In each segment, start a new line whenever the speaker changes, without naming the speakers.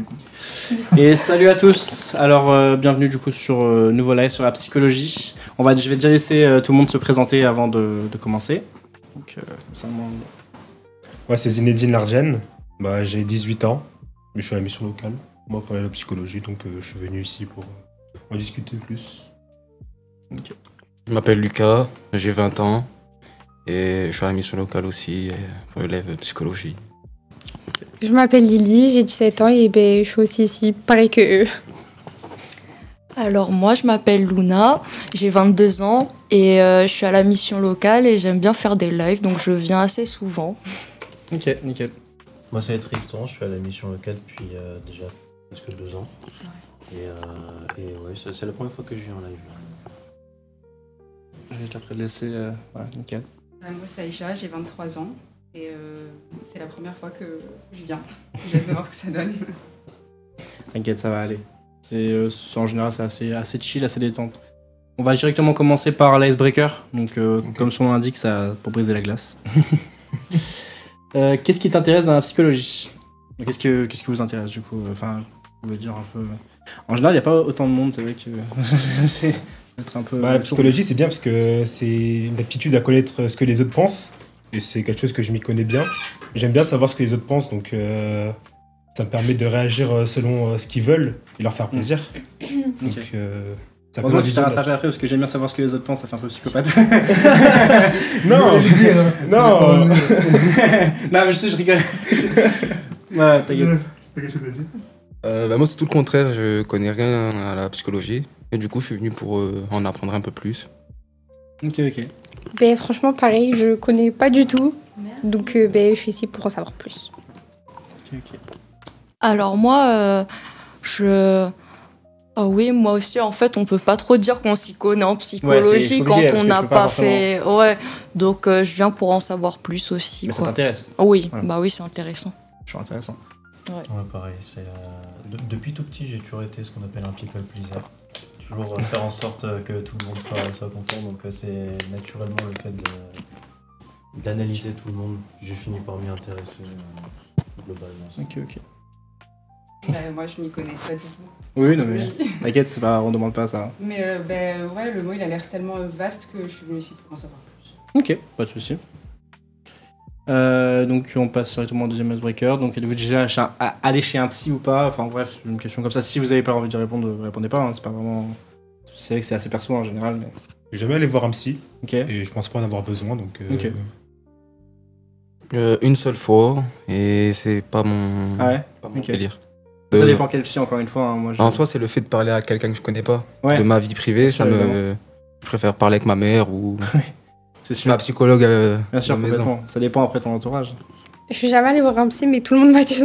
coup.
Et salut à tous. Alors bienvenue du coup sur nouveau live sur la psychologie. Je vais déjà laisser tout le monde se présenter avant de commencer. Donc
Moi c'est Zinedine Largène. J'ai 18 ans, mais je suis à la mission locale. Moi pour la psychologie, donc je suis venu ici pour en discuter plus.
Okay.
Je m'appelle Lucas, j'ai 20 ans et je suis à la mission locale aussi pour l'élève de psychologie.
Je m'appelle Lily, j'ai 17 ans et je suis aussi ici, pareil que eux.
Alors moi je m'appelle Luna, j'ai 22 ans et je suis à la mission locale et j'aime bien faire des lives donc je viens assez souvent.
Ok, nickel.
Moi c'est Tristan, je suis à la mission locale depuis déjà presque 2 ans. Et ouais, c'est la première fois que je viens en live.
Je vais déjà laisser. Voilà, nickel.
Moi c'est Aïcha, j'ai 23 ans et c'est la première fois que je viens. J'ai hâte de voir ce que ça donne.
T'inquiète, ça va aller. En général c'est assez chill, assez détente. On va directement commencer par l'icebreaker. Donc comme son nom l'indique, ça pour briser la glace. Qu'est-ce qui t'intéresse dans la psychologie? Qu'est-ce qui vous intéresse du coup? Enfin, je veux dire un peu. En général, il n'y a pas autant de monde, c'est vrai que c'est être un peu.
La psychologie, c'est bien parce que c'est une aptitude à connaître ce que les autres pensent, et c'est quelque chose que je m'y connais bien. J'aime bien savoir ce que les autres pensent, donc ça me permet de réagir selon ce qu'ils veulent et leur faire plaisir. Donc, ça
heureusement que tu t'es rattrapé après parce que j'aime bien savoir ce que les autres pensent, ça fait un peu psychopathe.
Non, non.
Non, mais je sais, je rigole. Ouais, t'inquiète.
T'as quelque chose à dire?
Moi c'est tout le contraire, je connais rien à la psychologie et du coup je suis venu pour en apprendre un peu plus.
Ok.
Franchement pareil, je connais pas du tout, donc je suis ici pour en savoir plus.
Ok.
Alors moi Ah oui, moi aussi, en fait, on peut pas trop dire qu'on s'y connaît en psychologie quand on n'a pas fait... Ouais, donc je viens pour en savoir plus aussi.
Mais
quoi.
ça t'intéresse?
Oui,
voilà.
Bah oui, c'est intéressant.
Toujours intéressant.
Ouais, pareil, depuis tout petit, j'ai toujours été ce qu'on appelle un people pleaser. Toujours faire en sorte que tout le monde soit content, donc c'est naturellement le fait d'analyser tout le monde. J'ai fini par m'y intéresser globalement.
Ok.
Moi je m'y connais pas du tout.
Oui, non mais t'inquiète, on demande pas ça.
Mais ouais, le mot il a l'air tellement vaste que je suis venue ici pour en savoir plus.
Ok, pas de soucis. Donc on passe directement au deuxième icebreaker. Donc êtes-vous déjà aller chez un psy ou pas? Enfin bref, une question comme ça. Si vous avez pas envie de répondre, répondez pas. Hein. C'est pas vraiment. C'est vrai que c'est assez perso en général. Mais...
J'ai jamais allé voir un psy.
Ok.
Et je pense pas en avoir besoin, donc.
Ok.
Une seule fois et c'est pas mon.
Ah ouais.
Pas mon
Ok.
délire.
Ça dépend quel psy encore une fois. Hein. Moi,
En soi, c'est le fait de parler à quelqu'un que je connais pas,
ouais.
de ma vie privée.
Sûr,
Je préfère parler avec ma mère ou
c'est sûr.
ma psychologue
Bien sûr,
à la maison.
complètement. Ça dépend après ton entourage.
Je suis jamais allée voir un psy, mais tout le monde m'a dit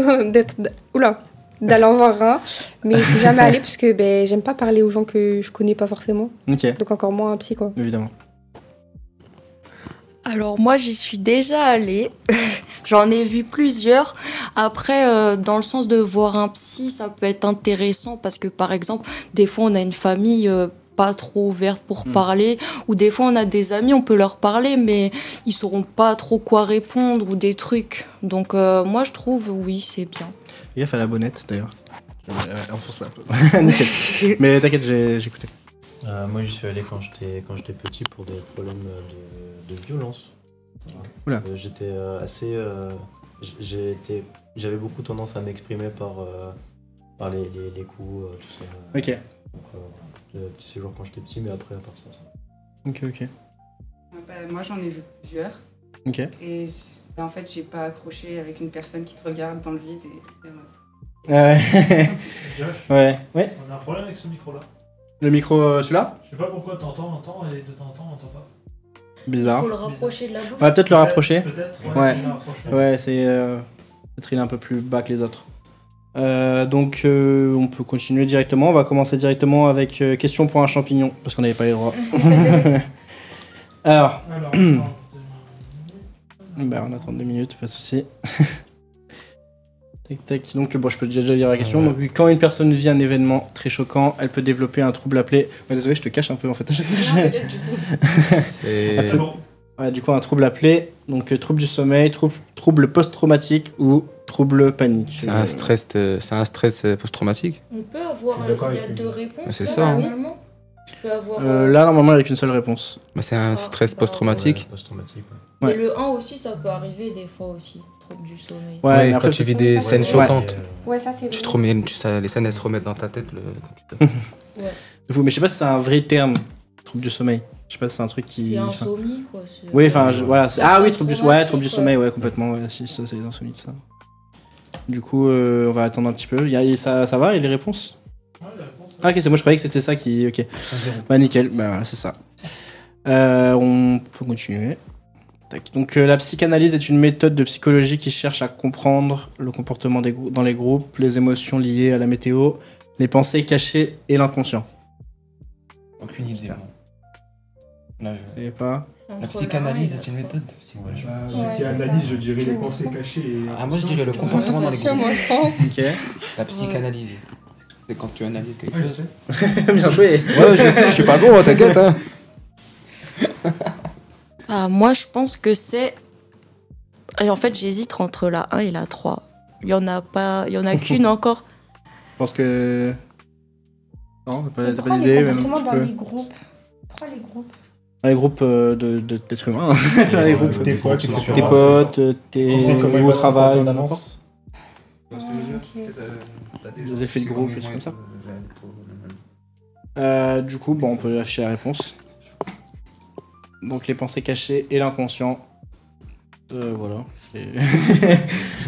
d'aller en voir un. Mais je suis jamais allée parce que j'aime pas parler aux gens que je connais pas forcément.
Ok.
Donc encore moins un psy, quoi.
Évidemment.
Alors moi, j'y suis déjà allée. J'en ai vu plusieurs. Après, dans le sens de voir un psy, ça peut être intéressant parce que, par exemple, des fois, on a une famille pas trop ouverte pour parler, ou des fois, on a des amis, on peut leur parler, mais ils sauront pas trop quoi répondre ou des trucs. Donc, moi, je trouve, oui, c'est bien.
Fais gaffe à la bonnette, d'ailleurs. Enfonce-la un peu. Nickel. Mais t'inquiète, j'ai écouté.
Moi, j'y suis allé quand j'étais petit pour des problèmes de violence.
Oula.
J'étais assez... J'avais beaucoup tendance à m'exprimer par les coups, tout ça.
Ok.
Donc, petit séjour quand j'étais petit, mais après, à part ça.
Ok.
Moi j'en ai vu plusieurs.
Ok.
Et en fait, j'ai pas accroché avec une personne qui te regarde dans le vide et...
Ouais.
Josh,
Ouais.
on a un problème avec ce micro-là.
Le micro, celui-là?
Je sais pas pourquoi t'entends et de temps en temps on n'entend pas.
Bizarre.
Faut le rapprocher de la bouche.
On va peut-être le rapprocher.
Peut-être,
Ouais.
c'est la rapproche.
Ouais, c'est peut-être il est un peu plus bas que les autres. Donc on peut continuer directement. On va commencer directement avec question pour un champignon parce qu'on n'avait pas les droits. Alors, on attend 2 minutes, pas de souci. Tac. Donc je peux déjà lire la question. Donc quand une personne vit un événement très choquant, elle peut développer un trouble appelé. Désolé, je te cache un peu en fait.
C'est
C'est bon.
Ouais, du coup un trouble appelé donc trouble du sommeil, trouble post-traumatique ou trouble panique.
C'est un stress, post-traumatique.
On peut avoir,
Je suis d'accord
il y a
avec lui.
2 réponses.
C'est
là,
ça, hein.
normalement. Tu peux avoir.
Là, normalement, avec une seule réponse.
Bah, c'est un stress post-traumatique.
Post-traumatique, ouais.
Mais
Ouais.
le 1 aussi, ça peut arriver des fois aussi. Trouble du sommeil.
Ouais,
Ouais,
mais
quand
après,
tu vis des
Ouais.
scènes
Ouais.
choquantes,
Ouais, ça c'est
tu te
vrai.
remets, les scènes elles se remettent dans ta tête quand tu te...
mais je sais pas si c'est un vrai terme, trouble du sommeil. Je sais pas si c'est un truc qui.
C'est
enfin,
insomnie, quoi.
Oui, enfin, voilà.
C'est
Ah
pas
oui, trouble du
traumatique,
sommeil, ouais, complètement. Ouais, si, ça, c'est les insomnies, ça. Du coup, on va attendre un petit peu. Ça va, et les réponses?
Ouais, la réponse.
Ah, ok, c'est moi, je croyais que c'était ça qui. Ok. Bah, nickel. Bah, voilà, c'est ça. On peut continuer. Tac. Donc, la psychanalyse est une méthode de psychologie qui cherche à comprendre le comportement dans les groupes, les émotions liées à la météo, les pensées cachées et l'inconscient.
Aucune idée. Là,
Je sais pas.
Entre
La psychanalyse est une méthode.
Ouais, je-
Ouais,
Qui
c'est
analyse,
ça.
je dirais, les pensées cachées. Et...
Ah, moi je dirais le comportement dans les
Ça,
groupes.
moi, je pense.
Ok.
La psychanalyse. C'est quand tu analyses quelque
Ouais, je
chose.
sais.
Bien joué.
Ouais, je sais, je suis pas bon, t'inquiète. Hein.
Ah, moi, je pense que c'est. Et en fait, j'hésite entre la 1 et la 3. Il y en a pas, il y en a qu'une encore.
Je pense que. Non, t'as
Mais
pas
pourquoi
d'idée,
les
même.
comportements
tu
dans
peux.
les groupes? Pourquoi les groupes?
Dans les groupes d'êtres humains. Dans les groupes.
Tes potes, etc.
Tes potes, tes
Tu sais comment ils
au
vont se
travail,
comporter en
n'importe.
avance.
Les effets de groupe, des trucs comme ça. Du coup, bon, on peut afficher la réponse. Donc les pensées cachées et l'inconscient. Voilà. Et-
Pas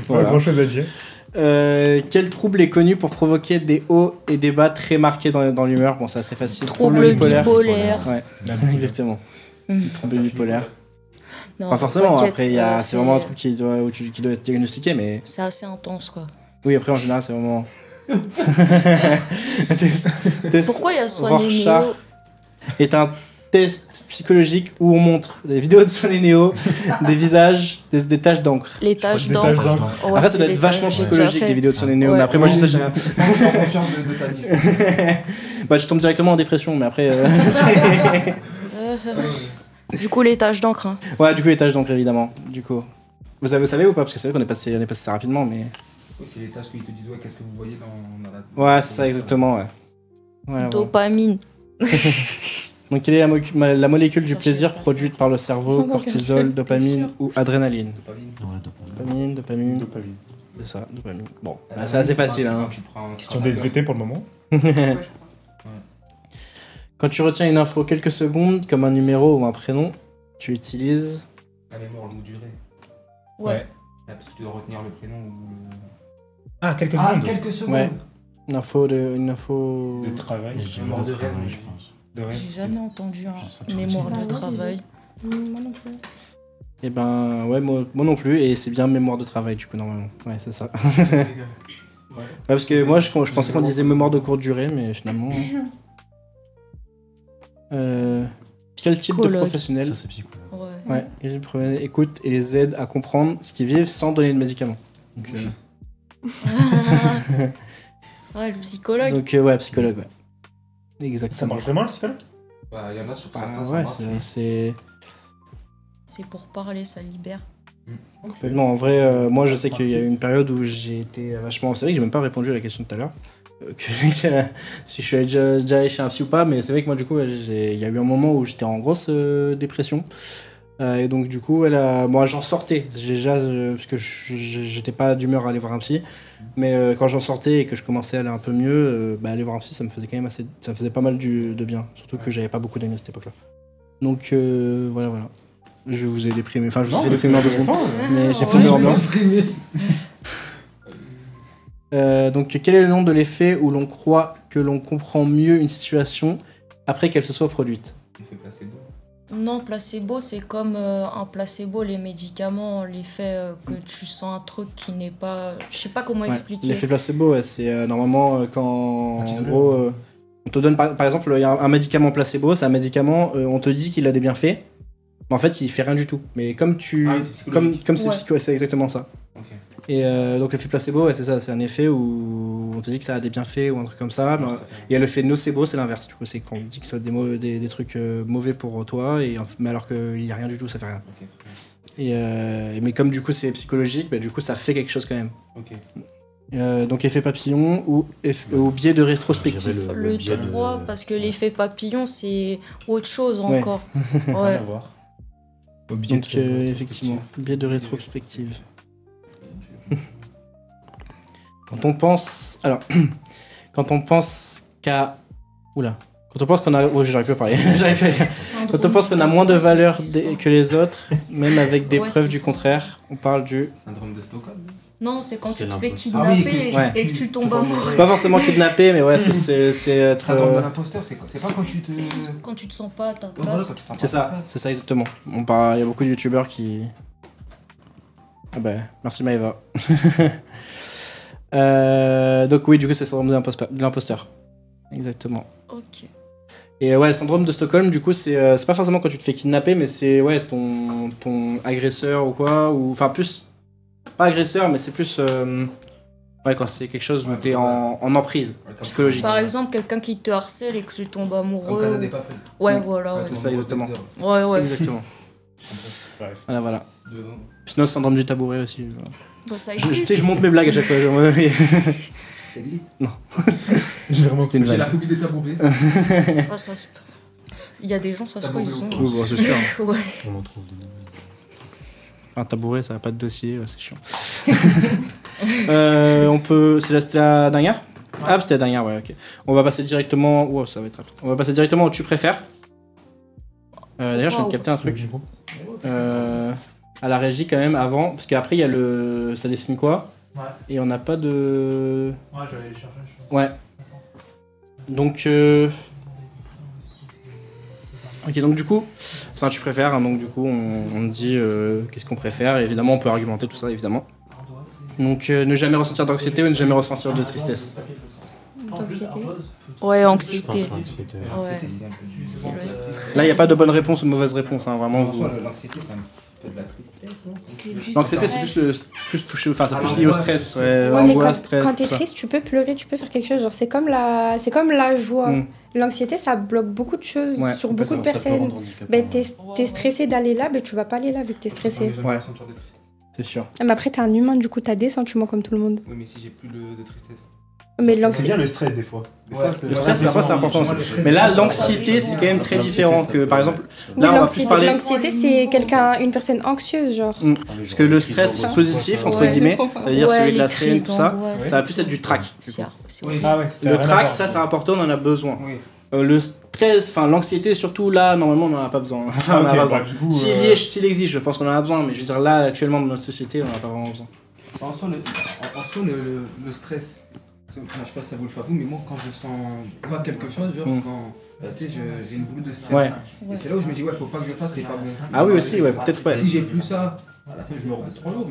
Voilà.
grand chose à dire.
Quel trouble est connu pour provoquer des hauts et des bas très marqués dans l'humeur? Bon, c'est assez facile.
Trouble bipolaire.
Ouais, exactement. Trouble bipolaire.
Non,
Pas forcément,
t'inquiète,
après, c'est vraiment un truc qui doit être diagnostiqué, mais
C'est assez intense, quoi.
oui, après, en général, c'est vraiment. Test
Pourquoi il y a soigné
Rorschach
Néo
est un test psychologique où on montre des vidéos de Swan et Néo, des visages, des taches d'encre.
Les taches
Des taches
d'encre.
d'encre.
Ouais,
Après, ça
c'est
doit
les
être vachement
taches, j'ai
psychologique,
déjà
des
fait.
vidéos de Swan et Néo,
Ouais.
mais après, moi, je dis ça, j'ai rien.
conscient de ta vie.
Bah, tu tombes directement en dépression, mais après.
Du coup, les taches d'encre. Hein.
Ouais, du coup, les taches d'encre, évidemment. Du coup. Vous savez ou pas? Parce que c'est vrai qu'on est passé ça rapidement, mais.
Oui, c'est les tâches où ils te disent ouais, qu'est-ce que vous voyez dans la.
Ouais, c'est ça, exactement, ouais. Voilà, voilà.
Dopamine.
Donc, quelle est la molécule du plaisir produite par le cerveau? Cortisol, dopamine ou adrénaline?
Dopamine.
Dopamine. C'est ça, dopamine. Bon, bah, c'est assez facile, hein.
Question d'SVT pour le moment.
Ouais, je crois.
Quand tu retiens une info quelques secondes, comme un numéro ou un prénom, tu utilises.
La mémoire longue durée.
Ouais.
Parce que tu dois retenir le prénom ou le.
Ah, quelques secondes.
secondes.
Ouais. Une info.
De travail.
J'ai
Mémoire
mort
de
de
rêve,
travail,
je
je pense.
De rêve.
J'ai jamais entendu
Je sais
un
pas.
mémoire
Ah
de
ouais,
travail.
Moi non plus.
Et ben, ouais, moi non plus, et c'est bien mémoire de travail, du coup, normalement. Ouais, c'est ça. Ouais, parce que moi, je pensais qu'on disait mémoire de courte durée, mais finalement. Quel type de
Psychologue.
professionnel
Ça, c'est psychologue.
Ouais.
ouais, ils écoutent et les aident à comprendre ce qu'ils vivent sans donner de médicaments. Donc,
Ouais, le psychologue.
ouais, psychologue, ouais.
Ça
Exactement.
marche vraiment le psychologue?
Bah, il y en a sur
Bah,
certains. ça
ouais,
marche.
c'est.
C'est pour parler, ça libère.
Non, en vrai, moi je sais qu'il y a eu une période où j'ai été vachement. C'est vrai que j'ai même pas répondu à la question de tout à l'heure. Si je suis déjà allé chez un psy ou pas, mais c'est vrai que moi du coup, il y a eu un moment où j'étais en grosse dépression. Et donc du coup, moi j'en sortais. Déjà, parce que j'étais pas d'humeur à aller voir un psy. Mais quand j'en sortais et que je commençais à aller un peu mieux, aller voir un psy, ça me faisait quand même assez. Ça me faisait pas mal de bien. Surtout que j'avais pas beaucoup d'amis à cette époque-là. Donc voilà. Je vous ai déprimé. Enfin, je vous ai déprimé en deux secondes. Mais j'ai pas d'ambiance. Donc, quel est le nom de l'effet où l'on croit que l'on comprend mieux une situation après qu'elle se soit produite?
Effet placebo.
Non, placebo, c'est comme un placebo, les médicaments, l'effet que tu sens un truc qui n'est pas. Je sais pas comment
Ouais,
expliquer.
l'effet placebo, ouais, c'est normalement quand, en gros, on te donne par exemple, il y a un médicament placebo, c'est un médicament, on te dit qu'il a des bienfaits, mais en fait, il fait rien du tout. Mais comme tu,
Ah oui, c'est psychologique.
comme c'est
Ouais.
c'est exactement ça.
Ok.
Et donc l'effet placebo, ouais, c'est ça, c'est un effet où on te dit que ça a des bienfaits ou un truc comme ça. Mais, et l'effet nocebo, c'est l'inverse. Du coup, c'est quand on dit que ça a des trucs mauvais pour toi, mais alors qu'il n'y a rien du tout, ça fait rien.
Ok.
Mais comme du coup c'est psychologique, bah, du coup ça fait quelque chose quand même.
Ok.
Donc effet papillon ou biais de
Je
rétrospective.
dirais
Le
biais de-
3, parce que l'effet papillon, c'est autre chose
Ouais.
encore.
Rien
Ouais.
à voir. Au biais
Donc
de-
effectivement, biais de rétrospective. Quand on pense... Alors, quand on pense qu'à... Oula. Quand on pense qu'on a... Oh, j'aurais pu parler. J'aurais pu dire. Quand on pense qu'on a moins de valeur que les autres, même avec des
Ouais,
preuves
c'est
du
ça.
contraire, on parle du...
Syndrome de Stockholm.
Non, c'est quand
C'est
tu te fais
l'imposteur.
kidnapper
Ouais.
et que tu tombes amoureux.
Pas forcément kidnappé, mais ouais, c'est être...
Syndrome de l'imposteur, c'est quoi? C'est pas quand tu te. Ouais,
Quand tu te sens pas à ta
voilà,
place.
quand tu t'en
C'est ça, c'est ça exactement. Il y a beaucoup de youtubeurs qui... Ah bah, merci Maëva. Donc oui, du coup, c'est le syndrome de l'imposteur. Exactement.
Ok.
Et ouais, le syndrome de Stockholm, du coup, c'est pas forcément quand tu te fais kidnapper, mais c'est ouais, ton agresseur ou quoi. Ou enfin, plus... Pas agresseur, mais c'est plus... ouais, quand c'est quelque chose où
Ouais,
t'es
ouais.
en emprise psychologique.
Par exemple, quelqu'un qui te harcèle et que tu tombes
Comme
amoureux.
Casa de Papel.
Ouais, voilà. Ouais,
c'est ça, exactement.
ouais. ouais.
Exactement.
Bref.
Voilà. Sinon, syndrome du tabouret aussi. Voilà.
Bon, ça
Tu sais,
existe.
je monte mes blagues à chaque fois.
Ça existe.
J'ai vraiment
C'était une
J'ai la
vanne.
phobie des tabourets.
Ah, ça se- Il y a des gens, ça se
T'as
voit, ils
tombé
sont.
au
Oui, bon, c'est sûr.
Ouais.
On en trouve de
Un tabouret, ça n'a pas de dossier, c'est chiant. On peut. C'était la dernière Ah, c'était la dernière, ouais, ok. On va passer directement. Wow, ça va être rapide. On va passer directement au tu préfères. D'ailleurs, je viens de capter un truc. À la régie, quand même, avant. Parce qu'après, il y a le. Ça dessine quoi
Ouais,
Et on n'a pas de.
ouais, j'allais les chercher, je pense.
Ouais.
Attends.
Donc. Ok, donc du coup, c'est un tu préfères, hein, donc du coup, on dit qu'est-ce qu'on préfère, et évidemment, on peut argumenter tout ça, évidemment. Donc, ne jamais ressentir d'anxiété ou ne jamais ressentir de tristesse.
D'anxiété.
Ouais,
Je
anxiété.
pense que c'était.
Ouais.
C'est un peu du.
C'est le stress.
Là, il n'y a pas de bonne réponse ou de mauvaise réponse, hein, vraiment.
En
Vous...
soi, l'anxiété, ça me fait de la tristesse, non?
C'est du
L'anxiété, c'est
stress.
plus touché, enfin, c'est
Ah,
plus lié au
l'angoisse.
stress, ouais,
Ouais, mais
angoisse,
quand,
stress,
quand
tout
t'es
ça.
triste, tu peux pleurer, tu peux faire quelque chose. Genre, c'est comme la joie.
Mm.
L'anxiété, ça bloque beaucoup de choses
Ouais,
sur beaucoup de personnes. Ben, t'es stressé d'aller là, ben, tu vas pas aller là vu que t'es stressé.
Jamais
Ouais.
ressentir de tristesse.
C'est sûr.
Ah, mais après, t'es un humain, du coup, t'as des sentiments comme tout le monde.
Oui, mais si j'ai plus de tristesse.
Mais
C'est
l'anxiété.
bien le stress des fois. Des
Ouais,
fois,
Le stress, parfois, c'est important aussi. Mais là, l'anxiété, c'est quand même très différent que, par exemple,
Oui,
là, on va plus parler.
l'anxiété, c'est une personne anxieuse, genre.
Parce que le stress positif, entre
Ouais,
guillemets, ça veut dire
Ouais,
celui de la
les
scène,
crises
tout ça,
d'angoisse.
ça va plus être du trac.
C'est
Oui.
Ah ouais, ça a
Le
rien à
trac,
voir.
ça c'est important, on en a besoin.
Oui.
Le stress, enfin l'anxiété surtout, là, normalement, on n'en a pas besoin.
Ah,
On en a
ok,
pas besoin.
bah, du coup,
S'il existe, je pense qu'on en a besoin, mais je veux dire, là, actuellement, dans notre société, on n'en a pas vraiment besoin.
En soi, le stress, je sais pas si ça vous le fait à vous, mais moi, quand je sens pas quelque chose, genre, quand tu sais, j'ai une boule de stress.
Ouais.
Et c'est là où je me dis, ouais, faut pas que je le fasse, c'est pas bon.
Ah oui, aussi, ouais, peut-être, ouais.
Si j'ai plus ça, à la fin, je me repose 3 jours.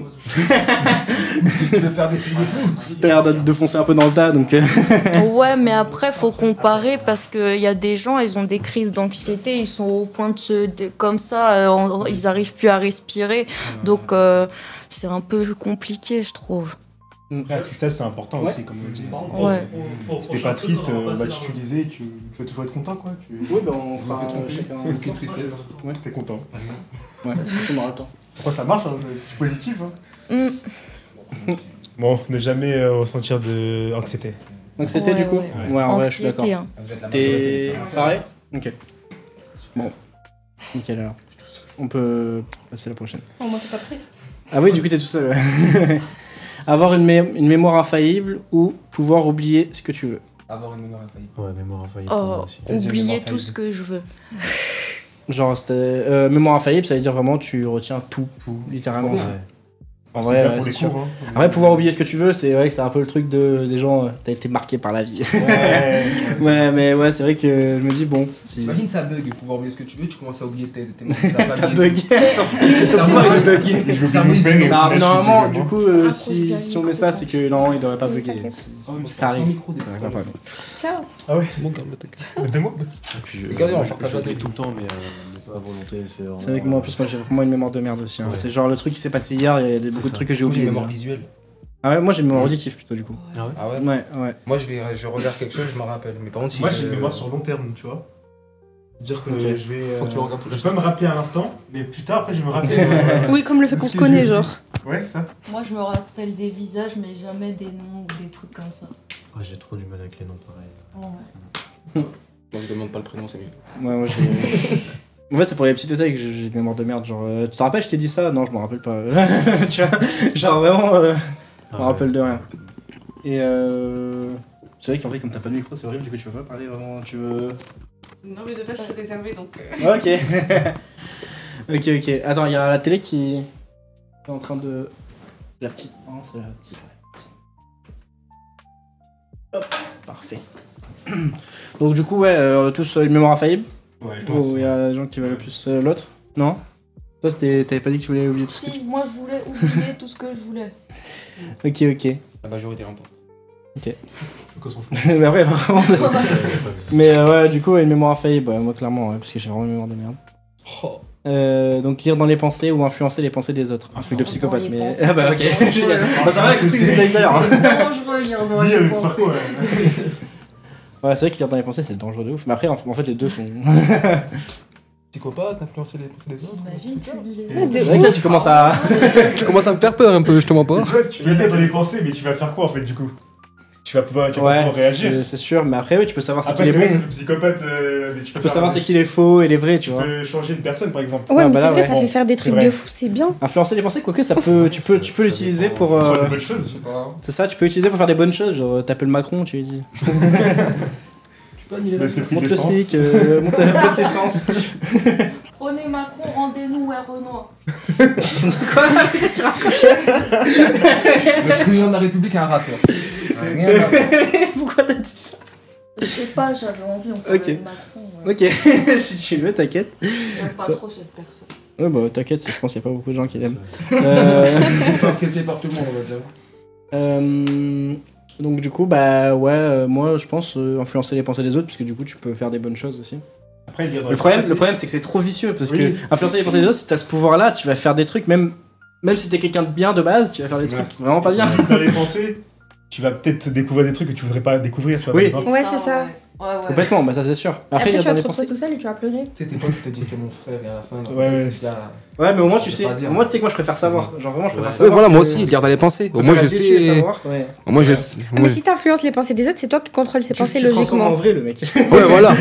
Je vais faire des trucs de pouce.
T'as l'air de foncer un peu dans le tas, donc.
Ouais, mais après, faut comparer parce qu'il y a des gens, ils ont des crises d'anxiété, ils sont au point comme ça, ils arrivent plus à respirer. Donc, c'est un peu compliqué, je trouve.
Ouais, parce que ça, c'est important
Ouais.
aussi, comme on dit.
Ouais.
Si t'es pas triste, bah, tu disais, tu vas toujours être content, quoi.
Oui, ben on fera chacun.
Aucune tristesse.
T'es content.
Ouais, on aura le temps.
Pourquoi ça marche, hein, c'est positif. Hein.
Mm.
Bon, ne jamais ressentir de anxiété.
Donc c'était du coup
Ouais.
Ouais, en vrai, je suis d'accord.
Anxiété, hein.
Vous êtes la
T'es
majorité.
pareil Ok. Bon. Nickel alors. On peut passer à la prochaine.
Oh, moi, c'est pas triste.
Ah oui, du coup, t'es tout seul. Ouais. Avoir une mémoire infaillible ou pouvoir oublier ce que tu veux.
Avoir une mémoire infaillible.
Ouais, mémoire infaillible pour moi
Oh,
aussi.
oublier tout ce que je veux.
Genre, mémoire infaillible, ça veut dire vraiment tu retiens tout, littéralement.
Ouais.
En
C'est
vrai,
bien
ouais,
pour
c'est
les
sûr.
cours. Hein.
Après, pouvoir oublier ce que tu veux, c'est vrai que c'est un peu le truc des gens, t'as été marqué par la vie.
Ouais.
Ouais, mais ouais, c'est vrai que je me dis, bon, si.
Imagine ça bug, pouvoir oublier ce que tu veux, tu commences à oublier tes ta
Ça
famille.
bug.
Le cerveau, il est bugué.
Je
Le cerveau,
veux
il
bug.
est
Non,
final,
normalement,
je suis
du coup, si on met ça, c'est que non, il devrait pas bugger. Ça arrive.
micro, des
Ça arrive pas.
Ciao.
Ah ouais,
Bon, calme tactique.
me demande.
Regardez, on partage
je
la
l'ai tout le temps, mais pas à volonté. C'est
C'est avec moi, en plus, moi j'ai vraiment une mémoire de merde aussi. Hein.
Ouais.
C'est genre le truc qui s'est passé hier, il y a beaucoup de
ça.
trucs que j'ai
J'ai une
oubliés.
mémoire visuelle.
Ah ouais, moi j'ai une mémoire auditive plutôt, du coup.
Ah ouais.
Ah ouais.
Ouais, ouais.
Moi, je regarde quelque chose, je me rappelle. Mais par contre, si
Moi, j'ai une mémoire sur long terme, tu vois. Dire que
Ok.
je vais.
Faut que tu le regardes.
Je vais pas me rappeler à l'instant, mais plus tard, après, je vais me rappeler.
Oui, comme le fait qu'on se connaît, genre.
Ouais, ça.
Moi, je me rappelle des visages, mais jamais des noms ou des trucs comme ça.
Ah, j'ai trop du mal avec les noms pareils.
Ouais.
Moi, je demande pas le prénom, c'est mieux.
Ouais, moi j'ai. En fait, c'est pour les petits détails que j'ai une mémoire de merde. Genre, tu te rappelles, je t'ai dit ça? Non, je me rappelle pas. Tu vois? Genre, vraiment, je me rappelle de rien. Et c'est vrai que en fait, comme t'as pas de micro, c'est horrible, du coup, tu peux pas parler vraiment. Tu veux.
Non, mais de base, je suis réservée donc.
Ok. Ok. Attends, il y a la télé qui est en train de. La petite. Non, c'est la petite. Hop, parfait. Donc, du coup, ouais, tous une mémoire infaillible.
Ouais, je pense.
Ou il y a des gens qui veulent plus l'autre? Non? Toi, t'avais pas dit que tu voulais oublier tout ce que
Si, moi, je voulais oublier tout ce que je voulais.
Ok.
La majorité remporte.
Que son chou.
Mais après, vraiment. Mais ouais, du coup, une mémoire infaillible, ouais, moi, clairement, ouais, parce que j'ai vraiment une mémoire de merde. Donc, lire dans les pensées ou influencer les pensées des autres. Un truc de psychopathe,
Dans les
mais.
pensées,
Ah bah, ok.
c'est dangereux.
Génial. Bah, ça va avec le truc que j'ai dit tout à l'heure.
C'est dangereux, lire dans les pensées.
Ouais, c'est vrai que lire dans les pensées, c'est dangereux de ouf. Mais après, en fait, les deux sont.
Psychopathe, influencer les pensées des autres.
T'imagines, tu lis les...
Ouais, de
C'est vrai que là, tu commences à.
Tu commences à me faire peur un peu, je te mens pas.
Tu peux lire dans les pensées, mais tu vas faire quoi en fait du coup? Tu vas pas
Ouais,
pouvoir réagir.
c'est sûr, mais après, oui, tu peux savoir c'est qui
Après,
les
c'est vrai que
bons.
le psychopathe, mais
Tu peux savoir c'est qui les faux et les vrais, tu
Tu
vois.
peux changer une personne par exemple.
Ouais,
Ah,
mais
bah
c'est
là,
vrai,
ouais.
ça fait faire des trucs
vrai.
de fou, c'est bien.
Influencer les pensées, quoique ça peut, tu peux
ça
l'utiliser
dépend.
pour.
Pour faire de bonnes choses.
Je sais pas.
C'est ça, tu peux l'utiliser pour faire des bonnes choses. Genre, t'appelles Macron, tu lui dis.
Tu peux annuler la
Laisse le prix de
Monte le
l'essence.
SMIC, baisse l'essence.
Prenez Macron, rendez-nous à Renoir.
Le président de la République est un rappeur. Rien à voir.
Pourquoi t'as dit ça?
Je sais pas, j'avais envie, on parlait
Ok.
de Macron. Ouais.
Ok, si tu veux, t'inquiète.
J'aime pas
Ça-
trop cette personne.
Ouais, bah t'inquiète, je pense qu'il y a pas beaucoup de gens qui l'aiment.
Pas apprécié par tout le monde, on va dire.
Donc du coup, bah ouais, moi je pense influencer les pensées des autres, parce que du coup tu peux faire des bonnes choses aussi.
Après, lire dans
Le
les
problème,
pensées,
c'est que c'est trop vicieux, parce
Oui.
que influencer les pensées des autres, si t'as ce pouvoir-là, tu vas faire des trucs, même si t'es quelqu'un de bien de base, tu vas faire des trucs vraiment pas bien.
Dans les pensées, tu vas peut-être découvrir des trucs que tu voudrais pas découvrir, tu vois,
Oui.
par exemple.
Ouais, c'est ça.
Ouais.
Complètement, bah ça c'est sûr.
Après,
Après, il y
tu
a
vas
dans
te
les
retrouver
pensées.
tout seul et tu vas pleurer.
Tu sais, tes potes qui te disent t'es mon frère et à la fin.
Ouais,
c'est ça.
Ouais, mais au moins tu
Je
sais.
peux pas dire.
Moi, tu sais que moi je préfère savoir. Genre vraiment, je préfère
Ouais.
savoir.
voilà, moi
que-
aussi, lire dans les pensées. Au
préfère
moins, je
être déçu et
sais.
savoir, ouais.
Au moins, je
Ouais.
sais.
Mais si t'influences les pensées des autres, c'est toi qui contrôles ces pensées
Tu transformes en
logiquement.
vrai le mec.
Ouais, voilà.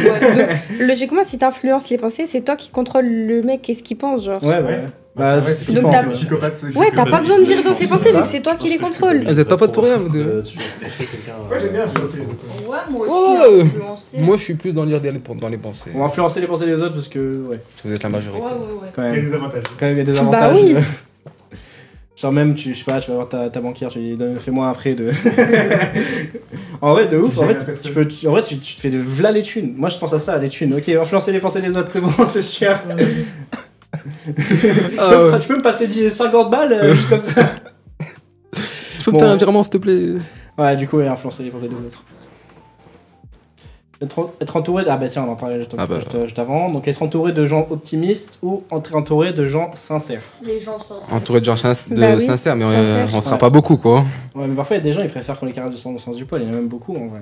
Logiquement, si t'influences les pensées, c'est toi qui contrôles le mec et ce qu'il pense, genre.
Ouais,
Ouais.
Bah,
c'est vrai,
c'est
c'est
donc
pense,
t'as-
ouais.
psychopathe.
Ouais, t'as pas besoin de lire dans ses pensées vu que c'est toi qui les contrôles.
Elles êtes pas potes pour rien, vous deux.
Ouais, j'aime bien influencer les autres.
Ouais, moi
Ouais.
aussi, influencé.
Moi, je suis plus dans lire dans les pensées.
On va influencer les pensées des autres parce que, ouais,
Si vous êtes la majorité.
Ouais.
quand
Il y a
même.
des avantages.
Quand même, il y a des avantages.
oui.
Genre même, je sais pas, tu vas voir ta banquière, tu lui dis fais-moi après de... En vrai, de ouf, en fait, tu te fais de v'là les thunes. Moi, je pense à ça, les thunes. Ok, influencer les pensées des autres, c'est bon, c'est sûr. Tu peux me passer 50 balles, juste comme ça.
Tu peux me
Bon.
faire un virement, s'il te plaît?
Ouais, du coup, ouais, influencer les pensées des autres. Être entouré... Ah bah tiens, on en parlait juste
Ah bah.
juste avant. Donc être entouré de gens optimistes ou être entouré de gens sincères.
Les gens sincères.
Entouré de gens
Bah oui,
sincères, mais
sincères.
on sera
Ouais.
pas beaucoup, quoi.
Ouais, mais parfois, il y a des gens, ils préfèrent qu'on les caresse du sens du poil. Il y en a même beaucoup, en vrai.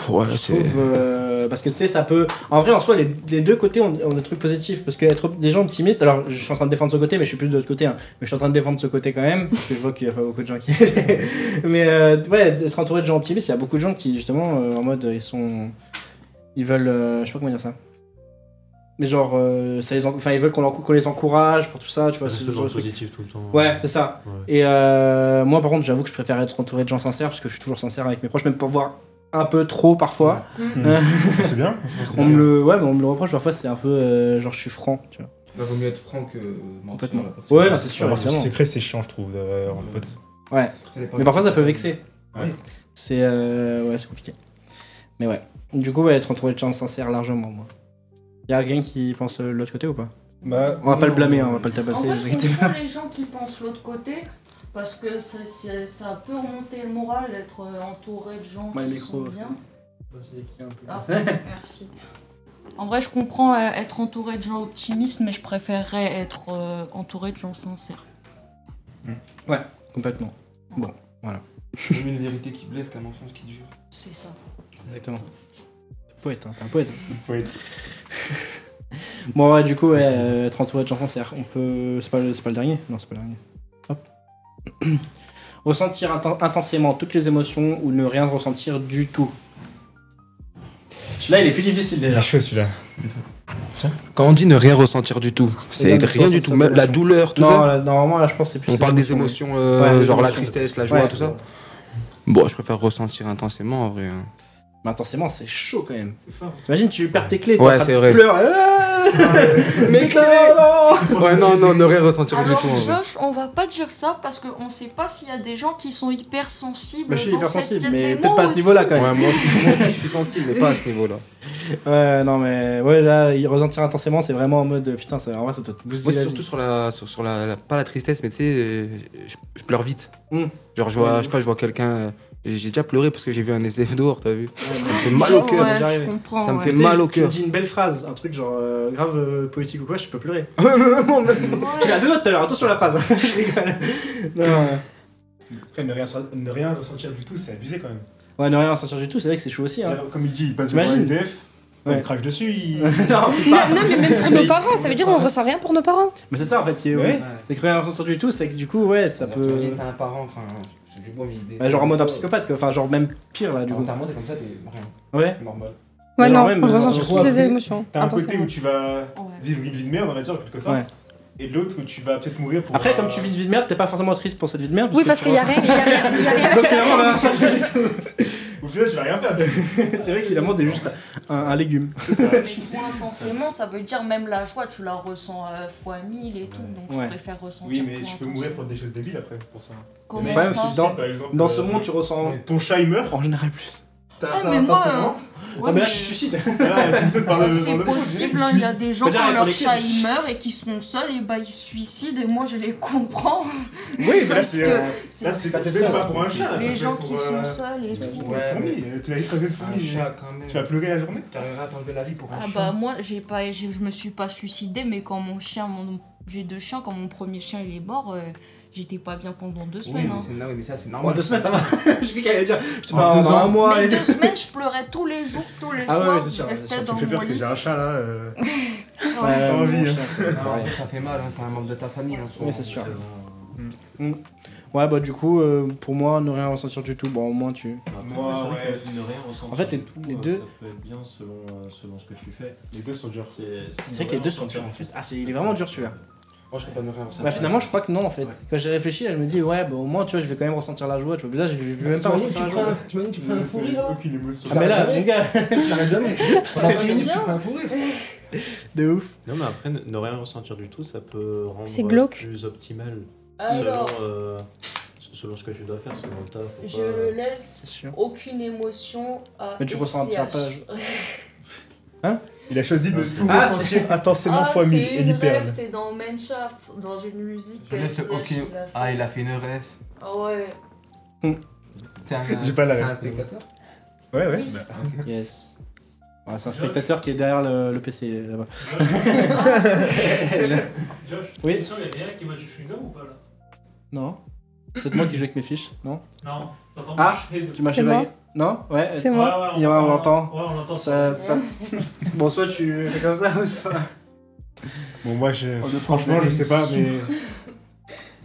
Ouais,
Je
c'est.
trouve, parce que tu sais, ça peut. En vrai, en soi, les deux côtés ont des trucs positifs. Parce que être des gens optimistes, alors je suis en train de défendre ce côté, mais je suis plus de l'autre côté. Hein, mais je suis en train de défendre ce côté quand même, parce que je vois qu'il y a pas beaucoup de gens qui. Mais ouais, être entouré de gens optimistes, il y a beaucoup de gens qui, justement, en mode, ils veulent. Je sais pas comment dire ça. Mais genre, ils veulent qu'on les encourage pour tout ça, tu vois.
C'est
ce genre de truc.
positif tout le temps.
Ouais, c'est ça.
Ouais.
Et moi, par contre, j'avoue que je préfère être entouré de gens sincères, parce que je suis toujours sincère avec mes proches, même pour voir un peu trop parfois.
C'est bien.
On me le, ouais, mais on me le reproche parfois, c'est un peu genre je suis franc, tu vois.
Il vaut mieux être franc que mentir.
Complètement. Ouais, non, c'est sûr,
Avoir ce
évidemment.
secret, c'est chiant, je trouve, en pote.
Ouais, mais parfois ça peut vexer.
Ouais.
C'est ouais, c'est compliqué. Mais ouais. Du coup, ouais, être entouré de gens sincères largement, moi. Y'a quelqu'un qui pense de l'autre côté ou pas?
Bah,
On va pas le blâmer, hein, on va pas le
En
tabasser.
vrai,
vous
je
inquiétez pas.
comprends les gens qui pensent l'autre côté parce que ça peut remonter le moral d'être entouré de gens
Ouais, le
qui
micro,
sont bien. Ah,
Ouais,
merci. En vrai, je comprends être entouré de gens optimistes, mais je préférerais être entouré de gens sincères.
complètement. Bon, voilà.
C'est mieux une vérité qui blesse qu'un mensonge qui te jure.
C'est ça.
Exactement. T'es un poète, hein, t'es un poète.
poète.
Bon, ouais, du coup, ouais, être entouré de gens sincères. On peut. C'est pas le dernier? Non, c'est pas le dernier. Hop. Ressentir intensément toutes les émotions ou ne rien ressentir du tout. Celui-là, il est plus difficile
Il est
déjà.
chaud celui-là.
Quand on dit ne rien ressentir du tout, c'est
Rien
rien du
ressentir
tout. Même la
d'émotion.
douleur, tout
Non,
ça.
là, normalement, là, je pense que c'est plus.
On parle des émotions,
Ouais,
genre
les
la
émotions.
tristesse, la joie,
Ouais.
tout ça. Bon, je préfère ressentir intensément en vrai. hein.
Mais intensément, c'est chaud quand même. T'imagines, tu perds tes clés, t'es
Ouais,
en train
c'est
de
vrai.
pleurer. Mes clés, non.
Ouais, non, ne rien ressentir du
Alors
tout en vrai.
Josh, on va pas dire ça parce qu'on sait pas s'il y a des gens qui sont hypersensibles.
Bah, je suis
dans
hypersensible,
cette
mais
quête.
peut-être pas à ce
Moi
niveau-là,
aussi.
quand même.
Ouais, moi aussi je suis sensible, mais pas à ce niveau-là.
Ouais, non, mais ouais, là, y ressentir intensément, c'est vraiment en mode putain, en vrai, ça doit te bousiller
Moi, c'est
la
surtout
vie.
sur pas la tristesse, mais tu sais, je pleure vite.
Mm.
Genre, je sais pas, je vois quelqu'un. J'ai déjà pleuré parce que j'ai vu un SDF dehors, t'as vu? Ça me fait mal au cœur.
Ouais,
déjà
je
arrivé.
comprends.
Ça me
ouais.
fait
Tu sais,
mal au
tu
cœur.
dis une belle phrase, un truc genre grave poétique ou quoi, je peux pleurer.
Ouais.
J'ai la deux notes tout à l'heure, attention à la phrase. Je rigole. Non,
Après, ne rien ressentir du tout, c'est abusé quand même.
ouais, ne rien ressentir du tout, c'est vrai que c'est chaud aussi. Hein.
Comme il dit, il passe devant un
T'imagines
SDF,
Ouais.
il crache dessus, il...
non,
Non, mais même pour nos parents, ça veut dire on ressent rien pour nos parents.
mais c'est ça en fait, qui est,
Ouais.
c'est que rien ressentir du tout, c'est que du coup, ouais, ça peut.
T'as un parent, enfin, j'ai beau m'idée.
Bah, genre en mode un psychopathe, quoi. Enfin, genre même pire là, du coup.
T'es comme ça, t'es rien.
Ouais.
Normal.
Ouais,
Mais
non,
genre même,
on ressent
genre,
toutes les émotions.
T'as un côté
intensément.
où tu vas
Ouais.
vivre une vie de merde, on va dire, en quelque sorte.
Ouais.
Et l'autre où tu vas peut-être mourir pour...
Après, comme tu vis une vie de merde, t'es pas forcément triste pour cette vie de merde.
Oui, parce qu'il y a rien, il y a rien, il y a rien à
Donc
faire.
finalement, on a ressentir du tout.
Au final, tu vas rien faire.
C'est vrai que finalement, t'es juste un légume.
Mais toi, intensément, ça veut dire même la joie, tu la ressens fois 1000 et tout, donc
Ouais.
je préfère ressentir.
Oui, mais
tout
tu peux
intensément.
mourir pour des choses débiles après, pour ça.
Comment
Mais
Ouais,
ça
aussi, dans-
par exemple,
Dans ce monde, tu ressens
ton chat, il meurt,
en général plus.
t'as
Ah,
ça
mais moi,
intensément.
Ouais,
Ah, mais là,
mais-
je suis suicide.
Voilà, et tu sautes par le...
C'est
dans le fond,
possible,
tu
hein, il y a des gens
Faut dire,
quand
pour
leur
les
chat
kids.
il meurt et qui sont seuls, et bah ils se suicident et moi je les comprends.
Oui, mais là,
Parce
c'est...
que
Ça, c'est
pas tes
peut-être
seuls,
pas pour un chat.
les
ça
gens
peut
qui
être pour,
sont seuls et tout.
pour une fourmi. Tu vas écraser une fourmi.
Un chat, quand même.
Tu vas pleurer la journée.
Tu arriveras à t'enlever la vie pour un
Ah
chien.
bah moi je me suis pas suicidée, mais quand j'ai 2 chiens, quand mon premier chien il est mort, j'étais pas bien pendant 2
Oui,
semaines. hein.
mais ça, c'est
En
normal.
2 semaines, ça va. Je sais qu'elle allait dire. Je te
En
parle
2
en
ans.
un mois.
Mais
et-
2 semaines, je pleurais tous les jours, tous les
Ah ouais,
soirs,
ouais, c'est sûr,
je restais
Tu
dans
me fais peur
mon
parce que
lit.
j'ai un chat là.
Ouais.
Ouais,
Pas envie,
mon
hein.
chien, c'est
Ah,
pareil.
ça fait mal, hein, c'est un membre de ta famille. Hein,
Oui, c'est sûr. Ouais, bah du coup, pour moi, ne rien ressentir du tout. Bon, au moins tu.
Moi,
c'est vrai
ouais.
que ne rien ressentir
En fait, les
du tout,
deux-
ça peut être bien selon ce que tu fais.
Les deux sont durs.
C'est vrai que les deux sont durs en fait. Ah, il est vraiment dur celui-là.
Moi, je préfère ne rien ressentir.
Bah finalement, je crois que non en fait. Quand j'ai réfléchi, je me dis, ouais, bah au moins, tu vois, je vais quand même ressentir la joie. Tu vois, là, je vais même pas ressentir la joie.
Tu m'as dit, tu prends un fou rire là.
Aucune émotion.
Ah, mais là, mon gars,
Tu t'arrêtes jamais. Pendant 5 minutes, tu
bien.
prends un fou rire.
de ouf.
Non, mais après, ne rien ressentir du tout, ça peut rendre
C'est glauque.
plus optimal
Alors,
selon ce que tu dois faire, selon le taf. ou
je
pas.
le
C'est
laisse
sûr.
aucune émotion à
Mais tu ressentiras
SCH.
pas.
Il a choisi de tout
Ah,
ressentir intensément
Ah,
fois 1000
c'est
et
une
il perd.
rêve, c'est dans Mineshaft, dans une musique.
Je laisse
SCH,
aucune.
il a fait.
Ah, il a fait une rêve.
Ah ouais.
C'est un,
J'ai pas la
c'est un
rêve.
spectateur.
Ouais, ouais.
Oui.
Bah,
Yes. Ouais, c'est un spectateur qui est derrière le PC là-bas.
Josh,
Oui.
question, il y a quelqu'un qui m'a chewing-gum ou pas là?
Non. Peut-être moi qui joue avec mes fiches, non?
Non, j'entends
Ah,
marcher de-
Tu m'as
C'est
chez
moi.
Non? Ouais.
C'est moi.
Et ouais, on l'entend.
Ouais, on l'entend.
Ça. Bon, soit tu fais comme ça ou soit.
Bon, moi, franchement, je sais pas, mais.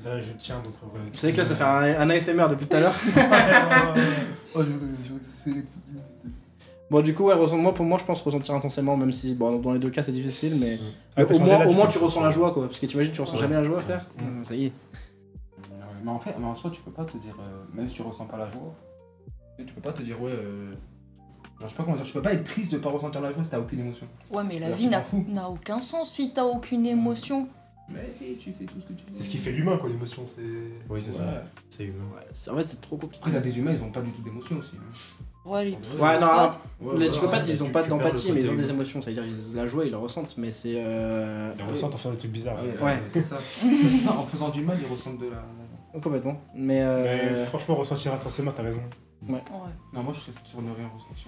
Là, je tiens donc.
C'est vrai que là, ça fait un ASMR depuis tout à l'heure. Bon, du coup, ouais, pour moi, je pense ressentir intensément, même si bon, dans les deux cas, c'est difficile, mais.
Ah, t'as
au
changé
moins,
là,
au moins
peux-
tu ressens la joie, quoi. Parce que t'imagines, tu ressens
Ouais.
jamais la joie, frère. Ça y est.
Mais en fait, mais en soi, tu peux pas te dire, même si tu ressens pas la joie, tu peux pas te dire, ouais, genre, je sais pas comment dire, tu peux pas être triste de pas ressentir la joie si t'as aucune émotion.
Ouais, mais la
Alors,
vie
tu t'en fous.
n'a aucun sens si t'as aucune émotion.
Mais si, tu fais tout ce que tu veux.
C'est ce qui fait l'humain, quoi, l'émotion. C'est.
Oui, c'est
Ouais.
ça. C'est humain.
En fait, c'est trop compliqué.
Après, t'as des humains, ils ont pas du tout d'émotion aussi. Hein.
Ouais, les
Ouais,
Ouais, non,
psychopathes.
Ouais,
les
ouais,
psychopathes,
ouais,
ils ont
tu-
pas
tu perds
d'empathie,
le
mais ils
côté
ont des
humain.
émotions. C'est-à-dire, la joie, ils le ressentent, mais c'est.
Ils ressentent en faisant des trucs bizarres.
Ouais,
Ouais.
c'est ça. C'est ça, en faisant du mal, ils ressentent de la.
Complètement. Mais.
Mais franchement, ressentir intensément, t'as raison.
Ouais.
Non, moi, je reste sur ne rien ressentir.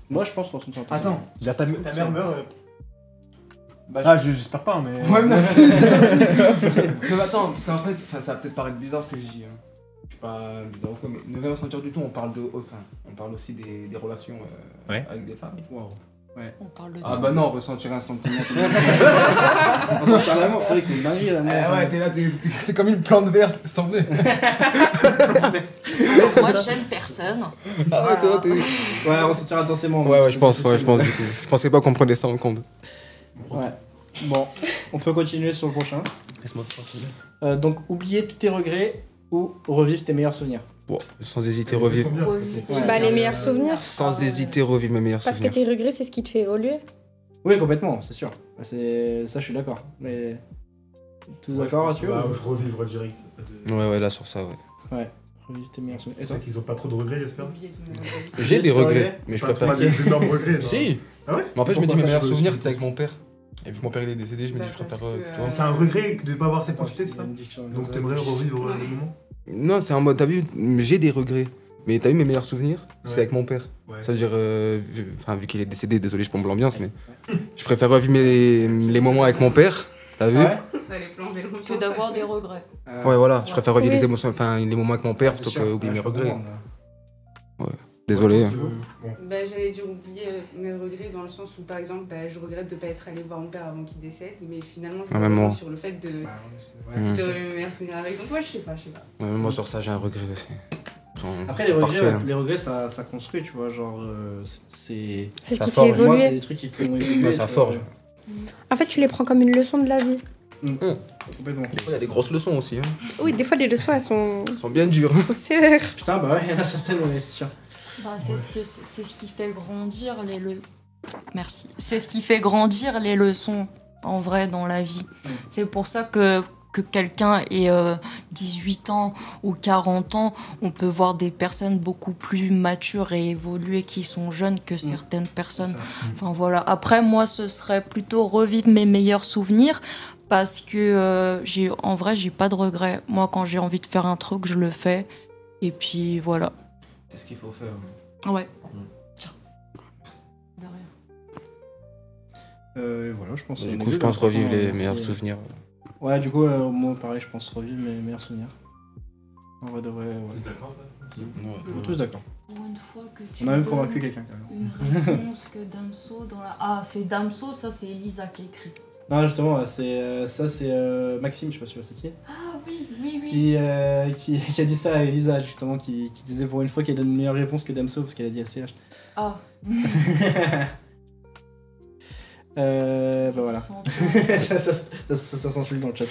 Moi, je pense ressentir intensément.
Attends, ta mère meurt.
Bah,
Ah, j'espère pas, mais.
Ouais, mais c'est gentil. Mais attends, parce qu'en fait, ça va peut-être paraître bizarre ce que je dis. Hein. Je suis pas bizarre ou quoi, mais ne rien ressentir du tout, on parle aussi des relations
Ouais.
avec des femmes.
Wow.
On parle de
Ah
tout.
bah non, ressentir un sentiment.
Ressentir l'amour, c'est vrai que c'est une dinguerie l'amour.
Ouais, t'es là, t'es comme une plante verte, laisse tomber.
Moi, j'aime personne.
Ah ouais, t'es là, t'es.
Ouais, ressentir intensément.
Ouais, je pense du coup. Je pensais pas qu'on prenait ça en compte.
Ouais. Bon, on peut continuer sur le prochain.
Laisse-moi tranquille.
Donc, oublier tous tes regrets ou revivre tes meilleurs souvenirs.
Bon, sans hésiter, revivre.
Bah, les meilleurs souvenirs.
Sans hésiter, revivre mes meilleurs
Parce que
souvenirs.
tes regrets, c'est ce qui te fait évoluer.
Oui, complètement, c'est sûr. Ça, je suis d'accord. Mais. Tous d'accord, tu vois
Revivre direct.
Ouais, là, sur ça, ouais.
Ouais, revivre tes meilleurs souvenirs. Et
C'est
toi
qu'ils ont pas trop de regrets, j'espère.
J'ai des regrets, mais je
Pas
préfère.
des énormes regrets, non.
Si.
Ah ouais?
Mais en fait, je me dis,
Pourquoi
mes
ça,
meilleurs
je
souvenirs,
veux-
c'était avec mon père. Et vu que mon père il est décédé, je me dis, je préfère. Tu vois.
C'est un regret de pas avoir cette profité de ça. Donc t'aimerais revivre le moment?
Non, c'est en mode, t'as vu, j'ai des regrets. Mais t'as vu mes meilleurs souvenirs, c'est
Ouais.
avec mon père.
Ouais.
Ça veut dire, vu qu'il est décédé, désolé, je plombe l'ambiance, mais je préfère revivre les moments avec mon père. T'as vu?
Que d'avoir des regrets.
Ouais, voilà, je préfère revivre
Oui.
les émotions, enfin les moments avec mon père plutôt que oublier mes regrets. Désolé.
Bah, j'allais dire oublier mes regrets dans le sens où, par exemple, bah, je regrette de ne pas être allée voir mon père avant qu'il décède, mais finalement, je me
même moi.
rejoins sur le fait de mes meilleurs souvenirs avec. Donc, moi, je sais pas.
Ouais, moi sur ça, j'ai un regret aussi.
Après, les regrets,
Parfait, hein.
les regrets ça construit, tu vois. Genre, c'est.
C'est ce
Ça
qui te
forge.
fait
Moi,
évoluer.
c'est des trucs qui te font évoluer.
Ouais, ça
tu vois.
forge.
En fait, tu les prends comme une leçon de la vie.
Complètement.
Il y a des grosses leçons aussi, hein.
Oui, des fois, les leçons, elles sont
Bien dures.
sévères.
Putain, bah ouais, il y en a certaines, ouais, c'est sûr.
Bah, c'est ce qui fait grandir Merci. C'est ce qui fait grandir les leçons, en vrai, dans la vie. C'est pour ça que quelqu'un ait 18 ans ou 40 ans, on peut voir des personnes beaucoup plus matures et évoluées qui sont jeunes que certaines personnes. Enfin voilà. Après, moi, ce serait plutôt revivre mes meilleurs souvenirs parce que en vrai, j'ai pas de regrets. Moi, quand j'ai envie de faire un truc, je le fais. Et puis voilà.
C'est ce qu'il faut faire.
Ouais. Tiens. De rien.
Voilà, je pense.
Du
on
coup,
est
je
deux,
pense
là,
revivre
franchement,
les
merci.
meilleurs souvenirs.
Ouais, du coup, moi, pareil, je pense revivre mes meilleurs souvenirs. En vrai de vrai, ouais.
D'accord,
On est tous d'accord.
Pour une fois que tu
On a même
donnes
convaincu quelqu'un, quand même.
Une réponse que Damso dans la... Ah, c'est Damso, ça c'est Elisa qui écrit.
Non, justement, c'est Maxime, je sais pas si tu vois c'est qui.
Ah oui, oui, oui.
Qui a dit ça à Elisa, justement, qui disait pour une fois qu'elle donne une meilleure réponse que Damso, parce qu'elle a dit ACH.
Ah.
Bah voilà. ça s'insulte dans le chat.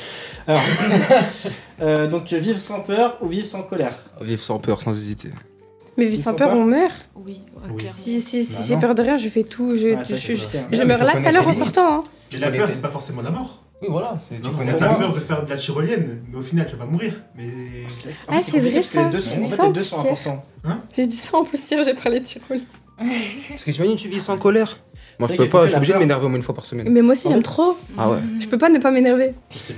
Alors, donc vivre sans peur ou vivre sans colère.
Vivre sans peur, sans hésiter.
Mais vivre sans peur, on meurt.
Oui,
clairement.
Si
Bah
j'ai
non.
peur de rien, je fais tout. Je
ça,
meurs là tout à l'heure en sortant. Hein.
Mais la peur, c'est pas forcément la mort.
Oui, voilà.
Tu
connais
as
ta
peur de faire de la tyrolienne, mais au final, tu vas pas mourir. Mais.
Ah, c'est vrai ça.
En
J'ai
fait,
dit
les
ça en
deux
plus
sont
hier.
importants.
J'ai dit ça en plus hier, j'ai parlé de tyrolienne.
Parce que tu imagines, tu vis sans colère. Moi, je
C'est
peux
vrai qu'il
pas,
fait
je suis
la
obligé de
peur.
m'énerver au moins une fois par semaine.
Mais moi aussi, j'aime trop.
Ah ouais.
Je peux pas ne pas m'énerver.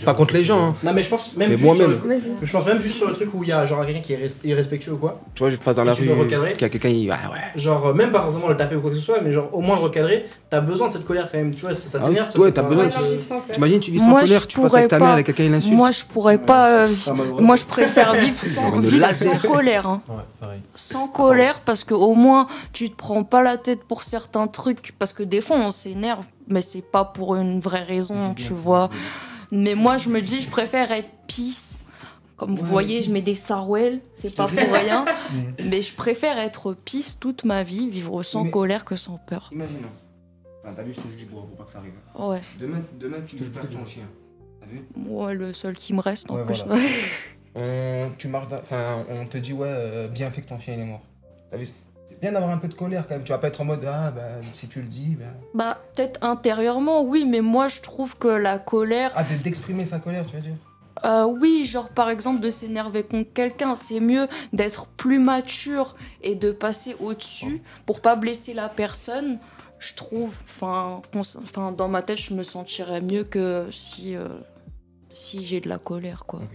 Pas contre les gens, hein.
Non, mais je pense même
Mais
juste
moi-même.
sur le-
Vas-y.
je pense même juste sur le truc où il y a genre quelqu'un qui est irrespectueux ou quoi.
Tu vois, je passe dans la
Tu
rue,
peux recadrer.
qu'il y a quelqu'un, il. Ah ouais.
Genre, même pas forcément le taper ou quoi que ce soit, mais genre au moins le recadrer. T'as besoin de cette colère quand même, tu vois, ça
Ah
t'énerve.
ouais,
ça, c'est
t'as
pas-
besoin
ça-
de- T'imagines, tu vis sans
Moi,
colère,
je
tu passes avec ta
pourrais
mère
pas.
et quelqu'un il l'insulte.
Moi, je pourrais pas.
Ça malheureux.
Moi, je préfère vivre sans,
Une
vivre
laser.
sans colère. Hein.
Ouais, pareil.
Sans colère, parce que au moins, tu te prends pas la tête pour certains trucs. Parce que des fois, on s'énerve, mais c'est pas pour une vraie raison, tu vois. Mais moi, je me dis, je préfère être peace. Comme vous voyez, je mets des sarouels, c'est pas pour rien. Mais je préfère être peace toute ma vie, vivre sans
Mais-
colère que sans peur.
Imagine. Enfin, t'as vu, je touche du bois pour pas que ça arrive.
Ouais.
Demain tu perds ton chien. T'as vu?
Moi, le seul qui me reste en
Ouais,
plus.
voilà. Tu marches enfin, on te dit, ouais, bien fait que ton chien il est mort. T'as vu? C'est bien d'avoir un peu de colère quand même. Tu vas pas être en mode, ah, bah, si tu le dis, bah.
Bah, peut-être intérieurement, oui, mais moi, je trouve que la colère.
Ah, d'exprimer sa colère, tu veux dire?
Oui, genre par exemple de s'énerver contre quelqu'un, c'est mieux d'être plus mature et de passer au-dessus pour pas blesser la personne. Je trouve, enfin, dans ma tête, je me sentirais mieux que si j'ai de la colère, quoi.
Ok.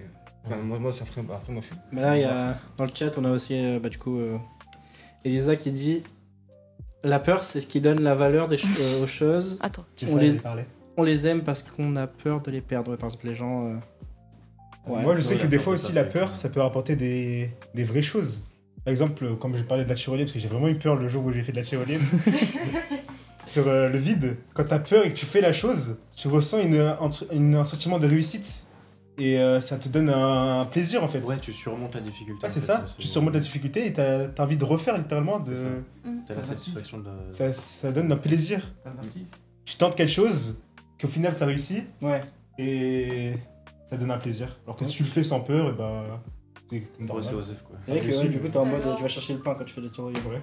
Enfin, moi, ça ferait. Après, moi, je suis.
Mais là, il y a, dans le chat, on a aussi, du coup, Elisa qui dit la peur, c'est ce qui donne la valeur aux choses.
Attends.
On les aime parce qu'on a peur de les perdre. Par exemple, les gens. Ouais.
Moi, je sais que des fois aussi, la peur, ça peut rapporter des vraies choses. Par exemple, comme j'ai parlé de la tyrolienne, parce que j'ai vraiment eu peur le jour où j'ai fait de la tyrolienne. sur le vide. Quand t'as peur et que tu fais la chose, tu ressens un sentiment de réussite. Et ça te donne un plaisir en fait.
Ouais, tu surmontes la difficulté.
Ah, c'est ça, tu surmontes la difficulté et t'as envie de refaire littéralement.
T'as la satisfaction de.
Ça donne un plaisir. Tu tentes quelque chose, qu'au final ça réussit.
Ouais.
Et ça donne un plaisir. Alors que si tu le fais sans peur, et bah.
Ouais, c'est osef quoi.
C'est vrai que ouais, du coup, t'es en mode tu vas chercher le pain quand tu fais des théories.
Ouais.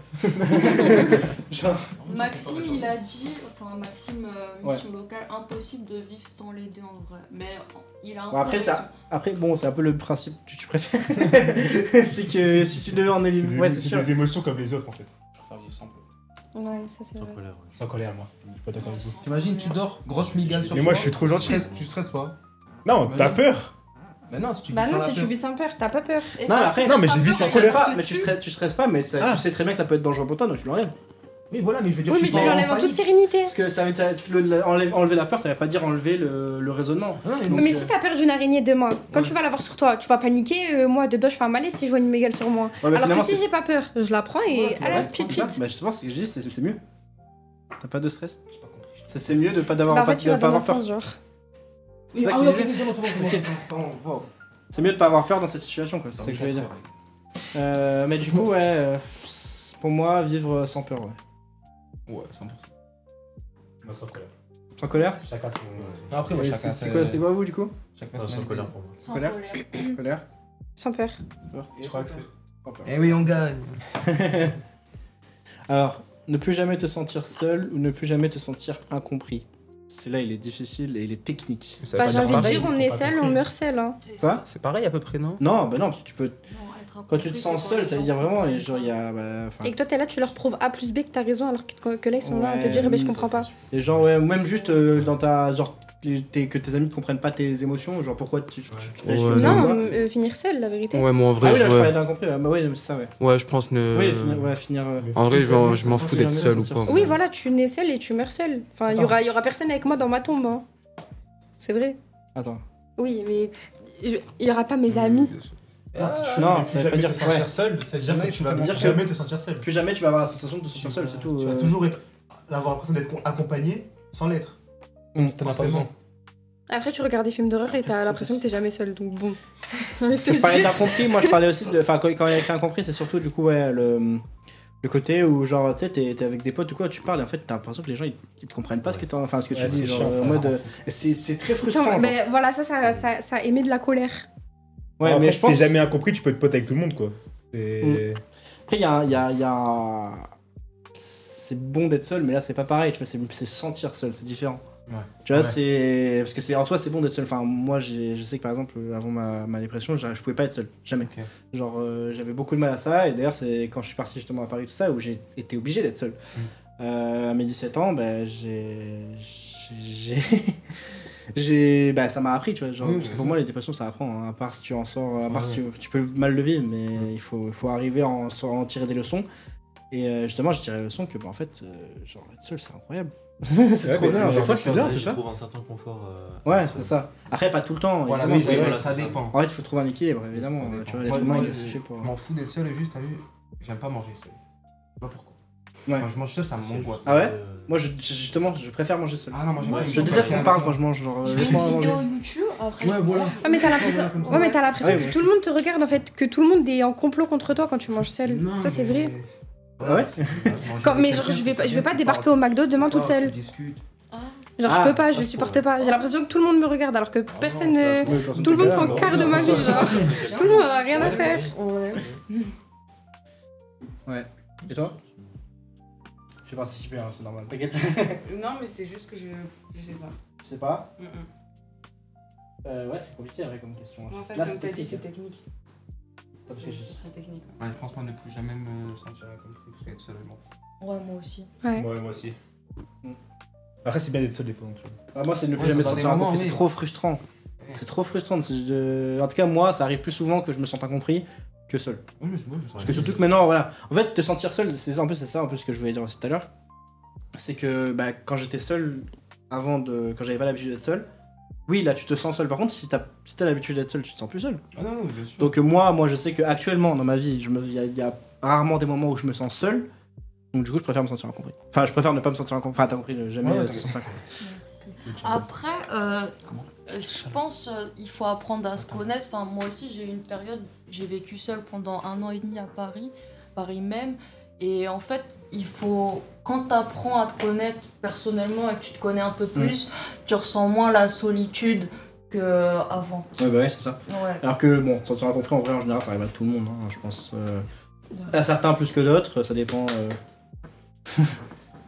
Genre.
Maxime, il a dit, enfin Maxime,
Ouais.
mission locale, impossible de vivre sans les deux en vrai. Mais il a un
Bon,
peu
après,
raison.
après, bon, c'est un peu le principe tu préfères. C'est que si tu devais en éliminer. Ouais, c'est sûr.
des émotions comme les autres en fait.
Je préfère vivre sans peur.
Ouais, ça c'est
Sans
vrai.
colère. Ouais.
Sans colère, moi. Je suis pas d'accord avec vous.
T'imagines, tu dors, grosse migale sur
Mais
toi.
moi, je suis trop gentil.
Tu stresses pas.
Non, t'as peur.
Mais non, si tu vis
Bah
sans
non,
la
si tu
peur.
vis sans peur, t'as pas peur.
Et
Non,
bah,
après-
si
non, mais
t'as
j'ai
pas
vu
peur,
sans
tu
colère.
stresses
Mais tu stresses pas, mais ça, tu sais très bien que ça peut être dangereux pour toi, donc tu l'enlèves.
Oui, voilà, mais je veux dire.
Oui,
je
mais
suis
tu
pas
l'enlèves en toute
panique.
sérénité.
Parce que ça, enlever la peur, ça veut pas dire enlever le raisonnement.
Ouais, et donc,
Mais si t'as peur d'une araignée demain, quand tu vas l'avoir sur toi, tu vas paniquer. Moi, de dos, je fais un malaise si je vois une mégale sur moi.
Ouais, mais
Alors
finalement,
que si j'ai pas peur, je la prends et
Ouais,
allez, pit
c'est ça.
pit.
Bah justement, c'est ce que je dis, c'est mieux. T'as pas de stress.
J'ai pas compris.
C'est mieux de pas d'avoir
Bah en
pas,
fait, tu vas
de pas
dans
avoir
l'autre
peur.
sens, genre.
C'est ça que
Ah
tu
oui,
disais.
ok, c'est bon. Pardon, wow.
C'est mieux de pas avoir peur dans cette situation, quoi. C'est ça que je voulais dire. Mais du coup, ouais, pour moi, vivre sans peur, ouais.
Ouais, 100%.
Moi, sans colère.
Sans colère.
Chacun son.
Après, ouais,
Et
chacun
c'était quoi vous du coup?
Chacun
Sans
son
colère pour moi.
Sans
Colère.
colère.
Colère.
Sans peur.
Je crois que c'est.
Eh oui, on gagne.
Alors, ne plus jamais te sentir seul ou ne plus jamais te sentir incompris. C'est là, il est difficile et il est technique.
Bah, j'ai envie de dire, on est
pas
seul,
compris.
on meurt seul. Hein.
Quoi?
C'est pareil à peu près, non?
Non, bah non, parce que tu peux.
Non, être
Quand tu te
incompris,
sens
c'est
seul,
quand
ça veut
les
dire
gens
vraiment, et
comprennent
genre, il y
pas.
a. Bah, enfin,
Et que toi, t'es là, tu leur prouves A plus B que t'as raison, alors que là, ils sont là à te
Ouais,
dire, mais je
oui,
comprends
ça,
pas.
les gens, ouais, ou même juste dans ta. Genre, que tes amis ne comprennent pas tes émotions, genre pourquoi tu réagis
Ouais,
comme ça,
Non,
quoi.
finir seul, la vérité.
Ouais, moi en
Ah
vrai,
oui, là, je parlais
ouais.
d'incompris, bah ouais, c'est ça, ouais.
Ouais, je pense ne.
Oui, finir.
En vrai, je m'en fous d'être
jamais
seul ou
sentir
pas.
seul.
Oui, voilà, tu nais seul et tu meurs seul. Enfin, il y aura personne avec moi dans ma tombe. Hein. C'est vrai.
Attends.
Oui, mais il y aura pas mes amis.
Non, ça veut pas dire
te
que ouais.
sentir seul, ça veut dire que tu vas
dire que-
jamais te sentir seul.
Plus jamais tu vas avoir la sensation de te sentir seul, c'est tout.
Tu vas toujours avoir l'impression d'être accompagné sans l'être.
T'en as pas besoin.
Après, tu regardes des films d'horreur et
C'est
t'as
trop
l'impression que t'es jamais seul. Donc bon. J'ai envie de te
Je parlais
dire.
d'incompris, moi je parlais aussi de. Enfin, quand il y a écrit incompris, c'est surtout du coup, ouais, le côté où, genre, tu sais, t'es avec des potes ou quoi, tu parles et en fait, t'as l'impression que les gens ils te comprennent pas ce que tu
Ouais,
dis.
c'est
Genre,
chiant, ça,
en
ça
mode.
rend fou.
C'est très frustrant.
Putain,
genre.
mais voilà, ça émet de la colère.
Ouais,
Après,
mais
si
je pense.
t'es jamais incompris, tu peux être pote avec tout le monde, quoi.
Après, il y a. C'est bon d'être seul, mais là, c'est pas pareil, tu vois, c'est sentir seul, c'est différent.
Ouais.
Tu vois,
Ouais.
c'est. Parce que c'est en soi, c'est bon d'être seul. Enfin, moi, je sais que par exemple, avant ma dépression, je pouvais pas être seul, jamais.
Ok.
Genre, j'avais beaucoup de mal à ça, et d'ailleurs, c'est quand je suis parti justement à Paris, tout ça, où j'ai été obligé d'être seul. À mes 17 ans, bah, bah, ça m'a appris, tu vois. Genre,
Oui,
parce que
oui,
pour
oui.
moi, les dépressions, ça apprend. Hein, à part si tu en sors, à part
Ouais,
si tu peux mal le vivre, mais il faut arriver à en tirer des leçons. Et justement, j'ai tiré la leçon que, bah, en fait, genre, être seul, c'est incroyable. c'est
Ouais,
trop
mais
bien.
des fois, c'est bien, c'est
Je
ça.
trouve un certain confort.
Ouais, c'est ça. Après, pas tout le temps.
Voilà,
évidemment,
ça,
c'est-
voilà,
ça
c'est ça.
dépend.
En fait, il faut trouver un équilibre, évidemment.
Ça dépend.
Tu vois, l'être
Moi,
humain,
moi,
il est fait pour.
Je m'en fous d'être seul et juste, t'as vu, j'aime pas manger seul. Je sais pas pourquoi.
Ouais.
Quand je mange seul, ça m'angoisse.
Ah ouais Moi, justement, je préfère manger seul.
Ah non, moi j'aime pas.
Je déteste qu'on parle quand je mange, genre,
Je fais
laisse-moi
une
manger.
vidéo YouTube, après.
Ouais, voilà.
Ouais, mais t'as l'impression
Ouais,
que
moi
tout le monde te regarde, en fait, que tout le monde est en complot contre toi quand tu manges seul.
Non,
Ça, c'est
mais-
vrai.
Ah ouais
Mais genre, je vais pas débarquer au McDo demain toute seule.
Tu discutes.
Genre,
Ah,
je peux pas, je
ah,
supporte pas. J'ai l'impression que tout le monde me regarde alors que personne. Tout le monde s'en
carre
carre de ma vie, genre. Tout le monde en a rien à faire.
Ouais. Et toi? J'ai participé, hein, c'est normal. T'inquiète.
Non, mais c'est juste que je sais pas.
Je sais pas.
Mm-mm.
Ouais, c'est compliqué après comme question.
En fait,
Là,
comme
c'est
t'as dit,
technique.
c'est technique.
Parce que
C'est très technique.
Ouais, je pense moi ne plus jamais me sentir incompris parce qu'être seul, je m'en fous.
Ouais, moi aussi.
Ouais.
Ouais, moi aussi. Après, c'est bien d'être seul des fois non plus.
Ah, moi, c'est ne plus
Ouais,
jamais
dans
se
des
sentir
moments,
incompris. C'est
oui.
trop frustrant. C'est trop frustrant. En tout cas, moi, ça arrive plus souvent que je me sente incompris que seul.
Ouais, mais c'est bon,
Parce que surtout que maintenant, voilà. En fait, te sentir seul, c'est ça un peu ce que je voulais dire aussi tout à l'heure. C'est que bah, quand j'étais seul, quand j'avais pas l'habitude d'être seul, oui, là, tu te sens seul. Par contre, si t'as l'habitude d'être seul, tu te sens plus seul.
Ah non, non, bien sûr.
Donc moi, je sais qu'actuellement, dans ma vie, il y a rarement des moments où je me sens seul. Donc du coup, je préfère me sentir incompris. Enfin, je préfère ne pas me sentir incompris. Enfin, t'as compris, jamais
Ouais,
se sentir incompris.
Après, je pense il faut apprendre à se connaître. Enfin, moi aussi, j'ai eu une période, j'ai vécu seule pendant 1 an et demi à Paris même. Et en fait, il faut, quand tu apprends à te connaître personnellement et que tu te connais un peu plus, tu ressens moins la solitude qu'avant.
Ouais, bah ouais, c'est ça.
Ouais.
Alors que, bon, se sentir incompris, en vrai, en général, ça arrive à tout le monde, hein, je pense. À certains plus que d'autres, ça dépend.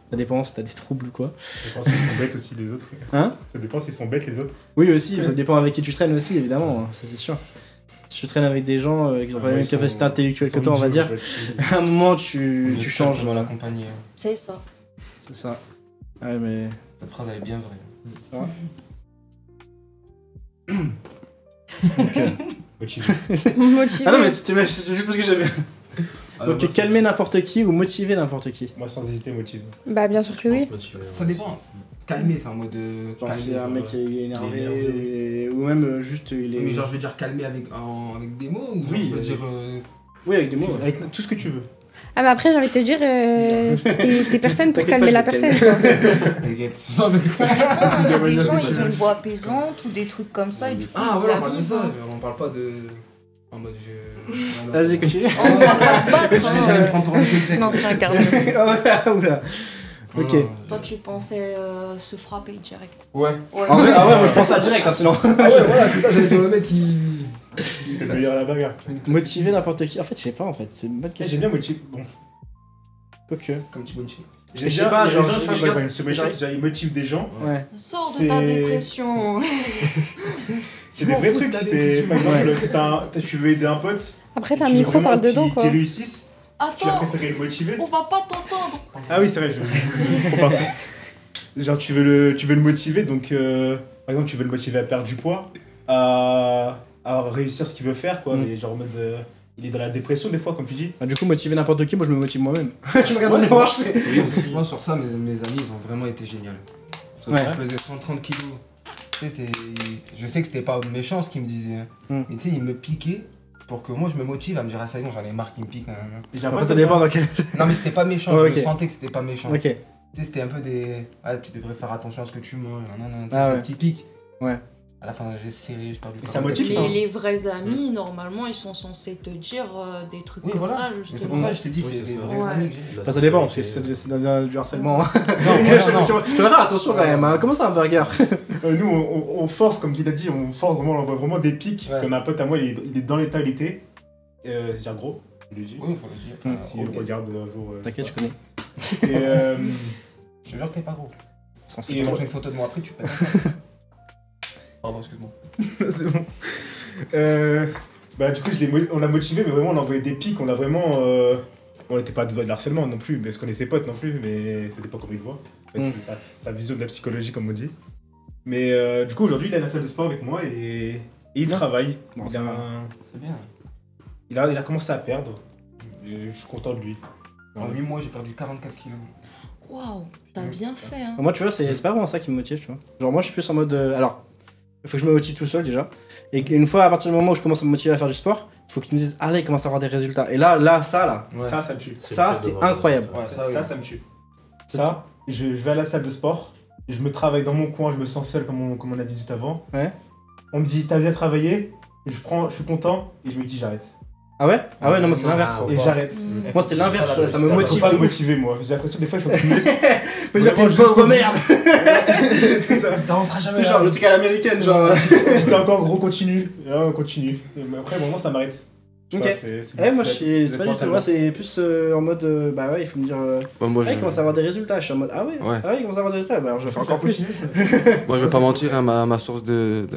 Ça dépend si t'as des troubles ou quoi.
Ça dépend s'ils sont bêtes aussi les autres.
Hein?
Ça dépend s'ils sont bêtes les autres.
Oui, aussi, ça dépend avec qui tu traînes aussi, évidemment, hein, ça c'est sûr. Si tu traînes avec des gens qui n'ont pas les mêmes capacités intellectuelles que toi, on va dire, à un moment tu changes.
Dans la compagnie.
C'est ça.
C'est ça. Ouais, mais.
Cette phrase, elle est bien vraie.
Ça va.
Motivé.
Motivé.
Ah non, mais c'était juste parce que j'avais. Donc
moi,
calmer n'importe qui ou motiver n'importe qui.
Moi, sans hésiter, motivé.
Bah, bien sûr que oui.
ça dépend. Calmer, c'est en mode.
Genre,
calmer,
c'est un
genre,
mec qui est énervé,
énervé.
ou même juste il est.
Mais genre, je veux dire calmer avec des mots ou genre,
Oui,
je veux dire.
Oui, avec des mots.
Avec tout ce que tu veux.
Ah, mais après, j'ai envie de te dire, t'es personne pour
T'inquiète
calmer
pas,
la
je vais
personne, quoi.
T'inquiète.
Ça dépend, il y a des gens, ils ont une voix apaisante ou des trucs comme ça, et du coup,
Ah,
ils y
voilà, on parle de
arrivent.
ça. On parle pas de. En mode.
Vas-y, continue.
On va pas se battre,
J'allais
hein.
prendre pour un truc.
Non, tiens, garde.
Oula. Ok.
Toi, tu pensais se frapper direct.
Ouais.
En vrai, ah ouais, moi je pense à direct, hein, sinon.
Ah ouais, voilà, c'est ça, j'allais dire le mec qui.
C'est le meilleur à la bagarre.
Motiver n'importe qui. En fait, je sais pas, en fait, c'est une bonne
J'aime
question.
bien motiver. Bon.
Quoique.
Comme Tibonchi.
Je sais pas, genre,
il motive des gens.
Ouais.
Sors de ta
C'est-
dépression.
C'est des vrais trucs. C'est par exemple, tu veux aider un pote.
Après, t'as un
tu veux
micro
vraiment
par dedans,
qu'il-
quoi.
Qu'il réussisse. Tu vas
Attends,
préférer le motiver.
on va pas t'entendre.
Ah oui, c'est vrai, je comprends partout. Genre, tu veux le motiver, donc par exemple, tu veux le motiver à perdre du poids, à réussir ce qu'il veut faire, quoi. Mais genre en mode. Il est dans la dépression des fois, comme tu dis.
Ah, du coup, motiver n'importe qui, moi je me motive moi-même. Je me regarde dans le miroir, je fais.
Oui, moi sur ça, mes amis, ils ont vraiment été géniaux.
Ouais.
Je pesais 130 kilos. Tu sais, je sais que c'était pas méchant ce qu'ils me disaient. Mais tu sais, ils me piquaient pour que moi je me motive à me dire, ah ça y est, bon, j'en ai marre qu'ils me piquent.
Après, ça dépend dans quel.
Non, mais c'était pas méchant,
Ouais,
je
ok.
sentais que c'était pas méchant.
Ok.
Tu sais, c'était un peu des. Ah, tu devrais faire attention à ce que tu manges, tu sais,
Ah
des
ouais.
petits pics.
Ouais.
À la fin, j'ai serré, j'ai perdu.
Et ça motive, ça.
Mais les vrais amis, normalement, ils sont censés te dire des trucs
Oui,
comme
voilà.
ça,
Mais c'est
justement.
pour ça que je t'ai dit,
Oui,
c'est
c'est
des
ça.
vrais
Ouais.
amis que j'ai.
Enfin, ça dépend, parce que c'est du harcèlement.
Non, voilà, non.
Tu vas faire attention quand même, hein. Comment ça un burger?
Nous, on force, comme il a dit, on force vraiment, on envoie vraiment des pics. Parce
Ouais.
qu'on a un pote à moi, il est dans l'état où il était. C'est un gros, je lui dis.
Oui, il faut le dire. Enfin,
Si
ok.
on regarde un jour.
T'inquiète, je connais.
Et
Je te jure que t'es pas gros.
Censé
Et
Tu
moi-
montres une photo de moi après, tu peux. Pardon, excuse-moi.
c'est bon. Bah, du coup, on l'a motivé, mais vraiment, on a envoyé des pics. On l'a vraiment. On n'était pas à deux doigts de harcèlement non plus, parce qu'on est ses potes non plus, mais ça dépend comment il le voit. C'est sa vision de la psychologie, comme on dit. Mais du coup, aujourd'hui, il est à la salle de sport avec moi et il travaille.
Bon,
Il
ça
a,
va.
C'est bien.
il a commencé à perdre. Et je suis content de lui.
En 8 mois, j'ai perdu 44 kilos.
Waouh, t'as bien fait, hein.
Moi, tu vois, c'est pas vraiment ça qui me motive, tu vois. Genre, moi, je suis plus en mode. Alors, il faut que je me motive tout seul déjà. Et une fois, à partir du moment où je commence à me motiver à faire du sport, il faut qu'ils me disent, allez, il commence à avoir des résultats. Et là, ça,
Ouais.
Ça me tue.
ça, c'est incroyable.
Ouais, ça, oui.
Ça me tue. Ça, je vais à la salle de sport, je me travaille dans mon coin, je me sens seul comme on a dit juste avant.
Ouais.
On me dit t'as bien travaillé, je suis content et je me dis j'arrête.
Ah ouais? Ah ouais, non, moi, c'est
Non,
l'inverse.
non,
Et
pas.
j'arrête.
Moi, c'est l'inverse, ça me
Faut
motive.
pas
de
me
ouf.
motiver moi. J'ai l'impression des fois il faut que tu me laisses.
Me dire, t'es une
Vraiment,
pauvre
jusqu'au
merde.
C'est ça.
T'avanceras jamais.
C'est genre le truc à l'américaine, genre.
J'étais encore gros, continue. Et là on continue. Et après à un moment ça m'arrête.
Ok.
C'est
Ouais, moi, c'est pas du tout. Moi, c'est plus en mode. Bah ouais, il faut me dire.
Bah, moi,
Ah, il commence à avoir des résultats. Je suis en mode. Ah ouais?
Ouais.
Ah ouais, il commence à avoir des résultats. Bah alors, je vais faire encore plus.
moi, je vais pas mentir, hein, ma source de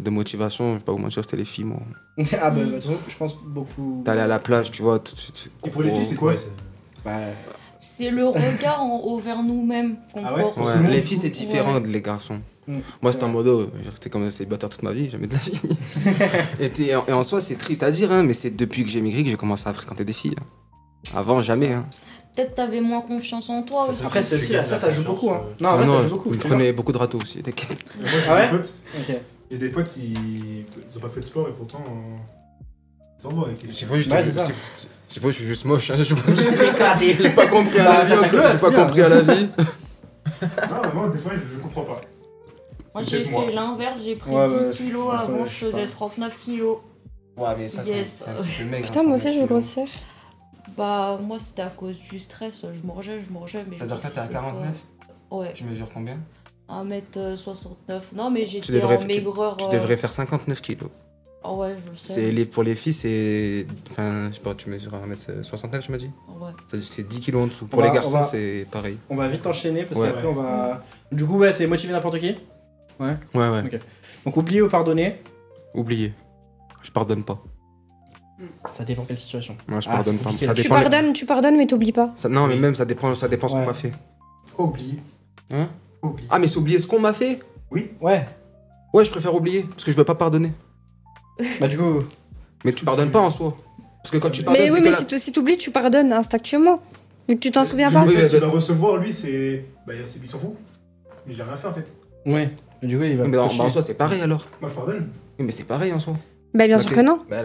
motivation, je vais pas vous mentir, c'était les filles, moi.
Ah bah, de toute façon, je pense beaucoup.
T'allais à la plage, tu vois, tout de suite.
Et pour les filles c'est quoi?
Bah.
C'est le regard envers nous-mêmes qu'on
Ah ouais?
porte.
Pour
Ouais,
tout le monde,
les filles, c'est
Ouais.
différent de les garçons.
Mm.
Moi, c'était en mode, oh, j'ai resté comme un célibataire toute ma vie, jamais de la vie. et en soi, c'est triste à dire, hein, mais c'est depuis que j'ai migré que j'ai commencé à fréquenter des filles. Avant, jamais. Hein.
Peut-être t'avais moins confiance en toi aussi.
Après, c'est aussi, ça joue beaucoup. Hein. Non, en
Ah
vrai,
non,
ça joue beaucoup.
je
je te
prenais beaucoup de râteaux aussi, t'inquiète.
Ah ouais?
Des potes,
jure. Ok.
il y a des potes qui ont pas fait de sport et pourtant
Ça va avec les.
C'est faux,
Ouais, c'est ça.
c'est faux, je suis juste moche. Hein. J'ai pas compris à la vie. J'ai pas compris à la vie.
Non, mais moi, des fois, je comprends pas.
Moi
C'est
j'ai
peut-être moi.
fait l'inverse, j'ai pris
Ouais,
10 kilos,
ouais, ça,
avant
je
je
sais pas.
faisais 39 kilos.
Ouais, mais ça,
Yes.
c'est un petit peu maigre.
Putain, moi aussi, je veux grossir.
Bah moi c'était à cause du stress, je mangeais, mais...
Ça veut dire que là, t'es à 49.
Ouais,
Tu mesures combien
1m69. Non mais
Tu
j'étais en maigreur...
tu devrais faire 59 kilos.
Ah ouais, je le sais.
Pour les filles, c'est. Enfin, je sais pas, tu mesures 1m69, tu m'as dit
Ouais.
C'est 10 kilos en dessous. Pour
On
les
va-
garçons,
on va-
c'est pareil.
On va vite enchaîner parce
Ouais.
qu'après on va. Du coup, ouais, c'est motiver n'importe qui.
Ouais, ouais.
Ok. Donc oublier ou pardonner,
Oubliez. Je pardonne pas.
ça dépend quelle situation.
Moi, je
Ah,
pardonne
c'est
pas.
compliqué,
Ça
là.
dépend.
Tu pardonnes, mais t'oublies pas.
Non, mais même ça dépend ce qu'on
Ouais.
m'a fait.
Oublier.
Hein
Oublier.
Ah, mais c'est oublier ce qu'on m'a fait
Ouais.
Ouais, je préfère oublier parce que je veux pas pardonner.
Bah du coup.
Mais tu pardonnes pas en soi. Parce que quand tu pardonnes,
Mais oui,
c'est
mais
que
si t'oublies, tu pardonnes instinctivement. Vu que tu t'en souviens pas.
Oui,
Ce
mais-
qu'il va recevoir, lui, c'est. Bah, il s'en fout. Mais j'ai rien fait en fait.
Ouais. Mais du coup, il va.
Mais en
continuer.
soi, c'est pareil alors.
Moi, je pardonne.
Oui, mais c'est pareil en soi.
Bah, bien sûr
Ok.
que non.
Bah,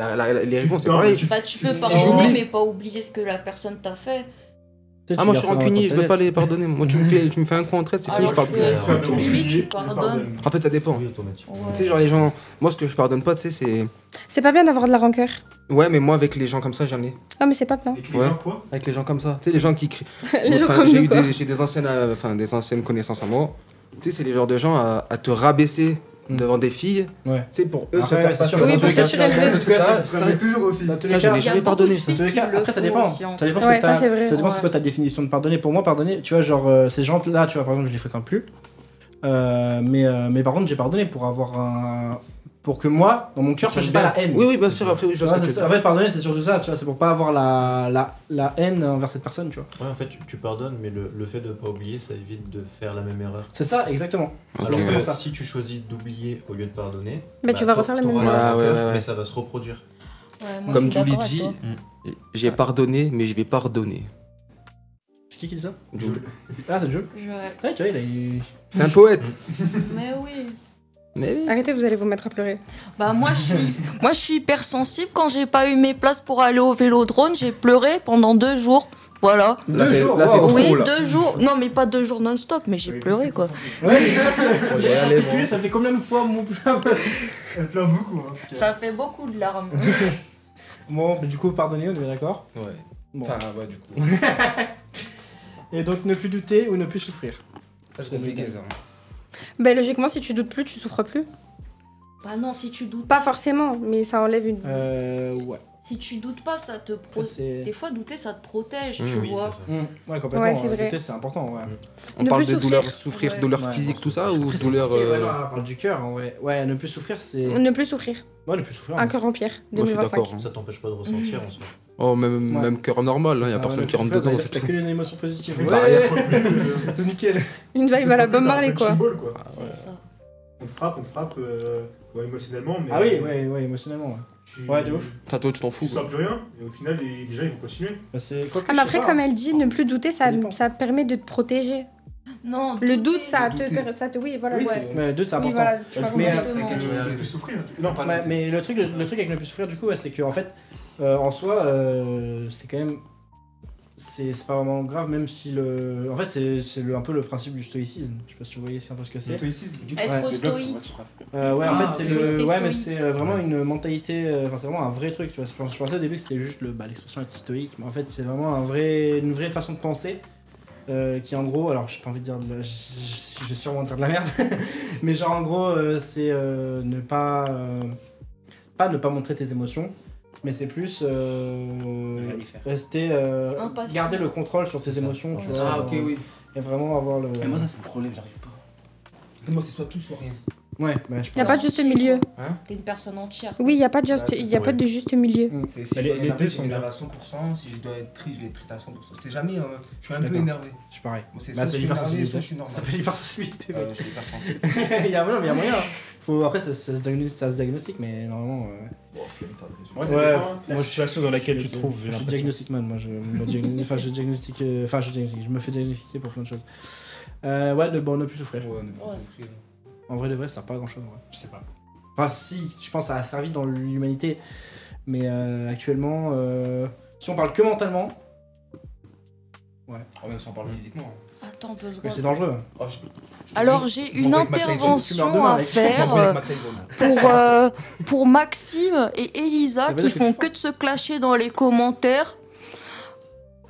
les réponses, c'est
Non,
pareil.
mais tu-
Bah tu peux
Si
pardonner
j'oublie-
mais pas oublier ce que la personne t'a fait.
Tu sais,
Ah,
tu
moi je suis
gardes ça dans
rancunier,
ta
je veux
tête.
pas les pardonner. Moi, tu me fais un coup en traite, c'est fini,
Alors
je parle
que
plus.
si
Ouais,
t'oublies, tu
je
pardonnes.
En fait, ça dépend.
Oui, automatiquement.
Ouais.
Tu sais, genre les gens. Moi, ce que je pardonne pas, tu sais, c'est.
C'est pas bien d'avoir de la rancœur.
Ouais, mais moi, avec les gens comme ça, jamais.
Ah, mais c'est pas bien.
Avec les
Ouais.
gens, quoi
Avec les gens comme ça. Tu sais, les gens qui crient.
Les gens
Enfin,
comme
j'ai
nous,
eu
quoi.
des anciennes connaissances à moi. Tu sais, c'est les genres de gens à te rabaisser devant des filles.
Ouais.
Tu sais, pour eux,
Après,
se faire
c'est
passer
sûr,
pour
Oui,
dans
des
tous les
pour
cas,
se surélever.
dans tous les cas,
Ça,
Ça met toujours aux filles.
dans tous les
Ça,
cas,
je l'ai
Il y a
jamais
beaucoup
pardonné.
de
Ça.
filles
Dans tous les
qui
cas,
le
après ça
font
dépend.
aussi, hein.
Ça dépend ce
Ouais,
que t'as.
ça, c'est vrai.
Ça dépend c'est
Ouais.
quoi ta définition de pardonner. Pour moi, pardonner, tu vois, genre ces gens-là, tu vois, par exemple, je les fréquente plus. Mais par contre, j'ai pardonné pour avoir un. Pour que moi, dans mon cœur, j'ai pas la haine.
Oui, oui, bien sûr, après, oui, je
Ouais,
vois ce
c'est
que tu
ça. En fait, pardonner, c'est surtout ça, tu vois, c'est pour pas avoir la haine envers cette personne, tu vois.
Ouais, en fait, tu pardonnes, mais le fait de pas oublier, ça évite de faire la même erreur.
C'est ça, exactement.
Ok.
Alors
C'est
que
ça.
si tu choisis d'oublier au lieu de pardonner,
Mais tu vas refaire la même
t'auras
erreur.
la
Ouais,
rancœur,
ouais, ouais.
mais ça va se reproduire.
Ouais, moi,
Comme
je suis
Julie
d'accord avec
dit,
toi.
j'ai pardonné, mais je vais pardonner.
C'est qui dit ça
Julie.
Ah, c'est Joe.
Ouais.
Ouais, tu vois, il a eu.
C'est un poète.
Mais oui.
Mais oui.
Arrêtez, vous allez vous mettre à pleurer.
Bah moi je suis hypersensible. Quand j'ai pas eu mes places pour aller au Vélodrome, j'ai pleuré pendant 2 jours. Voilà.
Là,
2
c'est-
jours,
là, c'est
wow.
trop,
Oui,
là.
2 jours. Non mais pas 2 jours non-stop, mais j'ai pleuré quoi.
Ouais, les gars,
On y est allé, bon.
ça fait combien de fois mon
Elle pleure beaucoup, en tout cas.
Ça fait beaucoup de larmes.
Bon, du coup, pardonner, on est d'accord.
Ouais.
Bon.
Enfin, ouais, du coup.
Et donc, ne plus douter ou ne plus souffrir.
Ça, c'est compliqué, ça.
Bah, logiquement, si tu doutes plus, tu souffres plus.
Bah non, si tu doutes
Pas forcément, mais ça enlève une.
Ouais.
Si tu doutes pas, ça te
Après,
protège.
c'est.
Des fois, douter, ça te protège,
Mmh,
tu
Oui,
vois.
c'est ça.
Ouais, complètement.
Ouais, c'est vrai.
Douter, c'est important, ouais.
On
Ne
parle
plus
de douleur,
souffrir.
souffrir,
Ouais.
douleur
Ouais.
physique, tout ça, ou
Après, c'est
douleur.
compliqué, ouais, non, on parle du cœur, en vrai. Ouais, ne plus souffrir, c'est.
Ne plus souffrir.
Ouais, ne plus souffrir.
Un cœur en pierre.
Moi, je suis
2025.
d'accord. hein.
Ça t'empêche pas de ressentir en soi.
Oh, même,
Ouais.
même cœur normal, il
C'est
y a
ça,
personne
ne
qui
plus
rentre
souffrir,
dedans,
t'as
c'est
t'as
tout.
que les émotions positives.
Ouais.
Tout nickel.
Une vibe à la Bob Marley, quoi.
Symbole, quoi.
C'est ça.
On te frappe, ouais, émotionnellement, mais.
Ah oui, ouais, émotionnellement, ouais. Ouais, de ouf.
Ça, toi, tu t'en fous.
Tu
quoi.
sens plus rien, et au final, les gens ils vont continuer.
Bah, c'est quoi que
Ah, mais
je
après,
sais pas.
comme elle dit, ne plus douter,
Ça dépend.
ça permet de te protéger.
Non,
Le
douter-
doute, ça
douter.
te. Oui, voilà,
Oui,
ouais.
Mais deux, c'est
Oui,
important.
voilà, tu vois,
Mais,
Exactement.
Ne plus souffrir. Non, pas
Ouais, mais le truc avec ne plus souffrir, du coup, ouais, c'est que en fait, en soi, c'est quand même. C'est pas vraiment grave, même si le. En fait, c'est un peu le principe du stoïcisme. Je sais pas si vous voyez, c'est un peu ce que c'est.
Être
Ouais.
stoïque.
Ouais, en fait, c'est
rester
Ouais, mais
stoïque.
c'est vraiment une mentalité. Enfin, c'est vraiment un vrai truc, tu vois. Je pensais au début que c'était juste l'expression être stoïque, mais en fait, c'est vraiment une vraie façon de penser. Qui en gros, alors j'ai pas envie de dire, je vais sûrement dire de la merde, mais genre en gros, c'est ne pas montrer tes émotions, mais c'est plus rester,
Impatient.
garder le contrôle sur tes
C'est ça.
émotions, tu
Ouais.
vois.
Ah, ok, oui.
Et vraiment avoir le.
Mais moi, ça, c'est un problème, j'arrive pas.
Moi, c'est soit tout, soit rien.
Ouais, bah, je
Il n'y a pas de juste milieu.
T'es une personne entière.
Oui, il n'y a pas de juste,
Ouais,
y a
ouais.
pas de juste milieu.
C'est, si
Les-
je dois
les
m'énerver,
deux
je
sont
m'énerve
bien.
à 100%. Si je dois être triste, je vais être triste à 100%. C'est jamais. Je suis un peu
D'accord.
énervé.
Je suis pareil.
Moi, c'est
Bah,
soit
c'est
je suis énervé,
l'hypersensibilité.
soit je suis
Ça
normal.
s'appelle l'hypersensibilité. mec.
Je suis hypersensible.
Il y a moyen. Après, ça se diagnostique, mais normalement.
Moi,
Ouais,
ça dépend.
La situation dans laquelle tu te trouves, j'ai
Je suis
l'impression.
diagnostic man, moi je me fais diagnostiquer pour plein de choses. Ouais, ne plus souffrir.
Ouais, ne plus
Ouais.
souffrir.
En vrai, de vrai, ça sert pas à grand chose.
Je sais pas.
Enfin, si, je pense que ça a servi dans l'humanité. Mais actuellement, si on parle que mentalement,
Ah, même si on parle physiquement.
Attends 2
mais
secondes.
c'est dangereux.
Alors j'ai une intervention à faire pour Maxime et Elisa
vas-y,
qui
fais
font
plus
que de se clasher dans les commentaires.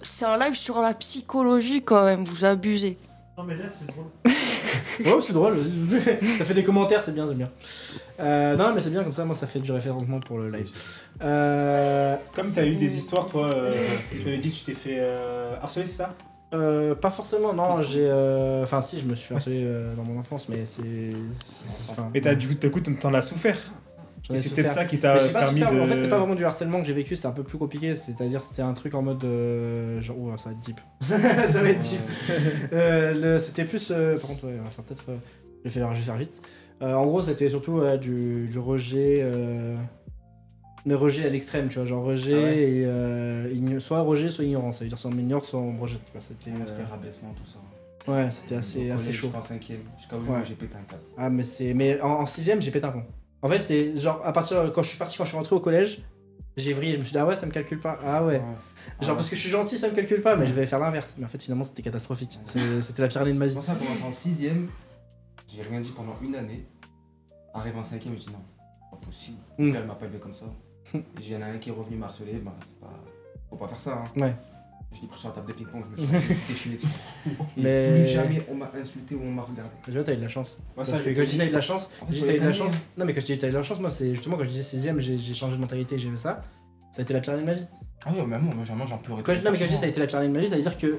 C'est un live sur la psychologie quand même, vous abusez.
Non, mais là, c'est drôle.
Ouais, c'est drôle. Ça fait des commentaires, c'est bien, j'aime bien. Non, mais c'est bien comme ça, moi ça fait du référencement pour le live.
Comme t'as eu des histoires, toi, tu m'avais dit que tu t'es fait harceler, c'est ça?
Pas forcément, non, j'ai. Enfin, si, je me suis harcelé dans mon enfance, mais c'est. Enfin,
Mais du coup, t'en as souffert.
j'en ai
Et c'est
souffert.
peut-être ça qui
Mais
t'a
j'ai pas
permis
souffert,
de.
En fait, c'est pas vraiment du harcèlement que j'ai vécu, c'est un peu plus compliqué. C'est-à-dire, c'était un truc en mode. Genre, oh, ça va être deep. Ça va être deep. C'était plus. Par contre, ouais, enfin, peut-être. Je vais faire vite. En gros, c'était surtout du rejet. Mais rejet à l'extrême, tu vois, genre rejet et soit rejet, soit ignorance. Ça veut dire soit on m'ignore, soit on me rejette. Tu vois, c'était
rabaissement, tout ça.
ouais, c'était assez chaud.
Jusqu'en 5ème, jusqu'à aujourd'hui,
Ouais.
j'ai pété un câble.
Ah, mais en 6ème, j'ai pété un plomb. En fait, c'est genre, à partir quand je suis rentré au collège, j'ai vrillé. Je me suis dit, ah ouais, ça me calcule pas. Ah ouais. Genre, parce que je suis gentil, ça me calcule pas, mais je vais faire l'inverse. Mais en fait, finalement, c'était catastrophique. C'était la pire année de ma
C'est
vie.
pour ça qu'on commence en 6ème, j'ai rien dit pendant une année. Arrive en 5ème, je dis non, pas possible. Mon père m'a pas élevé comme ça. J'ai un qui est revenu m'harceler, bah c'est pas. Faut pas faire ça, hein.
Ouais.
Je l'ai pris sur la table de ping-pong, je me suis déchiré dessus. Et
Mais-
plus jamais on m'a insulté ou on m'a regardé.
Tu vois, t'as eu de la chance.
Ouais, ça,
Parce que
j'ai
quand je dis t'as eu de la chance,
En fait,
je dis
faut
t'as eu de la
les
chance.
tanner,
Non, mais quand je dis t'as eu de la chance, moi, c'est justement quand je disais 6ème, j'ai changé de mentalité, j'ai fait ça. Ça a été la pire année de ma vie.
Ah oui, mais moi, vraiment, j'en pleurais.
Quand je dis ça a été la pire année de ma vie, ça veut dire que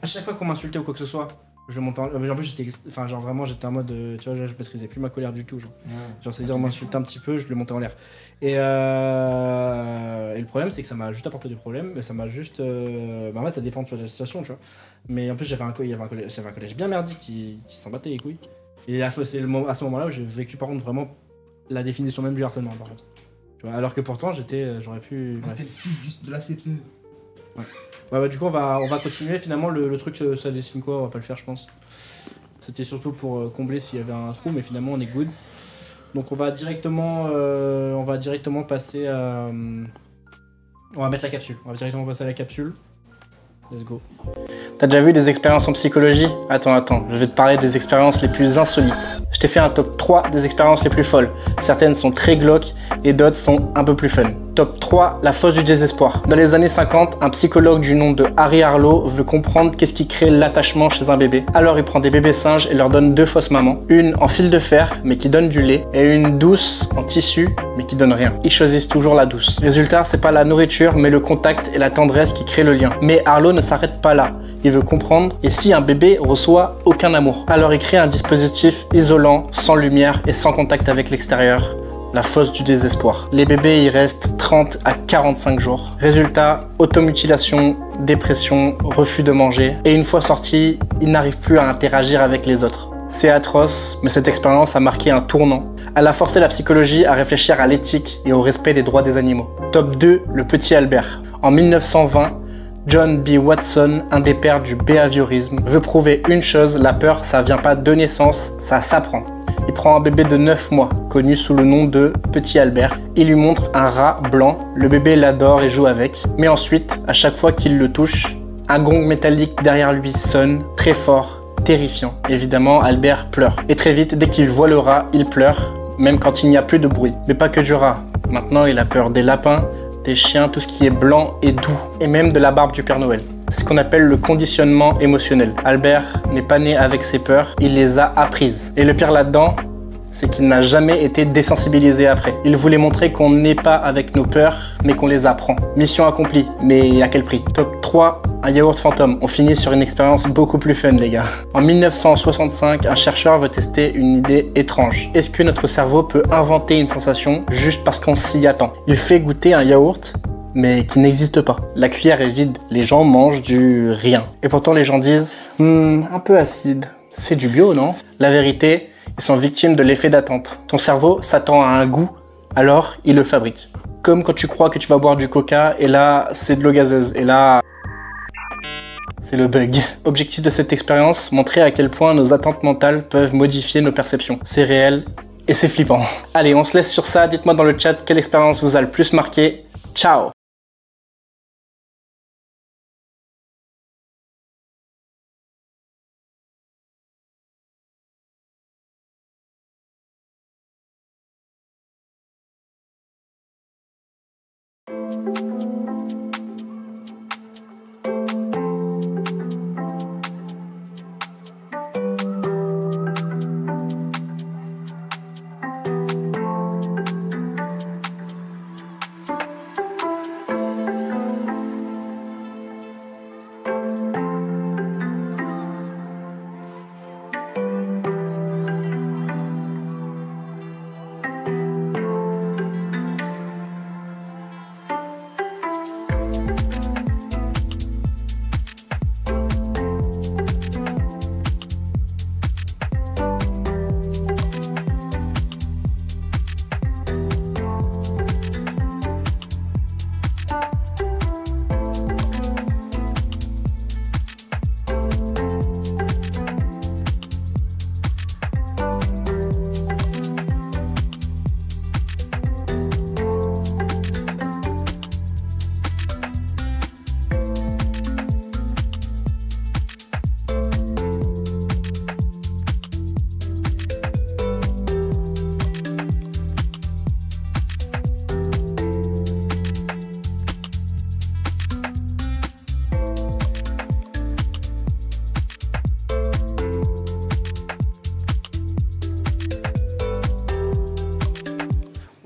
à chaque fois qu'on m'insultait ou quoi que ce soit, je montais en plus, j'étais. Enfin, genre vraiment, j'étais en mode. Tu vois, je maîtrisais plus ma colère du tout. Genre, c'est-à-dire, on m'insultait un petit peu, je le montais en l'air. Et le problème, c'est que ça m'a juste apporté des problèmes, mais ça m'a juste. Bah, en fait, ça dépend de la situation, tu vois. Mais en plus, j'avais un collège bien merdique qui s'en battait les couilles. Et à ce moment-là où j'ai vécu, par contre, vraiment la définition même du harcèlement, par contre. Tu vois, alors que pourtant, j'aurais pu.
Moi, c'était le fils de la CPE.
Ouais, du coup, on va continuer. Finalement, le truc, ça dessine quoi? On va pas le faire, je pense. C'était surtout pour combler s'il y avait un trou, mais finalement, on est good. Donc, on va directement passer à. On va mettre la capsule. On va directement passer à la capsule. Let's go. T'as déjà vu des expériences en psychologie? Attends, je vais te parler des expériences les plus insolites. Je t'ai fait un top 3 des expériences les plus folles. Certaines sont très glauques et d'autres sont un peu plus fun. Top 3, la fosse du désespoir. Dans les années 50, un psychologue du nom de Harry Harlow veut comprendre qu'est-ce qui crée l'attachement chez un bébé. Alors il prend des bébés singes et leur donne 2 fausses mamans. Une en fil de fer, mais qui donne du lait, et une douce en tissu, mais qui donne rien. Ils choisissent toujours la douce. Résultat, c'est pas la nourriture, mais le contact et la tendresse qui créent le lien. Mais Harlow ne s'arrête pas là. Il veut comprendre, et si un bébé reçoit aucun amour? Alors il crée un dispositif isolant, sans lumière et sans contact avec l'extérieur. La fosse du désespoir. Les bébés y restent 30 à 45 jours. Résultat, automutilation, dépression, refus de manger. Et une fois sortis, ils n'arrivent plus à interagir avec les autres. C'est atroce, mais cette expérience a marqué un tournant. Elle a forcé la psychologie à réfléchir à l'éthique et au respect des droits des animaux. Top 2, le petit Albert. En 1920, John B. Watson, un des pères du behaviorisme, veut prouver une chose, la peur, ça vient pas de naissance, ça s'apprend. Il prend un bébé de 9 mois, connu sous le nom de Petit Albert. Il lui montre un rat blanc, le bébé l'adore et joue avec. Mais ensuite, à chaque fois qu'il le touche, un gong métallique derrière lui sonne, très fort, terrifiant. Évidemment, Albert pleure. Et très vite, dès qu'il voit le rat, il pleure, même quand il n'y a plus de bruit. Mais pas que du rat. Maintenant, il a peur des lapins, des chiens, tout ce qui est blanc et doux, et même de la barbe du Père Noël. C'est ce qu'on appelle le conditionnement émotionnel. Albert n'est pas né avec ses peurs, il les a apprises. Et le pire là-dedans, c'est qu'il n'a jamais été désensibilisé après. Il voulait montrer qu'on n'est pas avec nos peurs, mais qu'on les apprend. Mission accomplie, mais à quel prix? Top 3, un yaourt fantôme. On finit sur une expérience beaucoup plus fun, les gars. En 1965, un chercheur veut tester une idée étrange. Est-ce que notre cerveau peut inventer une sensation juste parce qu'on s'y attend? Il fait goûter un yaourt, mais qui n'existe pas. La cuillère est vide, les gens mangent du rien. Et pourtant les gens disent « un peu acide, c'est du bio, non ?» La vérité, ils sont victimes de l'effet d'attente. Ton cerveau s'attend à un goût, alors il le fabrique. Comme quand tu crois que tu vas boire du coca, et là, c'est de l'eau gazeuse, et là... c'est le bug. Objectif de cette expérience, montrer à quel point nos attentes mentales peuvent modifier nos perceptions. C'est réel, et c'est flippant. Allez, on se laisse sur ça. Dites-moi dans le chat quelle expérience vous a le plus marqué. Ciao.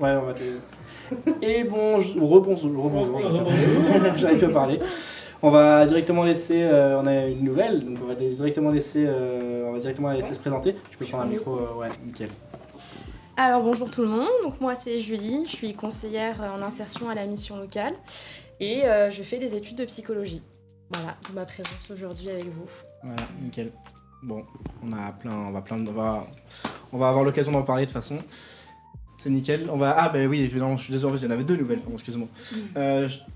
Ouais, on va te... Et rebonjour. J'arrive plus à parler. On va directement laisser, on a une nouvelle, donc on va directement laisser, la laisser se présenter. Tu peux prendre un micro, ouais, nickel.
Alors bonjour tout le monde, donc moi c'est Julie, je suis conseillère en insertion à la mission locale et je fais des études de psychologie. Voilà, de ma présence aujourd'hui avec vous.
Voilà, nickel. Bon, on va avoir l'occasion d'en parler de toute façon. C'est nickel. Ah bah oui, évidemment, je suis désolé, il y en avait 2 nouvelles, excuse-moi.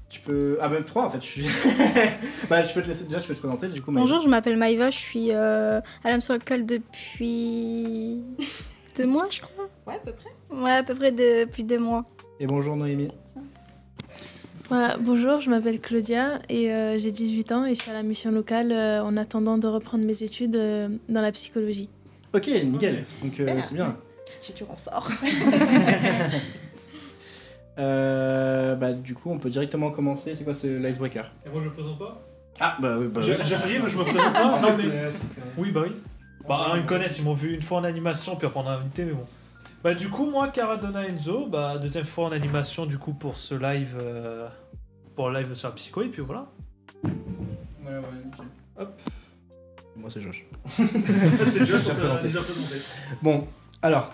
Tu peux... Ah, même 3 en fait. Bah, je peux te laisser déjà, tu peux te présenter du coup.
Bonjour, je m'appelle Maïva, je suis à la mission locale depuis 2 mois, je crois.
Ouais, à peu près.
Ouais, à peu près depuis 2 mois.
Et bonjour Noémie.
Ouais, bonjour, je m'appelle Claudia et j'ai 18 ans et je suis à la mission locale en attendant de reprendre mes études dans la psychologie.
Ok, nickel. Donc c'est bien.
J'ai du renfort.
Bah du coup, on peut directement commencer. C'est quoi l'icebreaker?
Et moi je me présente pas?
Ah bah oui, bah
J'ai failli, mais je me présente pas. Non, mais... Oui, bah oui. Bah ils me connaissent, ils m'ont vu une fois en animation, puis après en invité, mais bon. Bah du coup, moi, Caradonna Enzo, bah deuxième fois en animation du coup pour ce live, pour le live sur la psycho, et puis voilà.
Ouais, nickel.
Hop.
Moi c'est Josh.
C'est Josh, déjà présenté.
Bon, alors,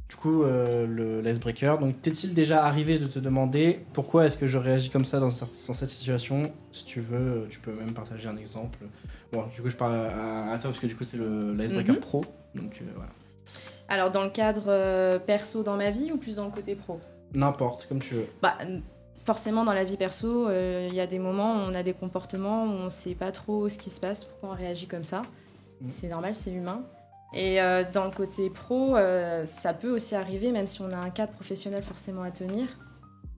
du coup, l'icebreaker. Donc, t'est-il déjà arrivé de te demander pourquoi est-ce que je réagis comme ça dans cette situation? Si tu veux, tu peux même partager un exemple. Bon, du coup, je parle à toi parce que du coup, c'est l'icebreaker pro. Donc, voilà.
Alors, dans le cadre perso dans ma vie ou plus dans le côté pro?
N'importe, comme tu veux.
Bah, forcément, dans la vie perso, il y a des moments où on a des comportements où on sait pas trop ce qui se passe, pourquoi on réagit comme ça. C'est normal, c'est humain. Et dans le côté pro, ça peut aussi arriver, même si on a un cadre professionnel forcément à tenir.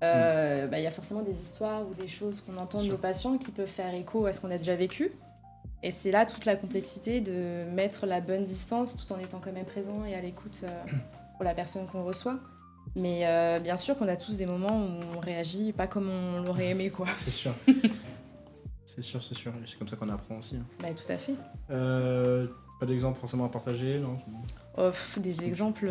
Y a forcément des histoires ou des choses qu'on entend de nos patients qui peuvent faire écho à ce qu'on a déjà vécu. Et c'est là toute la complexité de mettre la bonne distance tout en étant quand même présent et à l'écoute pour la personne qu'on reçoit. Mais bien sûr qu'on a tous des moments où on réagit pas comme on l'aurait aimé, quoi.
C'est sûr. C'est sûr. C'est comme ça qu'on apprend aussi.
Bah, tout à fait.
Pas d'exemple forcément à partager, non?
Des exemples...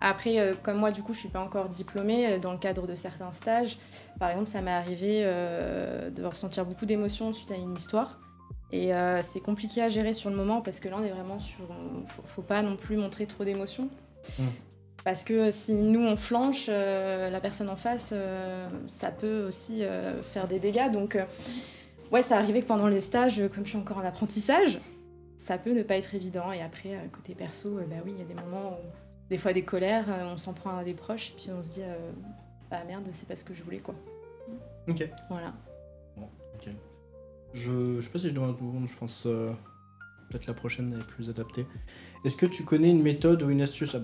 Après, comme moi, du coup, je suis pas encore diplômée, dans le cadre de certains stages, par exemple, ça m'est arrivé de ressentir beaucoup d'émotions suite à une histoire. Et c'est compliqué à gérer sur le moment parce que là, on est vraiment sur... Faut pas non plus montrer trop d'émotions. Parce que si nous, on flanche, la personne en face, ça peut aussi faire des dégâts. Donc, ouais, ça arrivait que pendant les stages, comme je suis encore en apprentissage, ça peut ne pas être évident. Et après, côté perso, bah oui, il y a des moments où, des fois, des colères, on s'en prend à des proches, et puis on se dit, bah merde, c'est pas ce que je voulais, quoi.
Ok.
Voilà.
Bon, ok. Je sais pas si je demande à tout le monde, je pense peut-être la prochaine est plus adaptée. Est-ce que tu connais une méthode ou une astuce,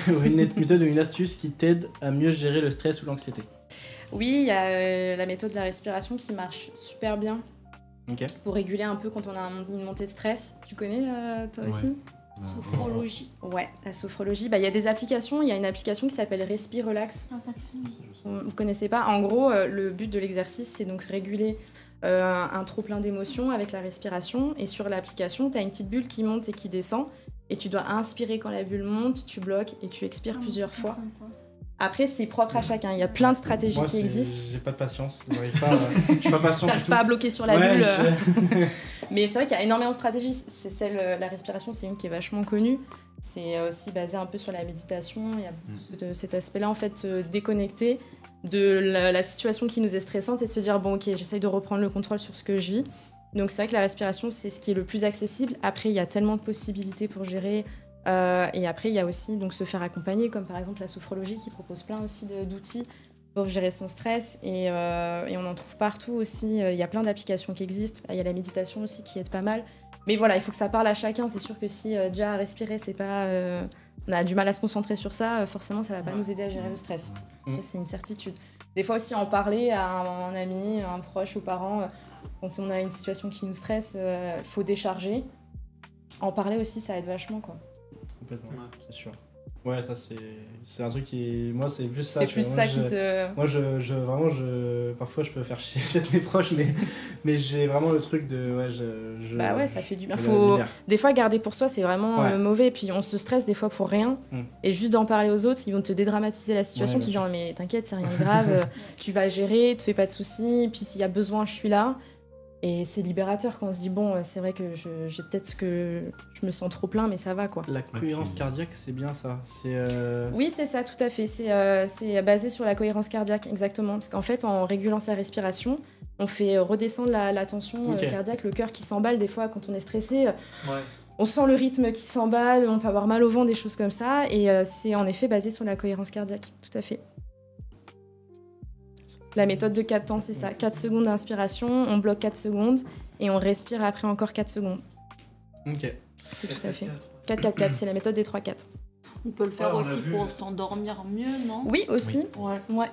une méthode ou une astuce qui t'aide à mieux gérer le stress ou l'anxiété?
Oui, il y a la méthode de la respiration qui marche super bien
Ok.
pour réguler un peu quand on a une montée de stress. Tu connais toi aussi?
Sophrologie.
Ouais, la sophrologie. Bah, il y a des applications. Il y a une application qui s'appelle Respire Relax. Vous connaissez pas? En gros, le but de l'exercice, c'est donc réguler un trop-plein d'émotions avec la respiration. Et sur l'application, tu as une petite bulle qui monte et qui descend. Et tu dois inspirer quand la bulle monte, tu bloques et tu expires plusieurs fois. Après, c'est propre à chacun. Il y a plein de stratégies qui existent.
J'ai pas de patience. Je suis pas patient.
T'arrives pas à bloquer sur la bulle. Mais c'est vrai qu'il y a énormément de stratégies. La respiration, c'est une qui est vachement connue. C'est aussi basé un peu sur la méditation. Il y a cet aspect-là, en fait, déconnecté de la situation qui nous est stressante et de se dire, bon, ok, j'essaye de reprendre le contrôle sur ce que je vis. Donc c'est vrai que la respiration, c'est ce qui est le plus accessible. Après, il y a tellement de possibilités pour gérer. Et après, il y a aussi donc, se faire accompagner, comme par exemple la sophrologie qui propose plein aussi d'outils pour gérer son stress. Et on en trouve partout aussi. Il y a plein d'applications qui existent. Il y a la méditation aussi qui aide pas mal. Mais voilà, il faut que ça parle à chacun. C'est sûr que si déjà respirer, c'est pas... on a du mal à se concentrer sur ça, forcément, ça va pas nous aider à gérer le stress. Ça, c'est une certitude. Des fois aussi, en parler à un ami, un proche ou parent, quand on a une situation qui nous stresse, il faut décharger. En parler aussi, ça aide vachement, quoi.
Complètement, c'est sûr. Ouais, ça c'est un truc qui... Moi, c'est plus ça.
C'est plus ça qui te...
Moi, vraiment, parfois, je peux faire chier peut-être mes proches, mais j'ai vraiment le truc de... Ouais,
Bah ouais, ça fait du bien. Faut... Des fois, garder pour soi, c'est vraiment mauvais. Puis on se stresse des fois pour rien. Et juste d'en parler aux autres, ils vont te dédramatiser la situation. Tu dis, non, mais t'inquiète, c'est rien de grave. Tu vas gérer, te fais pas de soucis. Puis s'il y a besoin, je suis là. Et c'est libérateur quand on se dit, bon, c'est vrai que j'ai peut-être que je me sens trop plein, mais ça va, quoi.
La cohérence cardiaque, c'est bien ça.
Oui, c'est ça, tout à fait. C'est basé sur la cohérence cardiaque, exactement. Parce qu'en fait, en régulant sa respiration, on fait redescendre la tension cardiaque, le cœur qui s'emballe des fois quand on est stressé. On sent le rythme qui s'emballe, on peut avoir mal au ventre, des choses comme ça. Et c'est en effet basé sur la cohérence cardiaque, tout à fait. La méthode de 4 temps, c'est ça. 4 secondes d'inspiration, on bloque 4 secondes et on respire après encore 4 secondes.
Ok.
C'est tout à fait. 4-4-4, c'est la méthode des 3-4.
On peut le faire aussi pour s'endormir mieux, non?
Oui, aussi.
Oui.
Ouais.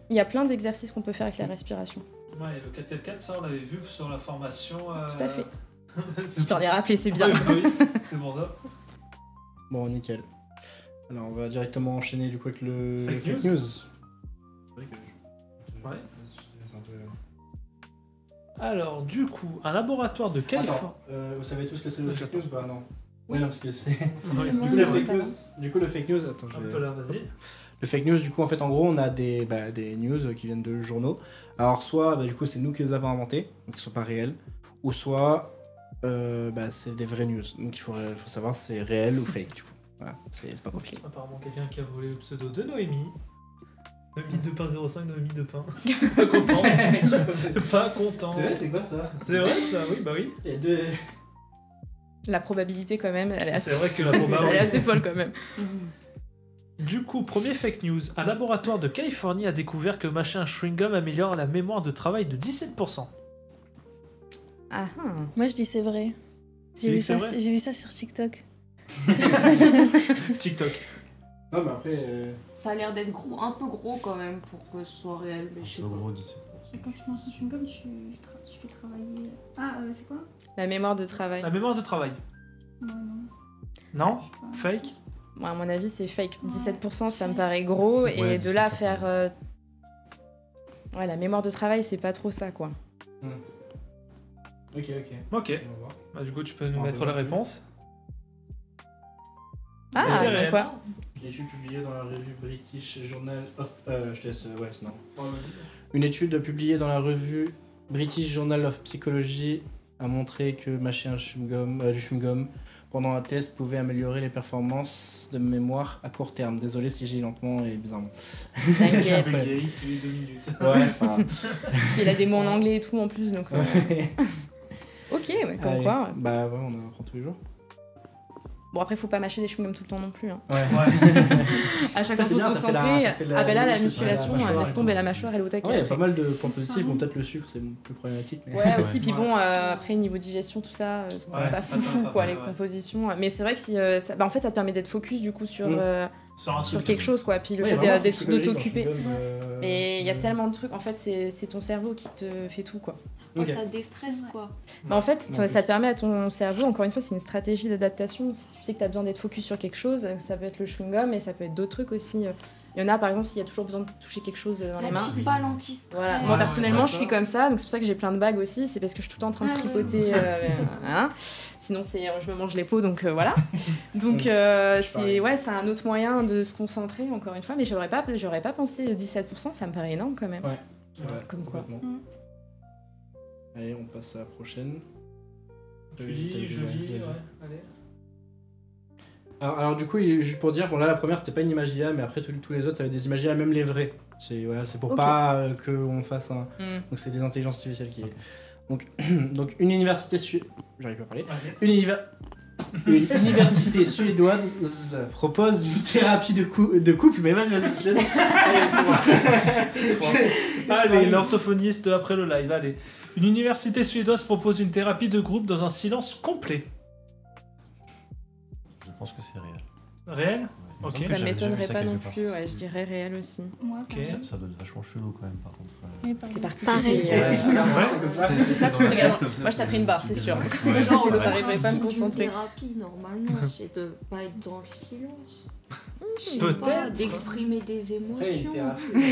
Il y a plein d'exercices qu'on peut faire avec la respiration.
Ouais, le 4-4-4, ça, on l'avait vu sur la formation.
Tout à fait. Je t'en ai rappelé, c'est bien.
Oui, c'est pour ça.
Bon, nickel. Alors, on va directement enchaîner du coup avec le fake news.
Ouais. Alors, du coup, un laboratoire de Californie.
Vous savez tous ce que c'est le fake news? Bah non. Oui, non, parce que c'est. Du coup, le fake news. Attends,
vas-y.
Le fake news, du coup, en fait, en gros, on a des news qui viennent de journaux. Alors, soit, du coup, c'est nous qui les avons inventés, donc ils sont pas réels, ou soit, c'est des vraies news. Donc, il faut savoir si c'est réel ou fake, du coup. Voilà, c'est pas compliqué.
Apparemment, quelqu'un qui a volé le pseudo de Noémie. Noémie 2.05, Noémie 2. Pas content. Pas content.
C'est vrai, c'est quoi ça?
C'est vrai ça, oui, bah oui.
Il y a deux...
La probabilité quand même, elle est assez...
C'est vrai que la probabilité...
elle est assez folle quand même.
Du coup, premier fake news. Un laboratoire de Californie a découvert que mâcher un chewing-gum améliore la mémoire de travail de 17%.
Ah ah.
Moi je dis c'est vrai. J'ai vu ça sur TikTok.
TikTok.
Non, mais après.
Ça a l'air d'être un peu gros quand même pour que ce soit réel, mais je sais pas.
Et quand tu manges un chewing-gum, tu fais travailler. Ah, c'est quoi?
La mémoire de travail.
La mémoire de travail.
Non.
Non? Fake?
Moi, à mon avis, c'est fake. 17%, ça me paraît gros. Et de là à faire. Ouais, la mémoire de travail, c'est pas trop ça, quoi.
Ok.
Ok. Bah, du coup, tu peux nous mettre la réponse.
Ah, donc quoi?
Une étude publiée dans la revue British Journal of... je te laisse... Ouais, non. Une étude publiée dans la revue British Journal of Psychology a montré que mâcher du chewing-gum pendant un test pouvait améliorer les performances de mémoire à court terme. Désolé si j'ai lentement et bizarrement.
T'inquiète.
Tous les 2 minutes.
Ouais, c'est pas grave.
Puis il a des mots en anglais et tout en plus, donc... Ok, ouais, comme quoi.
Bah ouais, on en apprend tous les jours.
Bon, après, faut pas mâcher des chewing-gums tout le temps non plus. Hein. À chaque
Ça,
fois, faut
c'est
se
bien,
concentrer.
ça fait la-
Ah, ben là, la
la
musculation,
mâchoire,
laisse tomber la mâchoire, elle est au taquet.
Ouais, il y a
après.
pas mal de points positifs. Bon, peut-être le sucre, c'est plus problématique. Mais...
Ouais, aussi, puis bon, après, niveau digestion, tout ça, c'est pas foufou, quoi, les compositions. Mais c'est vrai que si, en fait, ça te permet d'être focus, du coup, sur quelque chose, quoi. Puis le fait de t'occuper. Mais il y a tellement de trucs, en fait, c'est ton cerveau qui te fait tout, quoi.
Ouais, ça déstresse, quoi.
En fait, ça te permet à ton cerveau, encore une fois, c'est une stratégie d'adaptation. Si tu sais que tu as besoin d'être focus sur quelque chose, ça peut être le chewing-gum, mais ça peut être d'autres trucs aussi. Il y en a, par exemple, s'il y a toujours besoin de toucher quelque chose dans les mains.
La petite balle anti-stress.
Voilà. Moi, personnellement, je suis comme ça, donc c'est pour ça que j'ai plein de bagues aussi. C'est parce que je suis tout le temps en train de tripoter. Sinon, je me mange les peaux, donc voilà. Donc, c'est un autre moyen de se concentrer, encore une fois. Mais j'aurais pas pensé 17%, ça me paraît énorme quand même.
Ouais.
Comme quoi.
Allez, on passe à la prochaine.
Julie, ouais. Allez.
Alors du coup, juste pour dire, bon là la première c'était pas une image d'IA, mais après tous les autres ça va être des images d'IA, même les vrais. C'est pour pas qu'on fasse un... Donc c'est des intelligences artificielles qui... Donc une université j'arrive pas à parler. Une université suédoise propose une thérapie de couple, mais vas-y.
Allez, l'orthophoniste après le live, allez. Une université suédoise propose une thérapie de groupe dans un silence complet.
Je pense que c'est réel.
Réel ? Ok.
Ça m'étonnerait pas non plus, je dirais réel aussi.
Okay. Ça doit être vachement chelou quand même, par contre.
C'est particulier. C'est ça que tu regardes. Moi, je t'ai pris une barre, c'est sûr.
Non,
j'arriverais pas à me concentrer.
Une thérapie, normalement, c'est de pas être dans le silence.
Peut-être.
D'exprimer des émotions.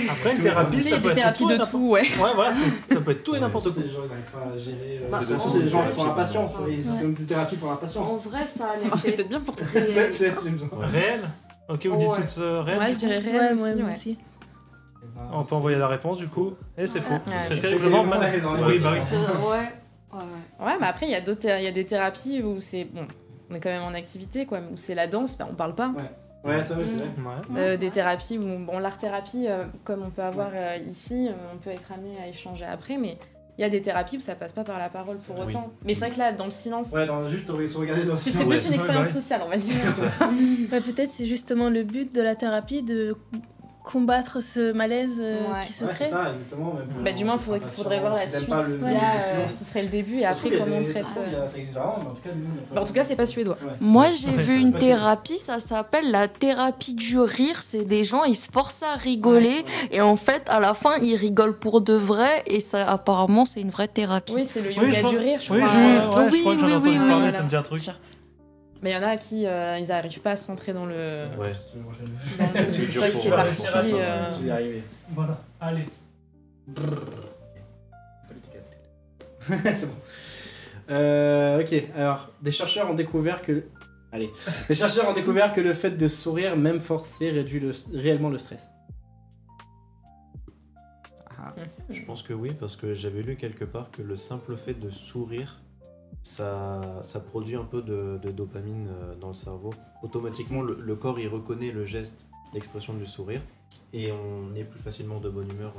Après, une thérapie, ça peut être
thérapies de tout, ouais.
Ouais, voilà, ça peut être tout et n'importe quoi.
Les gens, ils n'arrivent pas à gérer.
C'est
des gens qui sont impatients. C'est une plus pour l'impatience.
En vrai, ça
marcherait peut-être bien pour toi.
Réel ? Ok, vous dites tous réel ?
Ouais, je dirais réel
aussi.
On peut envoyer la réponse du coup. Et c'est faux. C'est
terriblement
mal.
Oui,
bah oui.
Ouais, mais après, il y a des thérapies où c'est. Bon, on est quand même en activité, quoi, où c'est la danse, on parle pas.
Ouais, ça oui, c'est vrai.
Des thérapies où, bon, l'art-thérapie, comme on peut avoir ici, on peut être amené à échanger après, mais il y a des thérapies où ça passe pas par la parole pour autant. Mais c'est vrai que là, dans le silence.
Ouais, juste on se regarder dans le silence.
C'est plus une expérience sociale, on va dire.
Peut-être c'est justement le but de la thérapie de combattre ce malaise qui se crée.
C'est ça, exactement.
Du moins, il faudrait voir la suite. Là, ce serait le début et après comment on traite.
Ça existe vraiment, mais en tout cas, nous.
En tout cas, c'est pas suédois.
Moi, j'ai vu une thérapie, ça s'appelle la thérapie du rire. C'est des gens, ils se forcent à rigoler et en fait, à la fin, ils rigolent pour de vrai et ça, apparemment, c'est une vraie thérapie.
Oui, c'est le yoga du rire, je crois.
Oui, je crois que j'en ai entendu parler, ça me dit un truc.
Mais il y en a qui ils n'arrivent pas à se rentrer dans le.
Ouais.
C'est parti.
Je vais y arriver.
Voilà, allez.
C'est bon. Ok, alors, des chercheurs ont découvert que le fait de sourire, même forcé, réduit réellement le stress.
Je pense que oui, parce que j'avais lu quelque part que le simple fait de sourire, ça produit un peu de dopamine dans le cerveau. Automatiquement, le corps il reconnaît le geste, l'expression du sourire, et on est plus facilement de bonne humeur.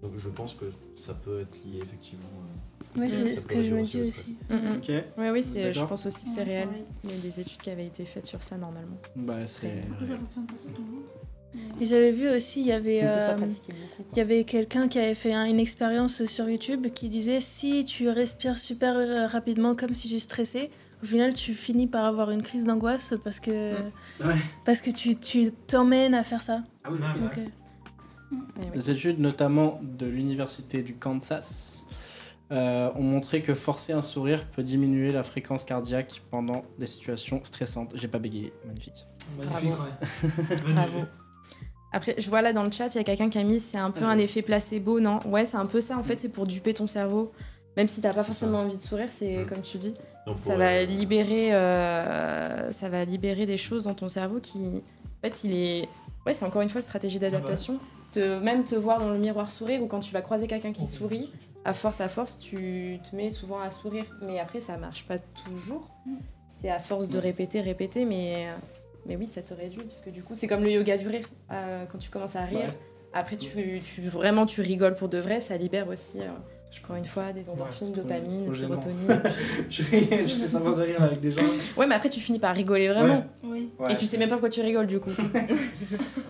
Donc je pense que ça peut être lié effectivement.
Oui, c'est ce que je me dis aussi.
Ok.
Oui, je pense aussi que c'est réel. Il y a des études qui avaient été faites sur ça normalement.
Bah, c'est.
Et j'avais vu aussi, il y avait quelqu'un qui avait fait une expérience sur YouTube qui disait si tu respires super rapidement comme si tu stressais, au final tu finis par avoir une crise d'angoisse parce que tu t'emmènes à faire ça.
Ah oui, Des études notamment de l'université du Kansas ont montré que forcer un sourire peut diminuer la fréquence cardiaque pendant des situations stressantes. J'ai pas bégayé, magnifique.
Bravo. Après, je vois là dans le chat, il y a quelqu'un qui a mis c'est un peu un effet placebo, non ? Ouais, c'est un peu ça en fait, c'est pour duper ton cerveau. Même si t'as pas forcément envie de sourire, c'est comme tu dis, ça va libérer des choses dans ton cerveau qui, en fait, c'est encore une fois une stratégie d'adaptation. Même te voir dans le miroir sourire ou quand tu vas croiser quelqu'un qui sourit, à force, tu te mets souvent à sourire. Mais après, ça marche pas toujours. C'est à force de répéter, mais oui, ça te réduit, parce que du coup, c'est comme le yoga du rire. Quand tu commences à rire, après, tu rigoles pour de vrai, ça libère aussi Encore une fois, des endorphines,
c'est trop
dopamine,
gênant.
sérotonine.
Tu fais semblant de rire avec des gens.
Ouais, mais après, tu finis par rigoler vraiment.
Oui.
Ouais,
Et tu sais même pas pourquoi tu rigoles, du coup.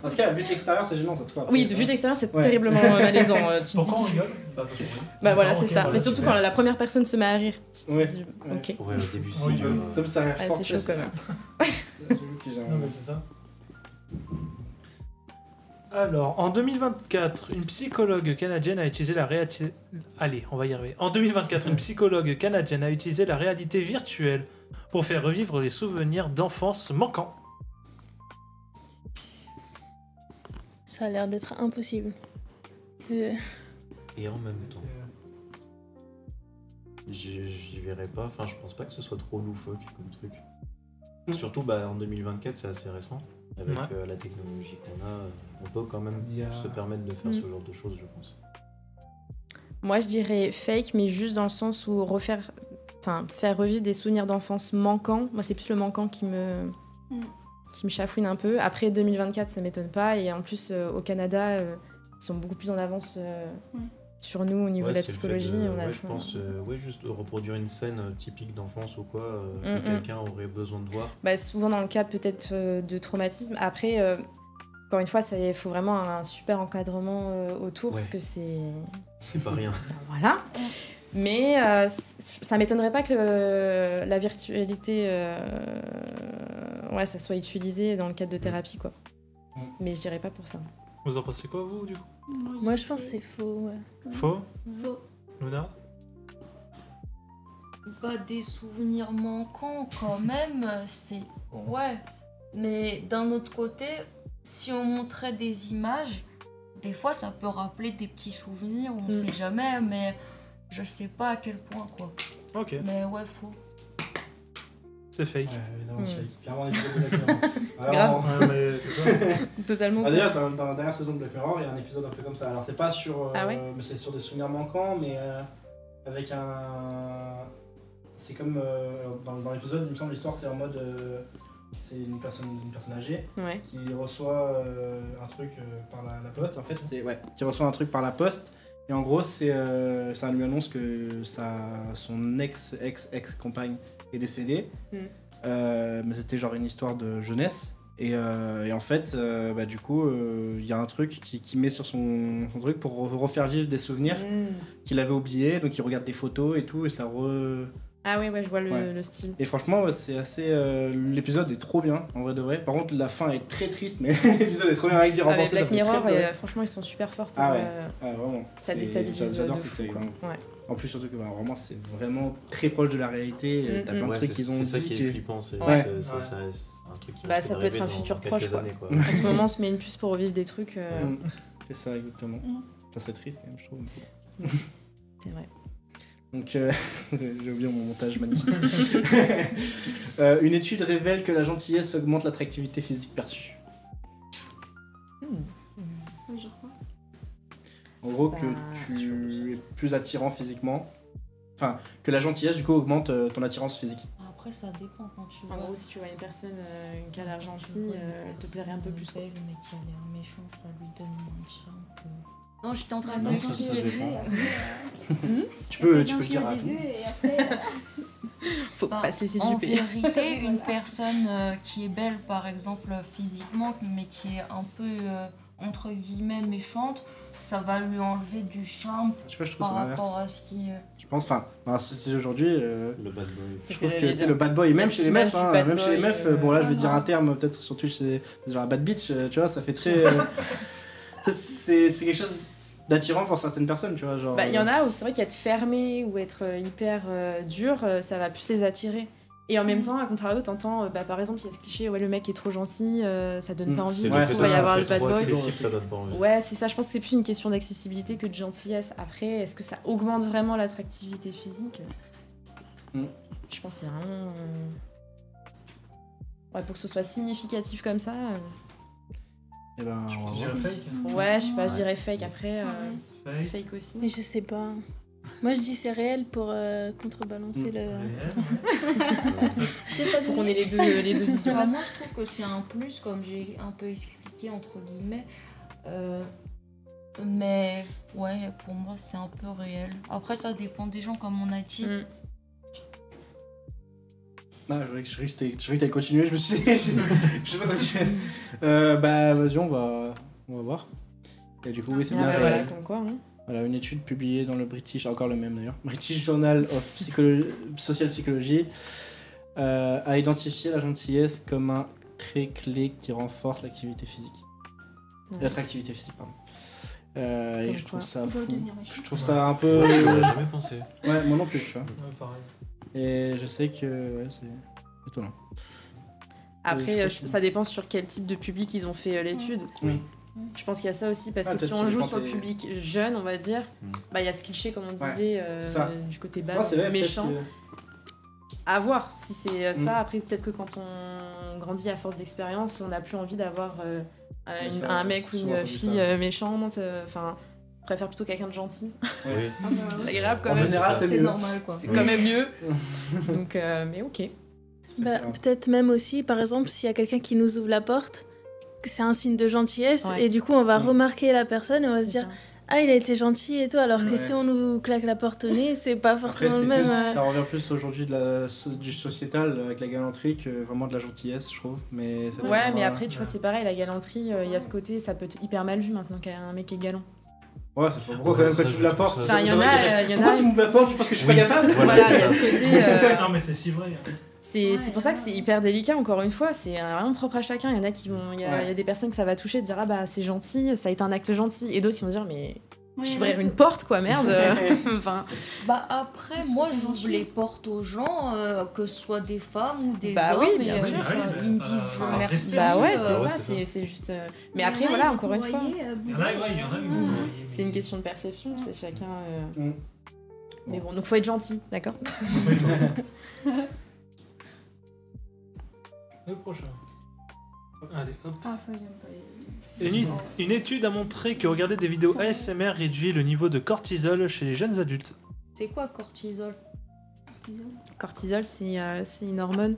En tout cas, vu de l'extérieur, c'est gênant, ça te voit.
Oui, vu de l'extérieur, c'est
Ouais.
terriblement malaisant. Tu te
Pourquoi on
dis...
rigole Bah, parce qu'on rit.
Bah voilà,
D'accord,
c'est
ok,
ça.
voilà,
Mais surtout
super.
quand la première personne se met à rire. Tu te
Ouais.
dis, ok.
Ouais, au début, c'est
Oui,
dur.
Comme ça rire
Ah,
fort.
c'est chaud quand même.
Non, mais c'est ça. Alors, en 2024, une psychologue canadienne a utilisé la réalité... Allez, on va y arriver. En 2024, une psychologue canadienne a utilisé la réalité virtuelle pour faire revivre les souvenirs d'enfance manquants.
Ça a l'air d'être impossible.
Et en même temps, j'y verrai pas. Enfin, je pense pas que ce soit trop loufoque comme truc. Surtout en 2024, c'est assez récent. Avec
Ouais.
la technologie qu'on a, on peut quand même se permettre de faire ce genre de choses, je pense.
Moi, je dirais fake, mais juste dans le sens où faire revivre des souvenirs d'enfance manquants. Moi, c'est plus le manquant qui me chafouine un peu. Après 2024, ça m'étonne pas. Et en plus, au Canada, ils sont beaucoup plus en avance sur nous au niveau de la
c'est le fait
psychologie. On a
je
ça.
pense, juste de reproduire une scène typique d'enfance ou quoi,
Mm,
que quelqu'un aurait besoin de voir.
Bah, souvent dans le cadre peut-être de traumatisme. Après, encore une fois, il faut vraiment un super encadrement autour parce que c'est...
C'est pas rien.
Voilà. Mais ça m'étonnerait pas que la virtualité, ça soit utilisé dans le cadre de thérapie, quoi. Mais je dirais pas pour ça.
Vous en pensez quoi, vous, du coup?
Moi, je pense que c'est faux. Ouais.
Faux?
Faux.
Luna?
Bah, des souvenirs manquants quand même, c'est... Ouais. Mais d'un autre côté, si on montrait des images, des fois ça peut rappeler des petits souvenirs, on sait jamais, mais je sais pas à quel point, quoi.
Ok.
Mais ouais, faux.
C'est fake.
Ouais, évidemment, c'est fake. Clairement, on est tous d'accord.
Grave.
Ouais, mais c'est ça.
Totalement.
D'ailleurs, dans la dernière saison de Black Mirror, il y a un épisode un peu comme ça. Alors, c'est pas sur.
Ah ouais
mais c'est sur des souvenirs manquants, mais avec un. C'est comme dans l'épisode, il me semble, l'histoire, c'est en mode. C'est une personne âgée qui reçoit un truc par la poste. En fait, c'est. Ouais, qui reçoit un truc par la poste. Et en gros, ça lui annonce que son ex-compagne est décédée. Mais c'était genre une histoire de jeunesse. Et en fait, du coup, il y a un truc qui met sur son truc pour refaire vivre des souvenirs qu'il avait oubliés. Donc il regarde des photos et tout, et ça
Ah oui, je vois le style.
Et franchement, c'est assez... l'épisode est trop bien, en vrai de vrai. Par contre, la fin est très triste, mais l'épisode est trop bien avec dire en
Avec
pensée,
Black
ça fait très
Mirror,
peur.
franchement, ils sont super forts pour...
Vraiment.
Ça déstabilise
J'adore
de
cette
fou,
série,
quoi.
vraiment.
Ouais.
En plus, surtout que vraiment, c'est vraiment très proche de la réalité. T'as plein de trucs qu'ils ont dit.
C'est ça qui est flippant, c'est
Ouais.
un truc qui
Ça peut être un futur proche, quoi.
Années, quoi.
En ce moment, on se met une puce pour revivre des trucs...
C'est ça, exactement. Ça serait triste, quand même, je trouve.
C'est vrai.
Donc, j'ai oublié mon montage magnifique. Une étude révèle que la gentillesse augmente l'attractivité physique perçue.
Ça veut dire quoi?
En gros, que tu es plus attirant physiquement. Enfin, que la gentillesse, du coup, augmente ton attirance physique.
Après, ça dépend quand tu
En gros, si tu vois une personne qui a l'air gentille, elle te plairait un peu plus.
Belle, mais qui a l'air méchant, ça lui donne moins de charme que... Non, j'étais en train de
Non,
m'expliquer.
Tu peux le dire à tout.
Faut pas se laisser
En
duper.
vérité, une personne qui est belle, par exemple, physiquement, mais qui est un peu, entre guillemets, méchante, ça va lui enlever du charme
Je sais pas, je trouve
par
ça l'inverse.
rapport à ce qui...
Je pense, enfin, dans la société aujourd'hui,
Le bad boy.
je trouve que tu sais, le bad boy, et même chez les meufs, même chez les meufs, bon là je vais dire un terme peut-être sur Twitch, c'est genre la bad bitch, tu vois, ça fait très. c'est quelque chose d'attirant pour certaines personnes, tu vois. Genre,
Il y en a où c'est vrai qu'être fermé ou être hyper dur, ça va plus les attirer. Et en même temps, à contrario, t'entends, par exemple, il y a ce cliché, ouais, le mec est trop gentil, ça donne pas envie, du coup, il va y avoir le bad boy.
Ça donne pas envie.
Ouais, c'est ça, je pense que c'est plus une question d'accessibilité que de gentillesse. Après, est-ce que ça augmente vraiment l'attractivité physique ? Je pense que c'est vraiment... Ouais, pour que ce soit significatif comme ça...
Eh ben,
Je dirais fake.
Ouais, je sais pas, je dirais fake. Après,
Fake.
fake aussi.
Mais je sais pas. Moi, je dis c'est réel pour contrebalancer le...
Faut qu'on ait les deux visions.
Bah, moi, je trouve que c'est un plus, comme j'ai un peu expliqué, entre guillemets. Mais ouais, pour moi, c'est un peu réel. Après, ça dépend des gens, comme on a dit.
Ah, je croyais que t'allais continuer, je me suis dit, je vais pas continuer. Bah, vas-y, on va voir. Et du coup, oui, c'est bien.
Voilà, comme quoi. Hein.
Voilà, une étude publiée dans le British, encore le même d'ailleurs, British Journal of Social Psychology, a identifié la gentillesse comme un trait clé qui renforce l'activité physique. L'attractivité physique, pardon. Et je trouve ça fou. Je trouve ça un peu.
J'aurais jamais pensé.
Ouais, moi non plus, tu vois.
Ouais, pareil.
Et je sais que ouais, c'est étonnant.
Après, ça dépend sur quel type de public ils ont fait l'étude.
Oui.
Je pense qu'il y a ça aussi, parce que si on joue sur le public jeune, on va dire, bah il y a ce cliché, comme on disait, du côté bas, méchant. À voir si c'est ça. Après, peut-être que quand on grandit à force d'expérience, on n'a plus envie d'avoir un mec ou une fille méchante. Enfin, on préfère plutôt quelqu'un de gentil.
Oui.
C'est agréable quand même.
C'est normal, quoi.
C'est quand même mieux. Donc, mais ok.
Bah, peut-être même aussi, par exemple, s'il y a quelqu'un qui nous ouvre la porte, c'est un signe de gentillesse, et du coup on va remarquer la personne et on va se dire ah, il a été gentil et tout, alors que si on nous claque la porte au nez, c'est pas forcément le même.
Ça revient plus aujourd'hui du sociétal avec la galanterie que vraiment de la gentillesse, je trouve. Mais ça
mais après, tu vois, c'est pareil, la galanterie, il y a ce côté, ça peut être hyper mal vu maintenant qu'un mec est galant.
Ouais, c'est pas pourquoi quand même quand tu ouvres la porte.
Enfin, il y en a.
Pourquoi tu m'ouvres la porte? Tu penses que je suis pas capable?
Voilà, il y a ce côté.
Non, mais c'est si vrai.
C'est pour ça que c'est hyper délicat, encore une fois, c'est rien propre à chacun. Il y en a qui vont. Il y a des personnes que ça va toucher, de dire ah bah c'est gentil, ça a été un acte gentil, et d'autres qui vont dire mais. Je ouvrir une porte, quoi, merde. Enfin.
Bah après, moi, j'ouvre les portes aux gens, que ce soit des femmes ou des hommes.
Oui, bien sûr.
Ils me disent merci.
Bah ouais, c'est ça, c'est juste. Mais après, voilà, encore une fois.
Il y en a,
c'est une question de perception, c'est chacun. Mais bon, donc faut être gentil, d'accord?
Le prochain. Allez, hop.
Ah, ça, j'aime pas.
Une étude a montré que regarder des vidéos ASMR réduit le niveau de cortisol chez les jeunes adultes.
C'est quoi cortisol?
Cortisol, c'est une hormone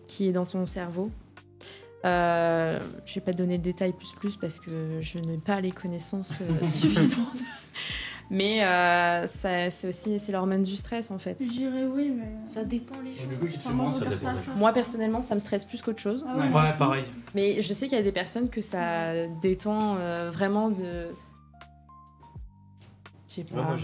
qui est dans ton cerveau. Je vais pas te donner de détails plus parce que je n'ai pas les connaissances suffisantes. Mais c'est aussi l'hormone du stress en fait.
Je dirais oui, mais
ça dépend les gens.
Du coup, ça dépend.
Moi personnellement, ça me stresse plus qu'autre chose.
Ah
ouais, pareil.
Mais je sais qu'il y a des personnes que ça détend vraiment de. Je sais pas.
Moi,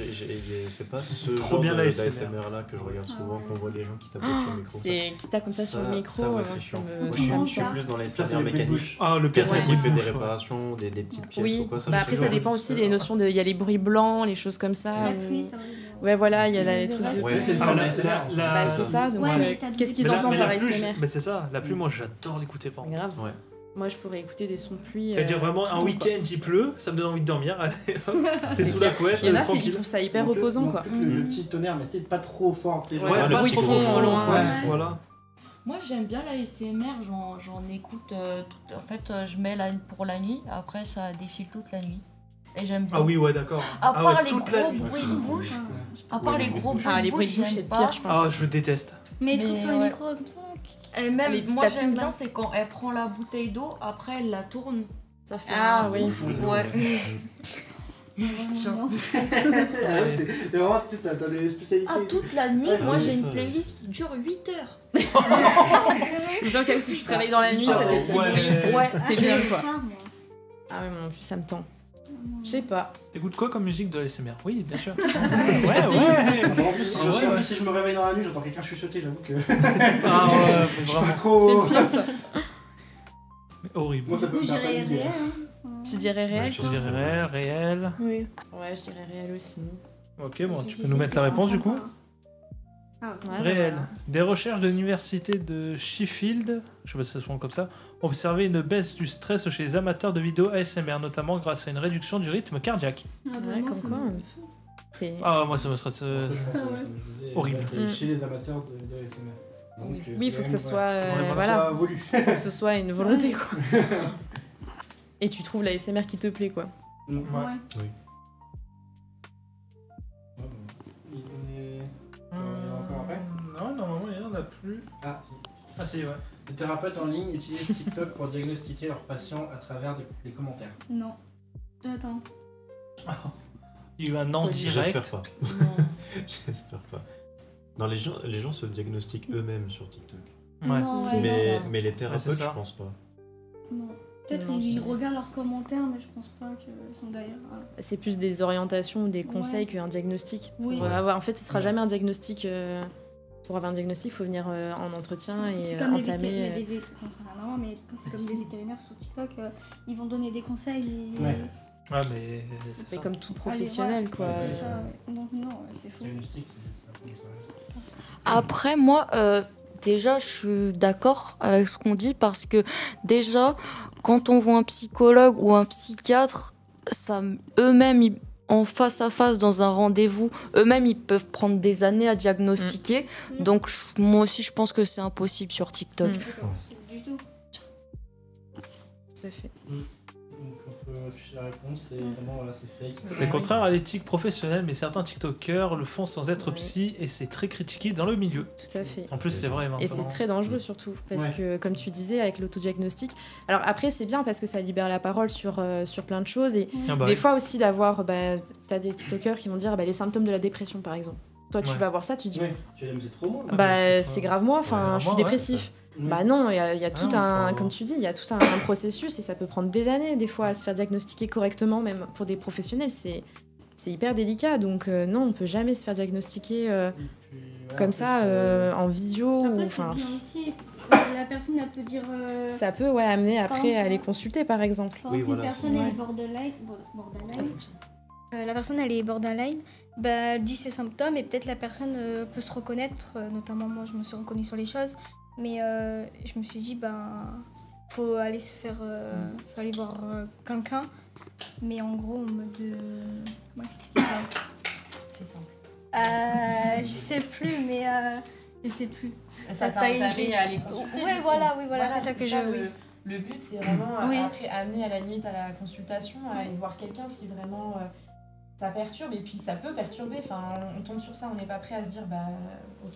c'est pas ce
trop
genre
bien
d'ASMR là que je regarde souvent, qu'on voit les gens qui tapent sur le micro.
C'est qui tape comme ça sur le micro.
Ça, ouais, c'est chiant. Moi, je suis plus dans l'ASMR mécanique.
Ah, le pire,
c'est qui fait des réparations, des petites pièces ou quoi.
Bah après, ça dépend aussi des notions de. Il y a les bruits blancs, les choses comme ça.
La pluie, ça va.
Ouais, voilà, il y a les trucs de.
Ouais, c'est une forme d'ASMR.
Bah, c'est ça, donc qu'est-ce qu'ils entendent par ASMR?
Mais c'est ça, la pluie, moi j'adore l'écouter par contre.
Grave. Moi, je pourrais écouter des sons de pluie.
C'est-à-dire vraiment un week-end, il pleut, ça me donne envie de dormir. Allez, t'es sous la couette,
il y en a,
tranquille.
qui trouvent ça hyper reposant, quoi.
Le petit tonnerre, mais tu sais, pas trop fort.
Ouais, pas trop fond, loin. Voilà.
Moi, j'aime bien la ASMR, j'en écoute. En fait, je mets pour la nuit, après ça défile toute la nuit. Et j'aime bien.
Ah oui, ouais, d'accord.
À part les gros bruits de bouche. À part les gros bruits de bouche.
Les bruits de bouche, c'est pire, je pense.
Ah, je déteste.
Mais ils trouvent sur le micro comme ça.
Et même, moi j'aime bien, c'est quand elle prend la bouteille d'eau, après elle la tourne. Ça fait
ah oui.
Ouais.
T'es vraiment, t'as des spécialités.
Ah, toute la nuit, moi j'ai une playlist qui dure 8 heures.
Je sens que si tu te réveilles dans la nuit, t'as des bruits. Ouais, t'es bien, quoi. Ah ouais, moi non plus, ça me tend. Je sais pas.
T'écoutes quoi comme musique de ASMR? Oui, bien sûr.
En plus, si je me réveille dans la nuit, j'entends quelqu'un chuchoter, j'avoue que.
Ah ouais,
c'est vraiment trop.
C'est pire ça.
Mais horrible.
Moi, ça peut me faire
réel.
Tu dirais réel,
toi? Je dirais réel.
Oui. Ouais, je dirais réel aussi.
Ok, bon, tu peux nous mettre la réponse du coup? Réel. Des recherches de l'université de Sheffield, je sais pas si ça se prononce comme ça, ont observé une baisse du stress chez les amateurs de vidéos ASMR, notamment grâce à une réduction du rythme cardiaque.
Ouais, comme quoi.
Ah, moi ça me stresse horrible.
C'est chez les amateurs de vidéos ASMR.
Donc, oui, il faut que ça soit
voilà.
Faut que ce soit une volonté quoi. Et tu trouves la ASMR qui te plaît quoi.
Ouais.
Oui.
Non, normalement il n'y en a plus.
Ah, si.
Ah, si, ouais.
Les thérapeutes en ligne utilisent TikTok pour diagnostiquer leurs patients à travers des commentaires.
Non. Attends.
Il y a eu un non direct.
J'espère pas. J'espère pas. Non, les gens se diagnostiquent eux-mêmes sur TikTok.
Ouais.
Non,
Mais les thérapeutes, je pense pas.
Non. Peut-être ils regardent leurs commentaires, mais je pense pas qu'ils sont derrière.
C'est plus des orientations ou des conseils qu'un diagnostic.
Oui.
En fait, ce sera jamais un diagnostic. Pour avoir un diagnostic, il faut venir en entretien et entamer.
C'est comme des vétérinaires sur TikTok, ils vont donner des conseils.
Ouais, mais
c'est comme tout professionnel, quoi.
C'est ça. Donc non, c'est faux.
Après, moi, déjà, je suis d'accord avec ce qu'on dit parce que déjà, quand on voit un psychologue ou un psychiatre, eux-mêmes, en face à face dans un rendez-vous, eux-mêmes, ils peuvent prendre des années à diagnostiquer. Donc, moi aussi, je pense que c'est impossible sur TikTok.
Du tout.
Tout à fait.
Donc on peut afficher la réponse, c'est vraiment c'est fake.
C'est contraire à l'éthique professionnelle, mais certains TikTokers le font sans être psy et c'est très critiqué dans le milieu.
Tout à fait.
En plus, c'est vrai.
Et c'est très dangereux surtout, parce que comme tu disais, avec l'autodiagnostic. Alors après, c'est bien parce que ça libère la parole sur plein de choses. Et des fois aussi d'avoir, t'as des TikTokers qui vont dire les symptômes de la dépression par exemple. Toi, tu vas voir ça, tu dis.
C'est trop moi.
C'est grave moi, enfin, je suis dépressif. Bah non, il y a tout comme tu dis, il y a tout un processus et ça peut prendre des années des fois à se faire diagnostiquer correctement, même pour des professionnels, c'est hyper délicat. Donc non, on peut jamais se faire diagnostiquer comme ça en visio.
Après,
enfin.
C'est bien aussi. La personne elle peut dire.
Ça peut amener après à aller consulter par exemple.
Par exemple, une personne elle est borderline. La personne elle est borderline, elle dit ses symptômes et peut-être la personne peut se reconnaître, notamment moi je me suis reconnue sur les choses. Mais je me suis dit, faut aller faut aller voir quelqu'un. Mais en gros, en mode. Comment expliquer ça?
C'est simple.
Je sais plus, mais. Je sais plus.
Ça t'a entamé à aller consulter.
Oui, voilà, c'est ça que je.
Le but, c'est vraiment après amener à la limite à la consultation, à aller voir quelqu'un si vraiment. Ça perturbe et puis ça peut perturber, enfin on tombe sur ça, on n'est pas prêt à se dire ok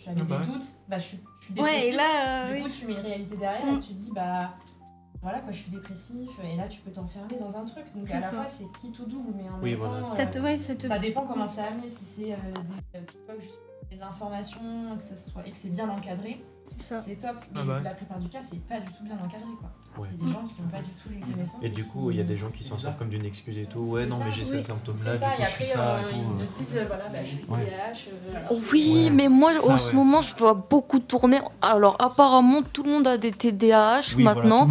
j'avais des doutes, je suis dépressif,
et là,
du coup tu mets une réalité derrière et tu dis voilà quoi je suis dépressif et là tu peux t'enfermer dans un truc, donc à la fois c'est qui tout double mais en même temps ça dépend comment c'est amené, si c'est des TikTok juste de l'information et que c'est bien encadré, c'est top, mais la plupart du cas c'est pas du tout bien encadré quoi. C'est des gens qui n'ont pas du tout les connaissances.
Et du coup, il y a des gens qui s'en servent comme d'une excuse et tout. Ouais, non, mais j'ai ces symptômes-là, du coup, je suis ça et tout.
Ils te disent, je suis TDAH.
Oui, mais moi, en ce moment, je vois beaucoup tourner. Alors, apparemment, tout le monde a des TDAH maintenant.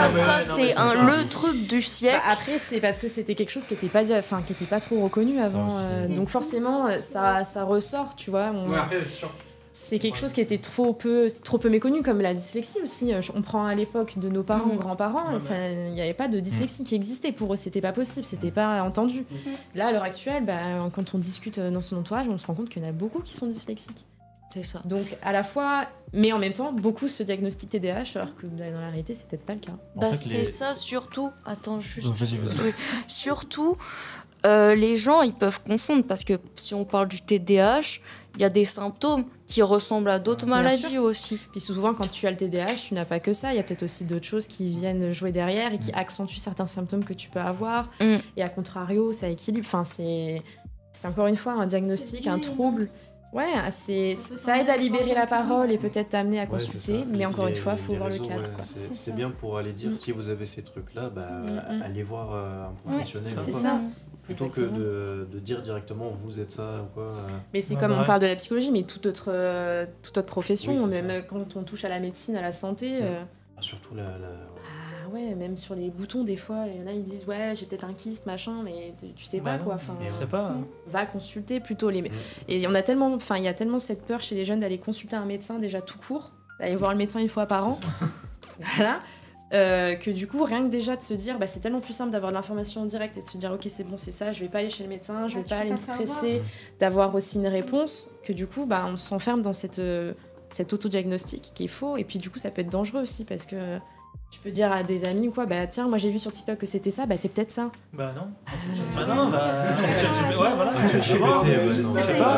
Ça, c'est le truc du siècle.
Après, c'est parce que c'était quelque chose qui n'était pas trop reconnu avant. Donc, forcément, ça ressort, tu vois. C'est quelque chose qui était trop peu méconnu, comme la dyslexie aussi. On prend à l'époque de nos parents, grands-parents, il n'y avait pas de dyslexie qui existait. Pour eux, c'était pas possible, c'était pas entendu. Là, à l'heure actuelle, quand on discute dans son entourage, on se rend compte qu'il y en a beaucoup qui sont dyslexiques.
C'est ça.
Donc, à la fois, mais en même temps, beaucoup se diagnostiquent TDAH, alors que dans la réalité, c'est peut-être pas le cas.
C'est ça, surtout. Attends, juste. Vas-y. Oui. Surtout, les gens, ils peuvent confondre, parce que si on parle du TDAH, il y a des symptômes qui ressemblent à d'autres maladies aussi.
Puis souvent, quand tu as le TDAH, tu n'as pas que ça. Il y a peut-être aussi d'autres choses qui viennent jouer derrière et qui accentuent certains symptômes que tu peux avoir. Et à contrario, ça équilibre. Enfin, c'est encore une fois un diagnostic, un trouble. Ouais, ça aide à libérer la parole et peut-être t'amener à consulter. Mais encore une fois, il faut voir le cadre.
C'est bien pour aller dire, si vous avez ces trucs-là, allez voir un professionnel.
C'est ça.
Plutôt que de dire directement vous êtes ça ou quoi.
Mais c'est comme on parle de la psychologie, mais toute autre profession, même quand on touche à la médecine, à la santé.
Surtout
même sur les boutons, des fois, il y en a, ils disent j'ai peut-être un kyste, machin, mais tu sais pas quoi. Enfin, va consulter plutôt. Et il y a tellement cette peur chez les jeunes d'aller consulter un médecin déjà tout court, d'aller voir le médecin une fois par an. Voilà. Que du coup, rien que déjà de se dire, c'est tellement plus simple d'avoir de l'information en direct et de se dire, ok, c'est bon, c'est ça, je vais pas aller chez le médecin, je vais pas aller me stresser, d'avoir aussi une réponse, que du coup, on s'enferme dans cet autodiagnostic qui est faux, et puis du coup, ça peut être dangereux aussi, parce que tu peux dire à des amis ou quoi, tiens, moi j'ai vu sur TikTok que c'était ça, t'es peut-être ça.
Non.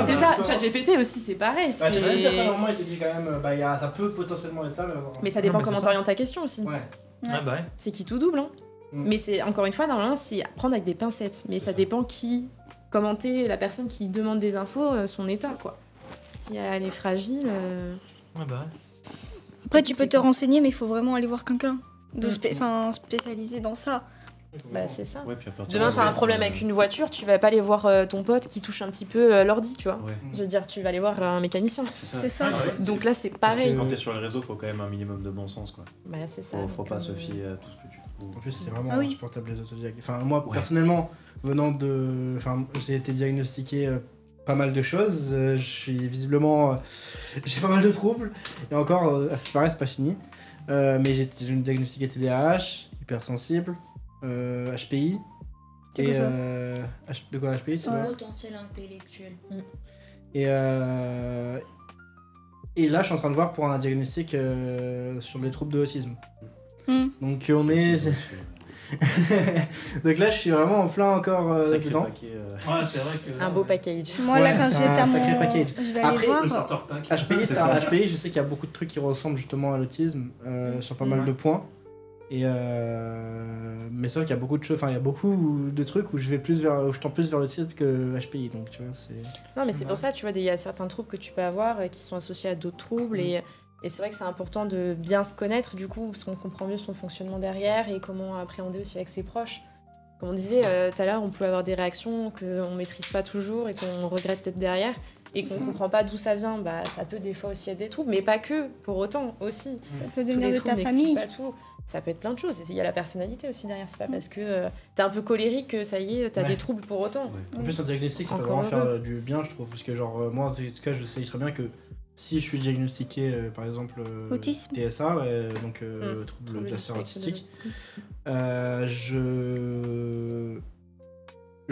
C'est ça, ChatGPT aussi, c'est pareil.
ChatGPT, normalement, il te dit quand même, ça peut potentiellement être ça,
mais ça dépend comment t'orientes ta question aussi.
Ouais.
C'est qui tout double, hein. Mais c'est encore une fois, normalement, c'est à prendre avec des pincettes. Mais ça dépend qui, commenter la personne qui demande des infos, son état, quoi. Si elle est fragile.
Ouais, bah.
Après, tu peux te renseigner, mais il faut vraiment aller voir quelqu'un spécialisé dans ça.
Bah, c'est ça.
Ouais, puis à partir
Demain,
de
t'as un
là,
problème avec une voiture, tu vas pas aller voir ton pote qui touche un petit peu l'ordi, tu vois.
Ouais.
Je veux dire, tu vas aller voir un mécanicien.
C'est ça.
Donc là, c'est
Parce
pareil.
que quand t'es sur les réseaux, faut quand même un minimum de bon sens, quoi.
Bah, c'est ça.
Faut pas se fier à tout ce que tu trouves.
En plus, c'est vraiment insupportable les autodiag. Enfin, moi, personnellement, venant de. Enfin, j'ai été diagnostiqué pas mal de choses. Je suis visiblement. J'ai pas mal de troubles. Et encore, à ce qui paraît, c'est pas fini. Mais j'ai diagnostiqué TDAH, hypersensible, HPI.
C'est
Et
quoi ça
de quoi HPI c'est vrai
Potentiel intellectuel.
Et là, je suis en train de voir pour un diagnostic sur les troubles de autisme. Donc on est. Donc là, je suis vraiment en plein encore dedans.
Ouais, c'est vrai que.
Un beau package.
Moi, là, quand je vais faire
sacré
mon.
package.
Je vais aller voir.
HPI, je sais qu'il y a beaucoup de trucs qui ressemblent justement à l'autisme sur pas mal de points. Et mais sauf qu'il y a beaucoup de choses, enfin il y a beaucoup de trucs où je tends plus vers l'autisme que HPI, donc tu vois c'est.
Non mais c'est pour ça, tu vois, il y a certains troubles que tu peux avoir qui sont associés à d'autres troubles et c'est vrai que c'est important de bien se connaître du coup parce qu'on comprend mieux son fonctionnement derrière et comment appréhender aussi avec ses proches. Comme on disait tout à l'heure, on peut avoir des réactions qu'on maîtrise pas toujours et qu'on regrette peut-être derrière. Et qu'on comprend pas d'où ça vient, bah ça peut des fois aussi être des troubles, mais pas que, pour autant aussi.
Ça peut devenir de ta famille.
Pas tout. Ça peut être plein de choses. Il y a la personnalité aussi derrière. C'est pas parce que t'es un peu colérique que ça y est, t'as des troubles pour autant.
En plus, un diagnostic, ça peut vraiment faire du bien, je trouve. Parce que, genre, moi, en tout cas, je sais très bien que si je suis diagnostiqué, par exemple,
autisme.
TSA, donc trouble de la sphère autistique,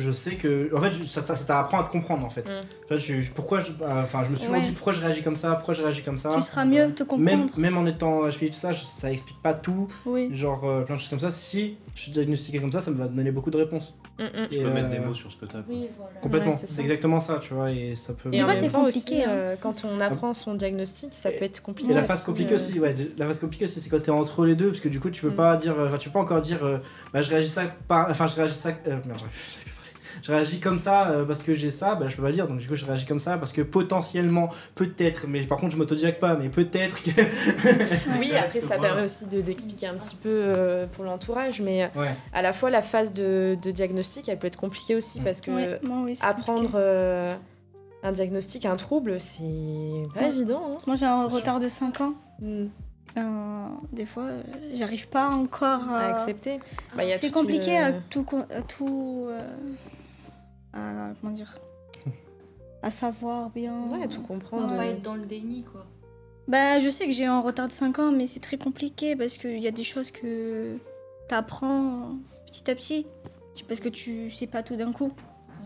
je sais que. En fait, ça t'apprend à te comprendre, en fait. Je me suis toujours dit pourquoi je réagis comme ça,
Tu seras mieux te comprendre.
Même en étant HPI, tout ça, ça explique pas tout. Genre plein de choses comme ça. Si je suis diagnostiqué comme ça, ça me va donner beaucoup de réponses.
Tu peux mettre des mots sur ce que t'as.
Oui, voilà.
Complètement,
Ouais,
c'est exactement ça, tu vois. Et ça peut.
Et en même
c'est
temps
compliqué,
aussi, quand on apprend son diagnostic, ça peut être compliqué.
Et la phase compliquée aussi, la phase compliquée aussi, c'est quand t'es entre les deux, parce que du coup, tu peux pas dire. Enfin, tu peux pas encore dire. Je réagis ça par. Enfin, je réagis ça. Je réagis comme ça parce que j'ai ça, je peux pas dire, donc du coup je réagis comme ça parce que potentiellement, peut-être, mais par contre je m'autodiaque pas, mais peut-être que...
Oui, après ça permet aussi d'expliquer un petit peu pour l'entourage, mais à la fois la phase de diagnostic, elle peut être compliquée aussi parce que apprendre un diagnostic, un trouble, c'est pas évident. Hein.
Moi j'ai un retard de 5 ans. Des fois, j'arrive pas encore
à accepter.
C'est compliqué à tout comment dire, à savoir bien.
Ouais, tout comprendre.
Pas être dans le déni, quoi.
Bah, je sais que j'ai un retard de 5 ans, mais c'est très compliqué parce qu'il y a des choses que t'apprends petit à petit. Parce que tu sais pas tout d'un coup.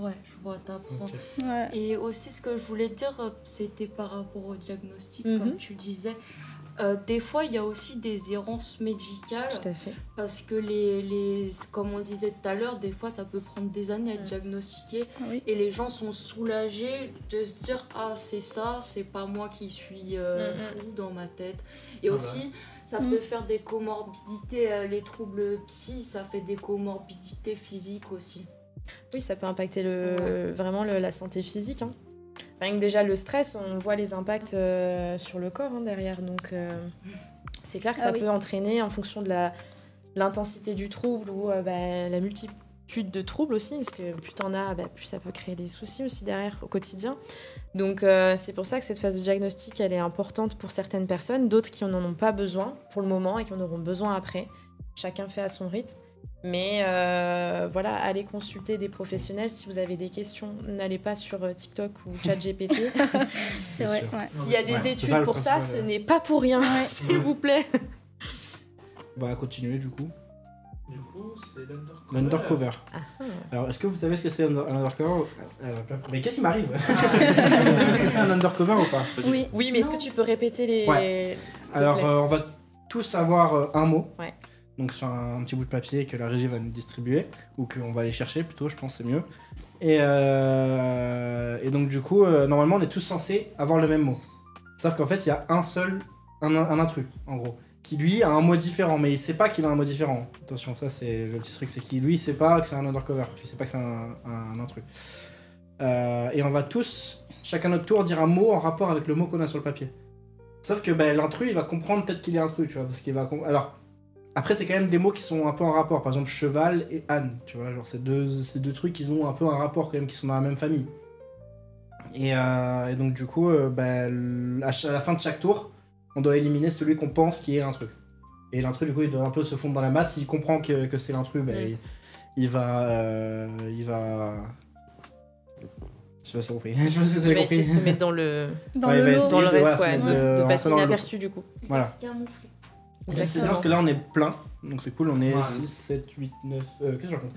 Ouais, je vois, t'apprends.
Okay. Ouais.
Et aussi, ce que je voulais dire, c'était par rapport au diagnostic, comme tu disais. Des fois, il y a aussi des errances médicales.
Tout à fait.
Parce que comme on disait tout à l'heure, des fois, ça peut prendre des années à être diagnostiqué. Et les gens sont soulagés de se dire « Ah, c'est ça, c'est pas moi qui suis fou dans ma tête. » Et aussi, ça peut faire des comorbidités. Les troubles psy, ça fait des comorbidités physiques aussi.
Oui, ça peut impacter vraiment la santé physique. Hein. Rien que déjà le stress, on voit les impacts sur le corps derrière. Donc c'est clair que ça peut entraîner en fonction de l'intensité du trouble ou la multitude de troubles aussi, parce que plus t'en as, plus ça peut créer des soucis aussi derrière au quotidien. Donc c'est pour ça que cette phase de diagnostic, elle est importante pour certaines personnes, d'autres qui n'en ont pas besoin pour le moment et qui en auront besoin après. Chacun fait à son rythme. Mais allez consulter des professionnels si vous avez des questions. N'allez pas sur TikTok ou ChatGPT.
C'est vrai.
S'il y a des études pour ça, ce n'est pas pour rien, s'il vous plaît.
On va continuer du coup.
Du coup, c'est
l'undercover. Alors, est-ce que vous savez ce que c'est un undercover? Mais qu'est-ce qui m'arrive? Vous savez ce que c'est un undercover ou pas?
Oui, mais est-ce que tu peux répéter les...
Alors, on va tous avoir un mot.
Ouais.
Donc sur un petit bout de papier que la régie va nous distribuer, ou qu'on va aller chercher plutôt, je pense c'est mieux. Et donc du coup, normalement on est tous censés avoir le même mot. Sauf qu'en fait il y a un intrus, en gros, qui lui a un mot différent, mais il sait pas qu'il a un mot différent. Attention, ça c'est le petit truc, c'est qu'il lui sait pas que c'est un undercover, il sait pas que c'est un intrus. Et on va tous, chacun notre tour, dire un mot en rapport avec le mot qu'on a sur le papier. Sauf que l'intrus, il va comprendre peut-être qu'il est intrus, tu vois, parce qu'il va... Alors, après, c'est quand même des mots qui sont un peu en rapport, par exemple cheval et âne, tu vois, genre c'est deux trucs qui ont un peu un rapport quand même, qui sont dans la même famille. Et donc du coup, à la fin de chaque tour, on doit éliminer celui qu'on pense qui est l'intrus. Et l'intrus, du coup, il doit un peu se fondre dans la masse. S'il comprend que c'est l'intrus, il va... Je sais pas si t'as compris. Je sais pas si vous avez compris.
Il va essayer de se mettre dans le reste, ouais, de passer inaperçu du coup.
Voilà. C'est parce que là on est plein, donc c'est cool, on est 6, 7, 8, 9... qu'est-ce que je raconte?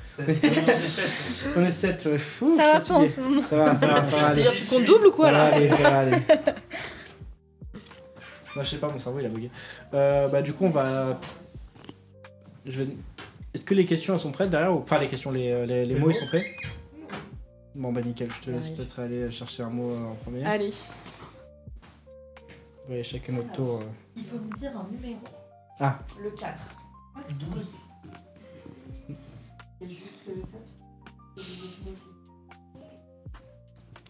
On est 7, ouais, fou,
ça va pas en ce moment.
Ça va aller.
Tu comptes double ou quoi là?
Ça va aller. Moi je sais pas, mon cerveau il a bugué. Du coup on va... Est-ce que les questions elles sont prêtes derrière ou... Enfin les questions, les mots ils sont prêts? Bon nickel, je te laisse peut-être aller chercher un mot en premier.
Allez.
Ouais, chacun notre tour.
Il faut me dire un numéro.
Ah.
Le 4.
12.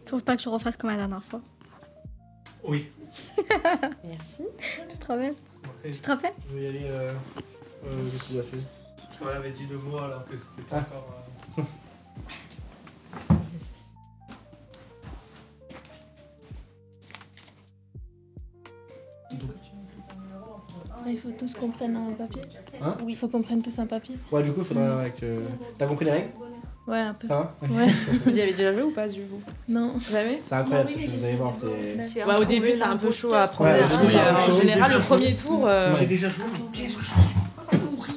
Trouve pas que je refasse comme la dernière fois.
Oui.
Merci. Tu te rappelles? Tu te rappelles?
Je vais y aller. Qu'est-ce qu'il a fait?
Ouais, mais dis le mot alors que c'était pas encore.
Il faut tous qu'on prenne un papier.
Hein?
Il faut qu'on prenne tous un papier.
Ouais, du coup, il faudra que. T'as compris les règles?
Ouais, un peu.
Ça va?
Ouais.
Vous y avez déjà joué ou pas, du coup?
Non.
Jamais?
C'est incroyable ce jeu, vous allez voir. C'est...
Ouais, au début, c'est un peu chaud à apprendre.
Ouais,
En général, le premier tour.
J'ai déjà joué, mais qu'est-ce que je suis pourri!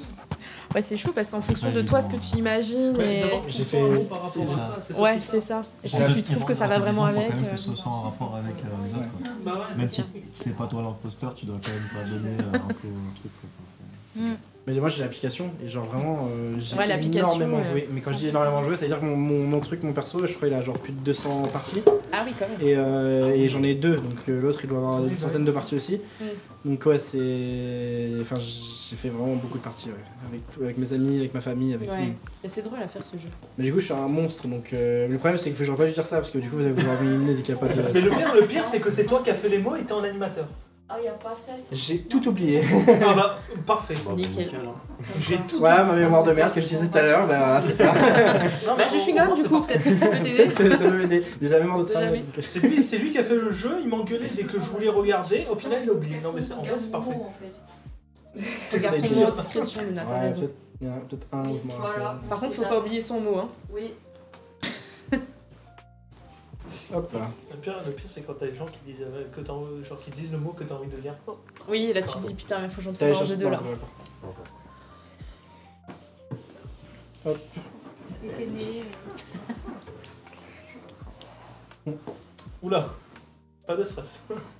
Ouais, c'est chaud parce qu'en fonction de toi, ce que tu imagines. Et...
J'ai fait un mot par rapport à ça.
Ouais, c'est ça. Est-ce que tu trouves que ça va vraiment avec?
Il faut quand même que ce soit en rapport avec les autres. Quoi. Même si c'est pas toi l'imposteur, tu dois quand même pas donner un truc.
Mais moi j'ai l'application et genre vraiment j'ai
énormément
joué. Mais quand je dis énormément joué, ça veut dire que mon truc, mon perso, je crois il a genre plus de 200 parties.
Ah oui, quand même.
Et j'en ai 2, donc l'autre il doit avoir une centaine de parties aussi. Donc ouais, c'est... Enfin j'ai fait vraiment beaucoup de parties, ouais. Avec mes amis, avec ma famille, avec tout le monde.
Et c'est drôle à faire ce jeu.
Mais du coup je suis un monstre, donc le problème c'est que j'aurais pas dû dire ça parce que du coup vous allez vouloir m'éliminer dès qu'il n'y a pas de...
Mais le pire c'est que c'est toi qui as fait les mots et t'es en animateur.
Ah, il n'y a pas 7.
J'ai tout oublié.
Ah bah, parfait.
Nickel.
J'ai tout
Voilà, ma mémoire de merde que je disais tout à l'heure, bah c'est ça.
Je suis gomme du coup, peut-être que ça peut t'aider.
Ça peut m'aider. J'ai la mémoire de travail.
C'est lui qui a fait le jeu, il m'engueulait dès que je voulais regarder, au final il a oublié. Non mais en vrai c'est parfait.
Regarde ton mot en discrétion, Luna, t'as raison.
Il y en a peut-être un autre mot.
Voilà. Par contre, faut pas oublier son mot, hein.
Oui.
Hop là.
Le pire c'est quand t'as des gens qui disent, qui disent le mot que t'as envie de lire.
Oui, et là tu te dis putain, mais faut que j'en trouve un de deux là.
Hop.
Et c'est né.
Oula, pas de stress.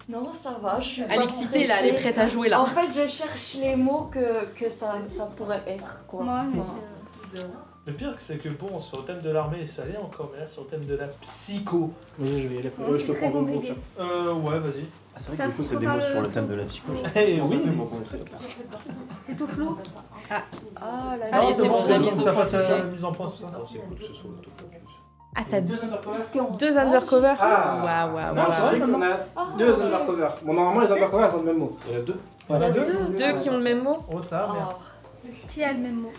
Non, ça va, je suis
Elle est excitée là, elle est prête à jouer là.
En fait, je cherche les mots que ça pourrait être, quoi.
Le pire, c'est que bon, sur le thème de l'armée, ça allait encore, mais là, sur le thème de la psycho.
Vas-y, je vais y aller. Je te prends ton groupe.
Ouais, vas-y.
Ah, c'est vrai que du coup, c'est des mots sur le thème de la psycho.
Eh oui,
c'est tout flou.
Ah là
là, c'est bon, la mise au point,
c'est
c'est fait.
la mise en point, tout ça.
C'est cool que ce soit autofocus.
Ah, t'as deux
Ah,
undercover?
Ah,
Waouh,
non, c'est vrai qu'on a deux undercover. Bon, normalement, les undercover, elles ont le même mot.
Il y en a deux.
Voilà.
Deux qui ont le même mot?
Oh, ça, merde.
Qui a le même mot?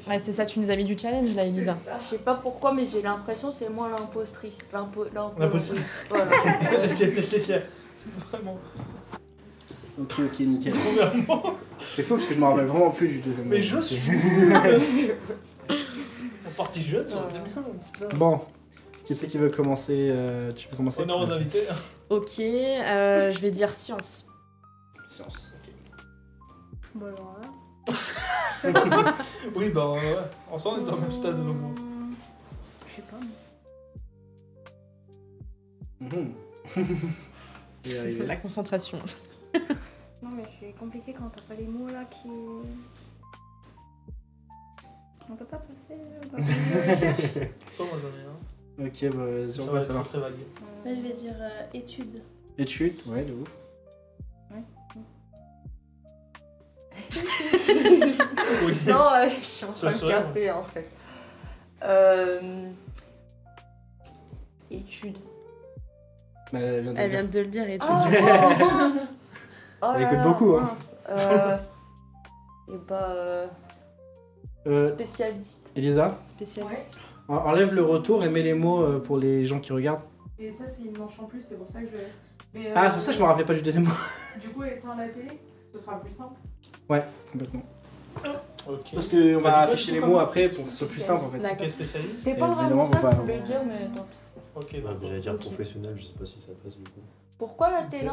Ouais, c'est ça, tu nous as mis du challenge là, Elisa.
Je sais pas pourquoi, mais j'ai l'impression que c'est moi l'impostrice.
L'impostrice.
Voilà.
Vraiment.
Ok, nickel. C'est fou parce que je me rappelle vraiment plus du deuxième mot.
Mais je suis. En partie jeune, c'est bien.
Bon, qui c'est qui veut commencer? Tu peux commencer?
Honneur aux invités.
Ok, je vais dire science.
Science, ok.
Bon, alors là.
Oui, bah ouais. En soi, on est dans le même stade de nos mots.
Je sais pas.
La concentration.
Non, mais c'est compliqué quand t'as pas les mots là qui. On peut pas passer.
Moi, j'en ai un.
Ok, bah vas-y, on passe alors.
Très vague.
Je vais dire études.
Études, ouais, de ouf.
Non, je suis en train de capter en fait. Études.
Elle vient de le dire, études.
Oh mince. Oh
Elle
là
écoute
là,
beaucoup, hein.
mince. Et bah. Spécialiste.
Elisa,
Spécialiste.
enlève le retour et mets les mots pour les gens qui regardent.
Et ça, c'est une manche en plus, c'est pour ça que je le laisse. Mais,
Ah, c'est pour ça que je me rappelais pas du deuxième mot.
Du coup, éteindre la télé, ce sera plus simple.
Ouais, complètement.
Ok.
Parce qu'on va afficher les mots après pour que ce soit plus simple en fait.
D'accord. Spécialiste.
C'est pas
Évidemment,
vraiment ça
on va
que
pas-
je voulais dire, mais attends.
Ok,
J'allais dire professionnel, je sais pas si ça passe du coup.
Pourquoi la télé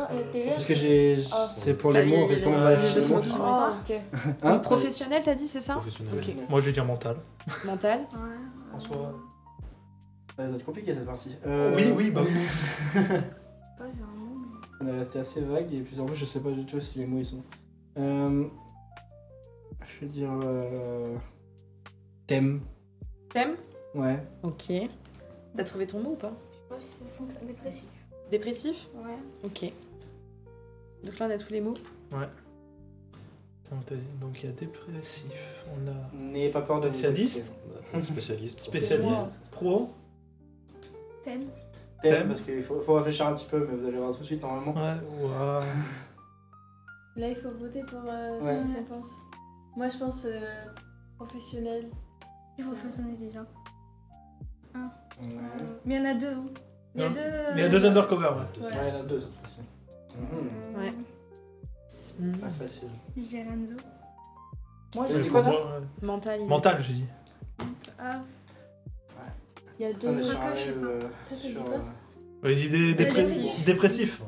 Parce que j'ai.
Ah.
C'est pour les mots en fait. Comment on va afficher les mots
Ah, ok.
Hein
Donc professionnel, t'as dit, c'est ça?
Professionnel.
Ok.
Moi, je vais dire mental.
Mental.
En soi.
Ça va être compliqué cette partie.
Oui, bah oui.
On est resté assez vague et puis en fait je sais pas du tout si les mots ils sont. Je vais dire thème.
Thème?
Ouais.
Ok. T'as trouvé ton mot ou pas?
Je sais pas si c'est dépressif.
Dépressif?
Ouais.
Ok. Donc là, on a tous les mots.
Ouais. Donc il y a dépressif, on a.
N'ayez pas peur de vous
spécialiste.
Spécialiste.
Spécialiste. Pro.
Thème.
Thème parce qu'il faut réfléchir un petit peu mais vous allez voir tout de suite normalement.
Ouais, ouais.
Là, il faut voter pour
Ouais.
ce qu'on pense. Moi, je pense professionnel.
Il faut façonner déjà. Un.
Ouais.
Mais il y en a deux. Hein. Il y a
Non.
deux.
Il y a deux undercover, ouais.
Ouais, il y en a deux cette fois-ci.
Ouais.
Pas facile.
Je dirais Enzo.
Moi,
J'ai
j'ai
dit
dit
quoi,
quoi
toi
Mental. il
Mental,
a dit.
j'ai dit.
Ah.
Il y a
On est
deux.
sur un
je sais
live,
pas.
sur,
Ouais, j'ai dit dépressif.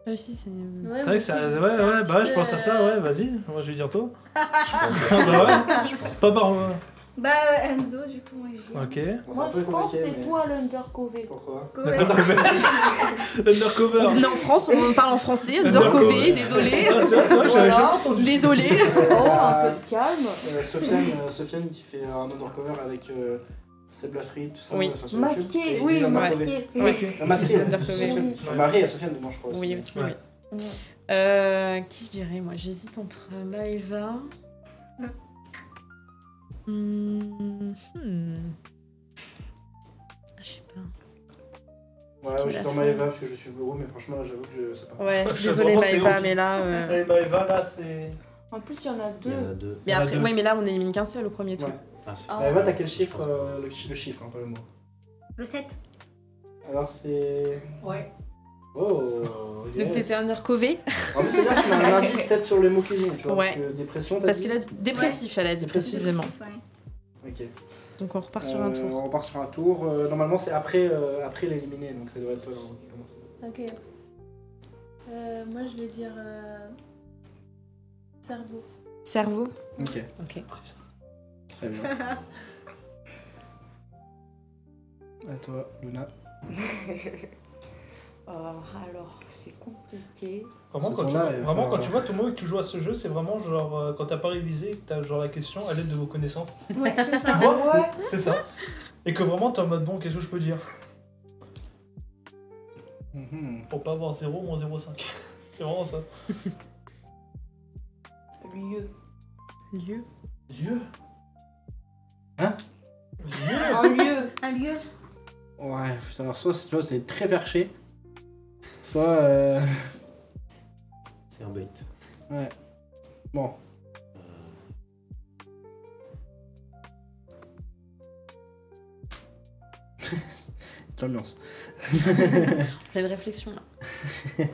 Ah aussi, c'est.
Ouais,
C'est vrai que ça. Ouais, ouais, bah ouais, je pense à ça, ouais, vas-y. Moi, je vais dire toi.
Je
Bah ouais. Pas par.
Bah Enzo, du coup, moi je dis.
Ok.
Moi, je pense que c'est toi l'undercover.
Pourquoi
L'undercover. L'undercover.
On est en France, on parle en français, undercover, désolé.
Ah, c'est vrai, j'avais
Voilà.
jamais entendu.
Désolé.
Oh, un peu de calme.
Sofiane qui fait un undercover avec Seb Lafrite, tout ça.
Oui.
sur YouTube,
Masqué,
et ils
oui,
disent un
masqué.
undercover.
Ouais.
Masqué,
Undercover.
Sofiane.
Oui.
Marie et Sofiane dedans, je crois.
Oui, aussi,
Ouais.
oui. Qui je dirais, moi? J'hésite entre Maëva. Je sais pas.
Ouais, je suis dans Maëva parce que je suis bureau, mais franchement, là, j'avoue que je sais pas.
Ouais,
Je sais
désolé
pas, c'est
Maëva,
ok.
mais là.
Et Maëva, là, c'est.
En plus, il y en a
Il y en a
deux.
deux.
Mais
Il y en a
après,
deux.
oui, mais là, on élimine qu'un seul au premier tour.
Ouais.
Ah, c'est
Ah.
Maëva, t'as quel chiffre le chiffre, hein, pas le mot.
Le 7.
Alors, c'est.
Ouais.
Oh, yes.
Donc t'étais undercover.
Ah, mais c'est-à-dire qu'on a un indice peut-être sur les mots qu'ils ont, tu vois.
Ouais.
Parce que dépression, t'as
Parce
dit
que là, dépressif, elle a dit précisément.
Ok.
Donc on repart sur un tour.
On repart sur un tour. Normalement, c'est après l'éliminer, donc ça devrait être toi qui commence.
Ok. Moi, je vais dire cerveau.
Cerveau.
Ok.
Ok.
Très bien. À toi, Luna.
Alors, c'est compliqué.
Vraiment,
Ce
quand,
son-là, il va
vraiment,
falloir-
quand tu vois tout le monde et que tu joues à ce jeu, c'est vraiment genre quand t'as pas révisé et que t'as genre la question à l'aide de vos connaissances.
Ouais, c'est ça.
Tu vois
Ouais.
C'est ça. Et que vraiment t'es en mode bon, qu'est-ce que je peux dire Pour pas avoir 0 moins 0,5. C'est vraiment ça.
Lieu.
Lieu.
Lieu
Hein
Lieu
Un lieu.
Un lieu.
Ouais, putain, alors soit tu vois, c'est très perché, soit.
C'est un bait.
Ouais. Bon. C'est l'ambiance.
Pleine réflexion là.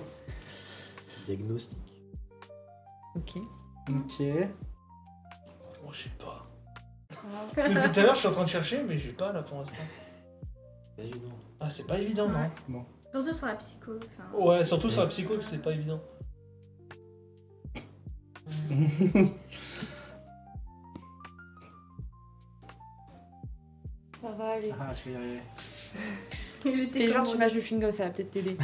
Diagnostic.
Ok.
Ok.
Moi, je sais pas. Depuis tout à l'heure, je suis en train de chercher, mais j'ai pas là pour l'instant.
Évident.
Ah, c'est pas évident, non
Bon.
Surtout sur la psycho. Enfin,
Ouais, surtout sur la psycho, que c'est pas évident.
Ça va aller.
Ah, je vais y arriver.
Fais genre tu mâches du chewing-gum, ça va peut-être t'aider.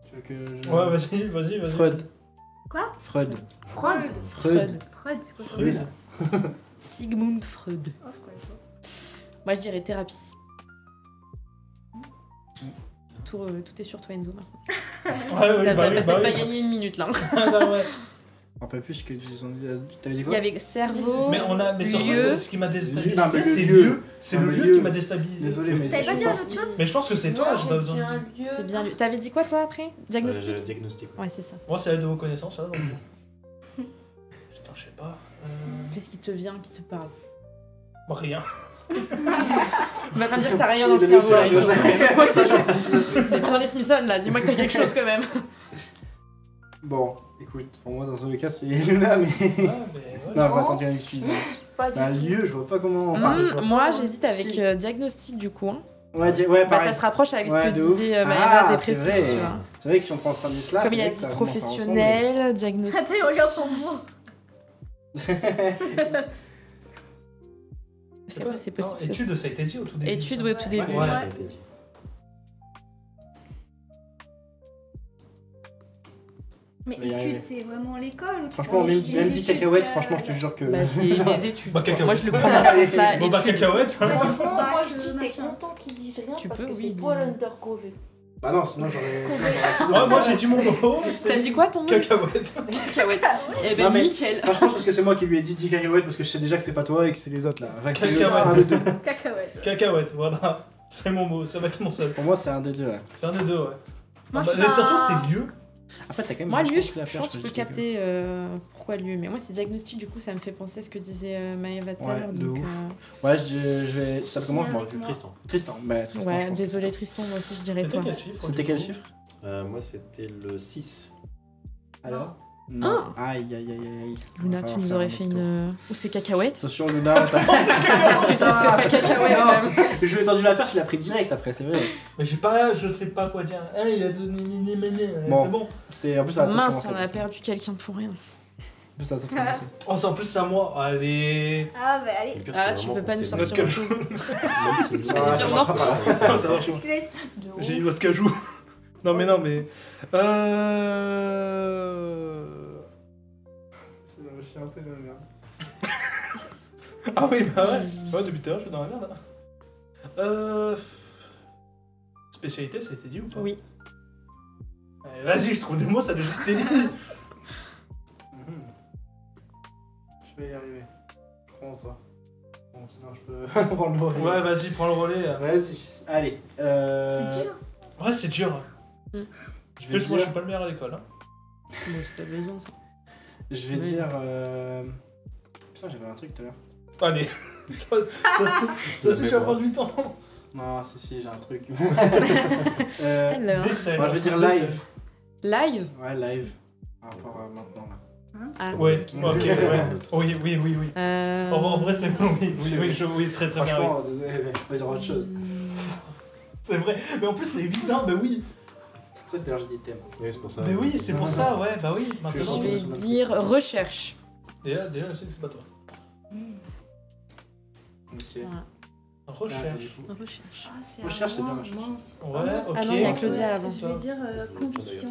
Tu veux que je...
Ouais, vas-y.
Freud.
Quoi?
Freud.
Freud.
Freud.
Freud, c'est quoi ça?
Freud.
Sigmund Freud.
Oh, je connais pas.
Moi je dirais thérapie. Tout est sur toi Enzo maintenant. T'as peut-être pas gagné une minute là.
Je me rappelle plus ce que ils ont dit. T'avais dit
Il
quoi?
y avait cerveau,
Mais surtout,
lieu.
ce qui m'a déstabilisé,
Non, mais
c'est
le
le
lieu.
lieu. C'est le lieu qui m'a déstabilisé.
Désolé, mais
T'avais pas dit un autre chose?
Mais je pense que c'est toi, j'ai pas besoin.
C'est bien lui. T'avais dit quoi toi après? Diagnostic?
Diagnostic.
Ouais, c'est ça.
Moi, c'est l'aide de vos connaissances, ça. Donc... Putain, je sais pas.
Qu'est-ce qui te vient, qui te parle?
Bon, rien.
Va pas me dire que t'as rien dans le cerveau là. Ouais, c'est ça. T'es pas dans les Smithsons là, dis-moi que t'as quelque chose quand même.
Bon, écoute, pour moi, dans tous les cas, c'est Luna, mais. Non, faut attendre qu'elle utilise. Bah, lieu, je vois pas comment. Enfin,
moi, j'hésite avec diagnostic du coup.
Ouais, pareil.
Ça se rapproche avec ce que
de ouf.
disait Maëva, dépressif,
c'est vrai.
tu vois.
C'est vrai que si on prend Stanislas.
Comme il a dit professionnel, diagnostic.
Attends, regarde son mot.
C'est vrai, c'est possible.
Études, ça a été dit au tout début.
Études, oui, au tout début.
Ouais, ça a été dit.
Mais études, c'est vraiment l'école ou tu
Franchement,
prends
même
des
dit cacahuète, franchement, je te jure que.
Bah, c'est des études.
Bah,
quoi. Moi, je le prends dans ce sens-là.
Bon, bah, cacahuète.
Franchement, moi je dis t'es content qu'ils disent rien
Tu
parce
peux,
que
oui,
c'est toi l'undercover.
Bah non, sinon j'aurais.
Moi, j'ai dit mon mot.
T'as dit quoi ton mot?
Cacahuète.
Cacahuète. Eh ben,
Non, mais
nickel.
Franchement, parce que c'est moi qui lui ai dit cacahuète parce que je sais déjà que c'est pas toi et que c'est les autres là. Enfin, que c'est
Cacahuète.
un des deux.
Cacahuète.
Cacahuète, voilà. C'est mon mot, ça va être mon seul.
Pour moi, c'est un des deux, ouais.
C'est un des deux, ouais.
Moi,
Ah bah,
je
et
prends
surtout,
un-
c'est lieu.
Après, t'as quand même.
Moi, lieu, je
pense
pense que je peux capter pourquoi lieu. Mais moi, c'est diagnostic, du coup, ça me fait penser à ce que disait Maëva tout à
Ouais,
l'heure.
de
Donc,
ouf. Ouais, je vais. Ça s'appelle comment? Je m'en rappelle.
Tristan.
Tristan, bah Tristan.
ouais,
je pense.
désolé Tristan, moi aussi je dirais
C'était
toi.
quel chiffre?
C'était quel chiffre?
Moi, c'était le 6.
Alors? Non. Aïe, aïe, aïe, aïe.
Luna, tu nous aurais fait une. Ou c'est cacahuète?
Attention, Luna.
Est-ce que ce serait pas cacahuète même?
Je lui ai tendu la perche, il a pris direct après, c'est vrai.
Mais j'ai pas, je sais pas quoi dire. Hein, il a donné
Bon.
c'est bon.
C'est en plus ça a tout
Mince,
commencé.
on a perdu quelqu'un pour rien.
En plus ça a tout commencé.
Oh, c'est en plus c'est à moi. Allez.
Ah, bah allez.
Ah, tu peux pas nous sortir autre chose.
Ça
dire
marchera
non.
pas.
Ça marche pas.
Qu'est-ce qu'il a dit?
J'ai une autre cajou. Non mais.
Je suis un peu dans la merde.
Ah oui, bah ouais. Ouais, depuis tout à l'heure, je suis dans la merde. Spécialité, ça a été dit ou pas?
Oui.
Vas-y, je trouve des mots, ça a déjà été dit.
Je vais y arriver. Je prends toi. Bon, sinon je peux prendre le relais.
Ouais, vas-y, prends le relais.
Vas-y, allez.
C'est dur.
Ouais, c'est dur.
Je vais
Moi, je
dire.
suis pas le meilleur à l'école. Hein.
Bon, c'est pas besoin ça.
Je vais dire. Putain, j'avais un truc tout à l'heure.
Allez. Toi aussi, je suis à prendre du temps.
Non, si, j'ai un truc.
Alors.
Moi, je vais dire live.
Live?
Ouais, live. Par rapport à maintenant là.
Ah,
Ouais, ok, ouais. Oui.
Euh...
En vrai, c'est bon, oui, très bien.
Franchement, désolé, mais je peux dire autre chose.
C'est vrai, mais en plus, c'est évident, bah oui.
Peut-être d'ailleurs, je dis thème.
Oui, c'est pour ça.
Mais oui, c'est pour ça, ouais, bah oui. Maintenant,
Je vais dire recherche.
Déjà, je sais que c'est pas toi.
Ok.
Voilà.
Recherche.
Recherche.
Ah, c'est
Recherche, c'est bien,
mince.
Ouais,
Ah non,
ok.
Ah non, il y a Claudia avant.
Je vais dire conviction.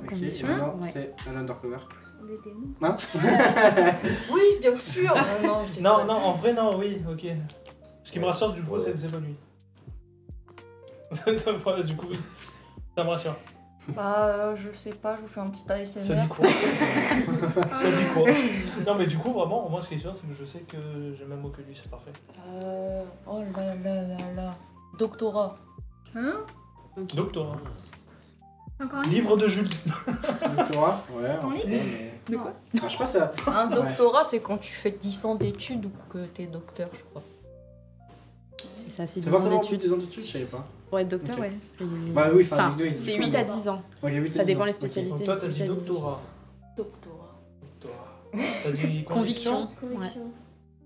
Ok,
Condition.
et maintenant,
Ouais.
c'est un undercover.
Des démons.
Hein?
Oui, bien sûr. Non, je
Non,
déconne.
en vrai, non, oui, ok. Ce qui me rassure, du coup, c'est pas lui. Voilà, du coup, oui. Ça me rassure.
Bah, je sais pas, je vous fais un petit ASMR.
Ça dit quoi? Ça dit quoi? Non, mais du coup, vraiment, moi, ce qui est sûr, c'est que je sais que j'ai le même mot que lui, c'est parfait.
Oh là là là là. Doctorat.
Hein?
Doctorat.
Encore un
Livre de Julie.
Doctorat? Ouais.
Ton livre?
mais.
De quoi?
Enfin, je crois que ça.
Un doctorat, c'est quand tu fais 10 ans d'études ou que t'es docteur, je crois.
C'est ça, c'est 10
C'est
ans
forcément
d'études.
10 ans d'études, je savais pas.
Pour être docteur,
Ok.
ouais. c'est-
Bah oui, enfin,
Enfin,
oui,
c'est
oui.
8 à 10 ans.
Ok, 8 à
Ça
10
dépend
ans.
les
Ok.
spécialités,
Donc, toi,
mais c'est
t'as
8 à
dit
10 ans.
doctorat.
Doctorat.
T'as dit
Conviction.
Conviction.
Ouais.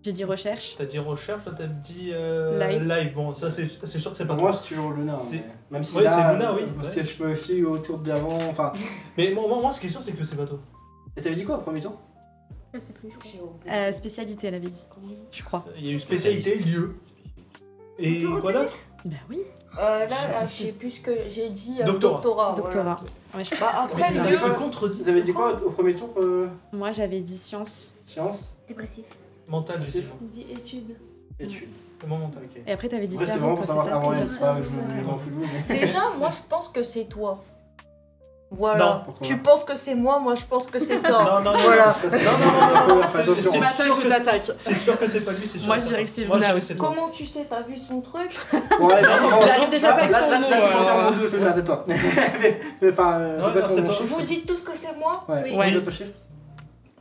J'ai dit recherche.
T'as dit recherche, toi, t'as dit
Live.
Bon, ça, c'est sûr que c'est pas
Pour moi,
toi.
c'est toujours Luna.
C'est-
mais Même si
Ouais,
là,
c'est Luna, oui.
parce
Ouais.
que je me fie autour d'avant. Enfin.
Mais moi, ce qui est sûr, c'est que c'est pas toi.
Et t'avais dit quoi au premier tour?
Je sais plus. Je crois.
Spécialité, elle avait dit. Je crois.
Il y a eu spécialité, lieu. Et quoi d'autre?
Bah oui.
Là, je sais plus ce que j'ai dit.
Doctorat.
Doctorat. Ouais, je
Bah,
pense que
après,
c'est
lieu.
ça.
Vous avez dit quoi au premier tour?
Moi, j'avais dit science.
Science?
Dépressif.
Mental, j'ai dit.
Il dit études.
Études.
C'est mon mental.
Ok.
Et après, t'avais dit
Ouais, c'est
cerveau,
vraiment
toi,
pour
c'est
savoir
ça
avant,
Claudia
c'est pas que je m'en fous de vous. mais-
Déjà, moi, je pense que c'est toi.
Voilà. Tu penses que c'est moi je pense que c'est toi.
Non,
voilà.
Non.
Tu m'attaques, je t'attaque.
C'est sûr que c'est pas lui, c'est sûr.
Moi, je dirais que c'est Luna aussi.
Comment tu sais, t'as vu son truc?
Ouais, il arrive déjà pas avec son nom.
Là, tu peux le c'est toi. Enfin, c'est quoi ton chiffre?
Vous dites tous que c'est moi?
Ouais. Ton chiffre?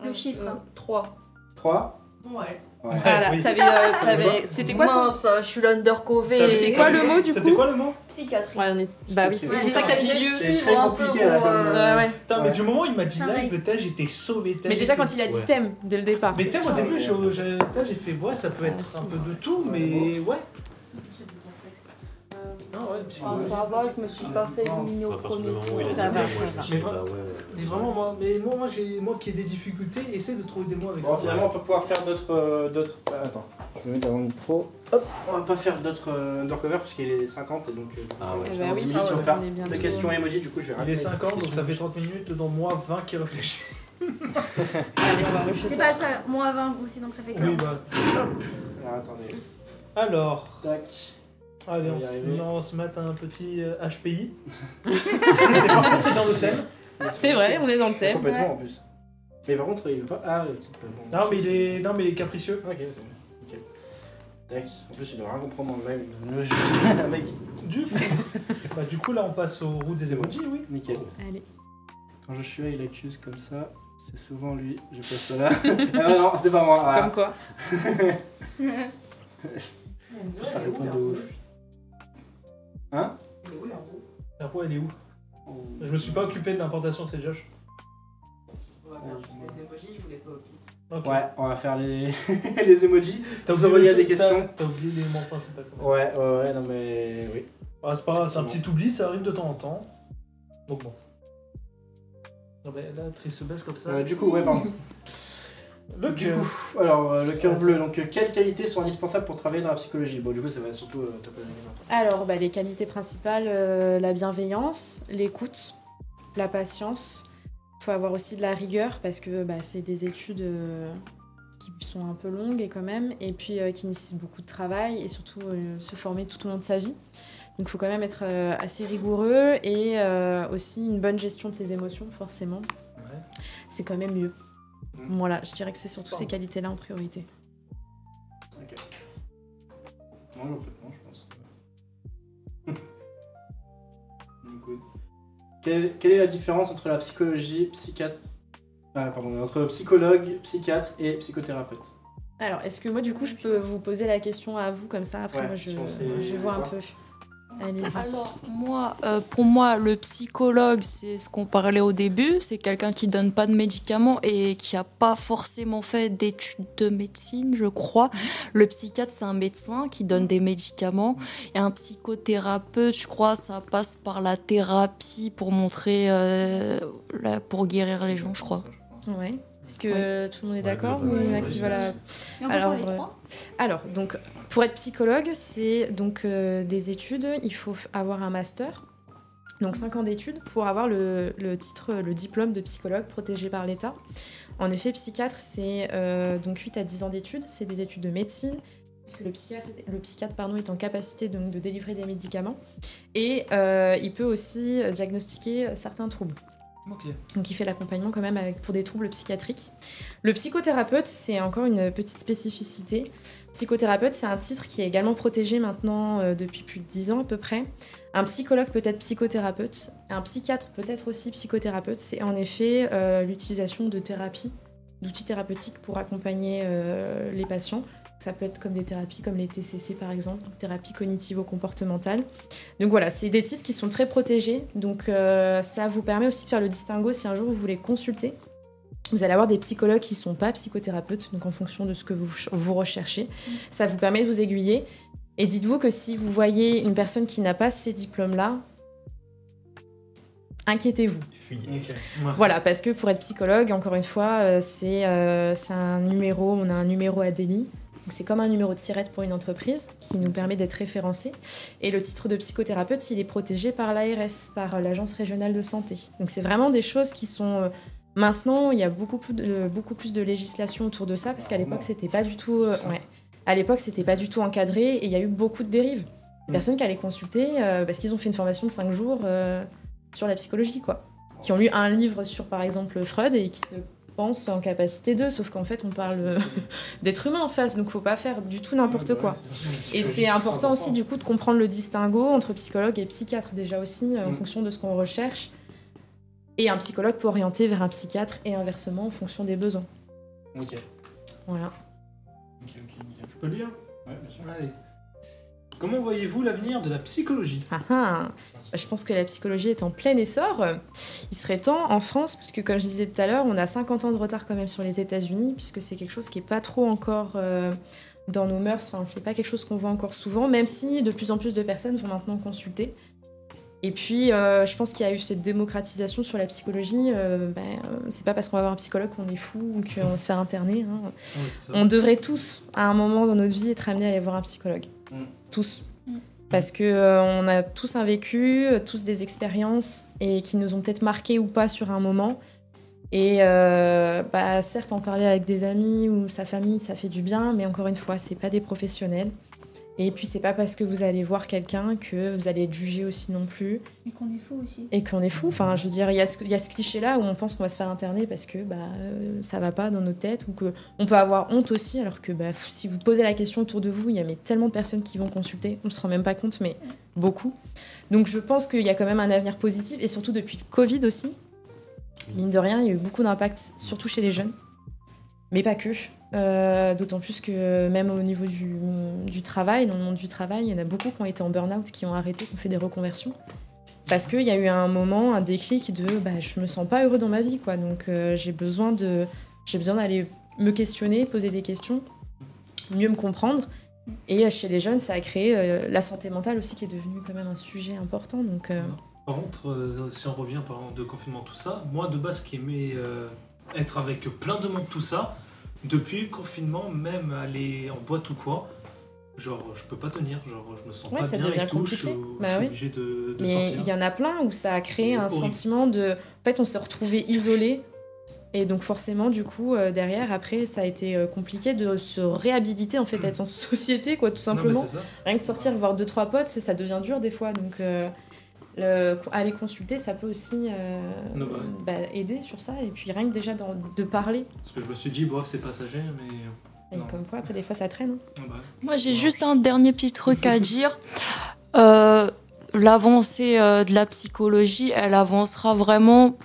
Le chiffre.
3.
3?
Ouais.
Voilà, t'avais. C'était quoi ton.
Mince, je suis l'undercover.
C'était quoi le mot du coup?
C'était quoi le mot?
Psychiatrie.
Ouais, Bah oui, c'est pour ça que t'as dit lieu.
C'est très compliqué là.
Ouais.
Putain, mais du moment où il m'a dit live, j'étais sauvé.
Mais déjà quand il a dit thème dès le départ.
Mais thème au début, j'ai fait ouais, ça peut être un peu de tout, mais ouais. Non, ouais,
ça va, je me suis pas fait éliminer au premier tour.
Ça va.
Mais vraiment, moi qui ai des difficultés, essaie de trouver des mots avec
ça. Finalement, on peut pouvoir faire d'autres. Attends, je vais mettre dans le micro. Hop, on va pas faire d'autres undercover parce qu'il est 50 et donc.
Oui,
si on fait des questions emoji, du coup, je vais
Il est 50, donc ça fait 30 minutes, dans moi 20 qui réfléchissent.
Allez, on va rusher
C'est
ça.
pas ça, moi 20 aussi, donc ça fait 15.
Oui, bah.
Alors, attendez.
Alors.
Tac.
Allez, on se met un petit HPI. C'est parfait, c'est dans le thème.
C'est vrai, on est dans le thème.
Complètement en plus. Mais par contre, il veut pas. Ah,
non, mais il est capricieux.
Ok, c'est bon. Nickel. Tac. En plus, il doit rien comprendre dans le live. Un mec.
Du coup, là, on passe aux roues des emojis, oui.
Nickel.
Allez.
Quand Joshua il accuse comme ça, c'est souvent lui. Je passe ça là. Ah non, c'était pas moi.
Comme quoi.
Ça répond de ouf. Hein?
La roue, elle est où? Je me suis pas occupé de l'importation, c'est Josh.
Les emojis, je voulais pas oublier.
Okay.
Ouais, on va faire les emojis.
T'as
oublié des questions.
T'as oublié l'élément principal.
Ouais, non mais oui.
Ah, c'est pas grave, c'est un petit oubli, ça arrive de temps en temps. Donc bon. Non mais là, Triss se baisse comme ça.
Du coup, ouais, pardon. Le cœur bleu. Donc, quelles qualités sont indispensables pour travailler dans la psychologie? Bon, du coup, ça va surtout.
Alors, les qualités principales, la bienveillance, l'écoute, la patience. Il faut avoir aussi de la rigueur parce que c'est des études qui sont un peu longues et quand même, et puis qui nécessitent beaucoup de travail et surtout se former tout au long de sa vie. Donc, il faut quand même être assez rigoureux et aussi une bonne gestion de ses émotions, forcément. Ouais. C'est quand même mieux. Voilà, je dirais que c'est surtout ces qualités-là en priorité.
Ok. Non, complètement, je pense. Quelle est la différence entre la psychologie, entre psychologue, psychiatre et psychothérapeute?
Alors, est-ce que moi, du coup, je peux vous poser la question à vous comme ça? Après,
ouais,
moi, je vois un peu. Allez-y.
Alors, pour moi, le psychologue, c'est ce qu'on parlait au début, c'est quelqu'un qui donne pas de médicaments et qui a pas forcément fait d'études de médecine, je crois. Le psychiatre, c'est un médecin qui donne des médicaments. Et un psychothérapeute, je crois, ça passe par la thérapie pour montrer, pour guérir les gens, je crois.
Ouais. Est-ce que tout le monde est d'accord ou il y en a qui veulent Alors, donc, pour être psychologue, c'est donc des études. Il faut avoir un master, donc 5 ans d'études, pour avoir le titre, le diplôme de psychologue protégé par l'État. En effet, psychiatre, c'est donc 8 à 10 ans d'études. C'est des études de médecine. Parce que le psychiatre est en capacité donc, de délivrer des médicaments. Et il peut aussi diagnostiquer certains troubles.
Okay.
Donc il fait l'accompagnement quand même pour des troubles psychiatriques. Le psychothérapeute, c'est encore une petite spécificité. Psychothérapeute, c'est un titre qui est également protégé maintenant depuis plus de 10 ans à peu près. Un psychologue peut être psychothérapeute, un psychiatre peut être aussi psychothérapeute. C'est en effet l'utilisation de thérapies, d'outils thérapeutiques pour accompagner les patients. Ça peut être comme des thérapies comme les TCC par exemple, thérapie cognitivo-comportementale. Donc voilà, c'est des titres qui sont très protégés. Donc ça vous permet aussi de faire le distinguo si un jour vous voulez consulter. Vous allez avoir des psychologues qui ne sont pas psychothérapeutes, donc en fonction de ce que vous recherchez. Ça vous permet de vous aiguiller. Et dites-vous que si vous voyez une personne qui n'a pas ces diplômes-là, inquiétez-vous. Voilà, parce que pour être psychologue, encore une fois, c'est un numéro, on a un numéro à délit. Donc c'est comme un numéro de SIRET pour une entreprise qui nous permet d'être référencé. Et le titre de psychothérapeute, il est protégé par l'ARS, par l'Agence régionale de santé. Donc c'est vraiment des choses qui sont... Maintenant, il y a beaucoup plus de législation autour de ça, parce qu'à l'époque, c'était pas du tout... À l'époque, c'était pas du tout encadré et il y a eu beaucoup de dérives. Personnes qui allaient consulter parce qu'ils ont fait une formation de 5 jours sur la psychologie, quoi. qui ont lu un livre sur, par exemple, Freud et qui se pensent en capacité d'eux, sauf qu'en fait, on parle d'êtres humains en face, donc faut pas faire du tout n'importe quoi. Et c'est important aussi, du coup, de comprendre le distinguo entre psychologue et psychiatre, déjà aussi, en fonction de ce qu'on recherche. Et un psychologue peut orienter vers un psychiatre et inversement en fonction des besoins.
Ok.
Voilà.
Ok, nickel. Je peux lire? Ouais, bien sûr. Allez. Comment voyez-vous l'avenir de la psychologie?
Je pense que la psychologie est en plein essor. Il serait temps en France, puisque comme je disais tout à l'heure, on a 50 ans de retard quand même sur les États-Unis, puisque c'est quelque chose qui n'est pas trop encore dans nos mœurs. Enfin, c'est pas quelque chose qu'on voit encore souvent, même si de plus en plus de personnes vont maintenant consulter. Et puis, je pense qu'il y a eu cette démocratisation sur la psychologie. C'est pas parce qu'on va voir un psychologue qu'on est fou ou qu'on va se faire interner. Hein. On devrait tous, à un moment dans notre vie, être amenés à aller voir un psychologue. Tous. Parce que on a tous un vécu, tous des expériences et qui nous ont peut-être marqués ou pas sur un moment. Et certes, en parler avec des amis ou sa famille, ça fait du bien, mais encore une fois, c'est pas des professionnels. Et puis, c'est pas parce que vous allez voir quelqu'un que vous allez être jugé aussi non plus.
Et qu'on est fou aussi.
Et qu'on est fou. Enfin, je veux dire, il y a ce cliché-là où on pense qu'on va se faire interner parce que ça va pas dans nos têtes ou qu'on peut avoir honte aussi, alors que si vous posez la question autour de vous, il y a tellement de personnes qui vont consulter, on se rend même pas compte, mais beaucoup. Donc, je pense qu'il y a quand même un avenir positif, et surtout depuis le Covid aussi. Mine de rien, il y a eu beaucoup d'impact, surtout chez les jeunes, mais pas que. D'autant plus que même au niveau du travail, dans le monde du travail, il y en a beaucoup qui ont été en burn-out, qui ont arrêté, qui ont fait des reconversions. Parce qu'il y a eu un moment, un déclic de je me sens pas heureux dans ma vie, quoi. Donc j'ai besoin d'aller me questionner, poser des questions, mieux me comprendre. Et chez les jeunes, ça a créé la santé mentale aussi, qui est devenue quand même un sujet important. Donc,
Par contre, si on revient par exemple de confinement, tout ça, moi de base qui aimais être avec plein de monde, tout ça, depuis le confinement, même aller en boîte ou quoi, genre je peux pas tenir, genre je me sens pas
ça
bien
devient
et tout,
compliqué.
je suis obligé de
Mais
sortir.
il y en a plein où ça a créé un
horrible.
sentiment de... En fait, on s'est retrouvés isolés. Et donc forcément, du coup, derrière, après, ça a été compliqué de se réhabiliter, en fait, à être en société, quoi, tout simplement.
c'est ça.
Rien que sortir, voir 2-3 potes, ça devient dur des fois. Donc aller consulter, ça peut aussi aider sur ça. Et puis rien que déjà de parler.
Parce que je me suis dit, bon, c'est passager, mais...
Et comme quoi, après, des fois, ça traîne. Hein.
Moi, j'ai juste un dernier petit truc à dire. L'avancée de la psychologie, elle avancera vraiment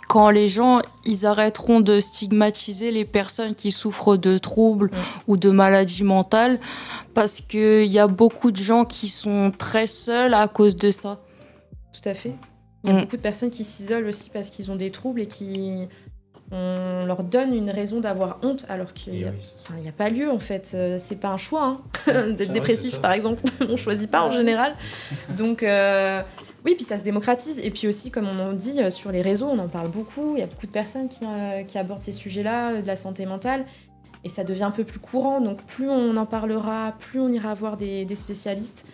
quand les gens, ils arrêteront de stigmatiser les personnes qui souffrent de troubles ou de maladies mentales, parce qu'il y a beaucoup de gens qui sont très seuls à cause de ça.
Tout à fait. Il y a beaucoup de personnes qui s'isolent aussi parce qu'ils ont des troubles et on leur donne une raison d'avoir honte, alors qu'il n'y a pas lieu, en fait. C'est pas un choix, hein, d'être dépressif, par exemple. On choisit pas, en général. Donc... Oui, puis ça se démocratise. Et puis aussi, comme on dit, sur les réseaux, on en parle beaucoup. Il y a beaucoup de personnes qui abordent ces sujets-là, de la santé mentale. Et ça devient un peu plus courant. Donc plus on en parlera, plus on ira voir des spécialistes.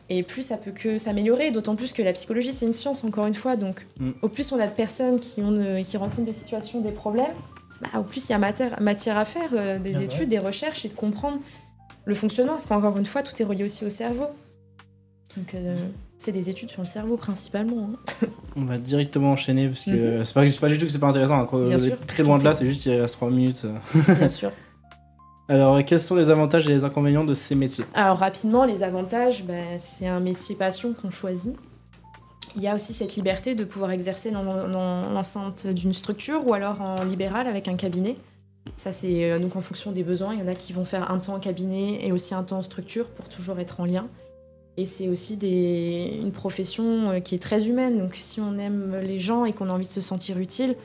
Et plus ça peut que s'améliorer. D'autant plus que la psychologie, c'est une science, encore une fois. Donc au plus on a de personnes qui rencontrent des situations, des problèmes, au plus il y a matière à faire, des études, des recherches et de comprendre le fonctionnement. Parce qu'encore une fois, tout est relié aussi au cerveau. Donc c'est des études sur le cerveau principalement. Hein.
On va directement enchaîner parce que c'est pas du tout que c'est pas intéressant. Hein.
Bien sûr,
très loin de là, c'est juste qu'il reste 3 minutes.
Bien sûr.
Alors, quels sont les avantages et les inconvénients de ces métiers?
Alors rapidement, les avantages, c'est un métier passion qu'on choisit. Il y a aussi cette liberté de pouvoir exercer dans l'enceinte d'une structure ou alors en libéral avec un cabinet. Ça, c'est donc en fonction des besoins. Il y en a qui vont faire un temps en cabinet et aussi un temps en structure pour toujours être en lien. Et c'est aussi une profession qui est très humaine. Donc si on aime les gens et qu'on a envie de se sentir utile,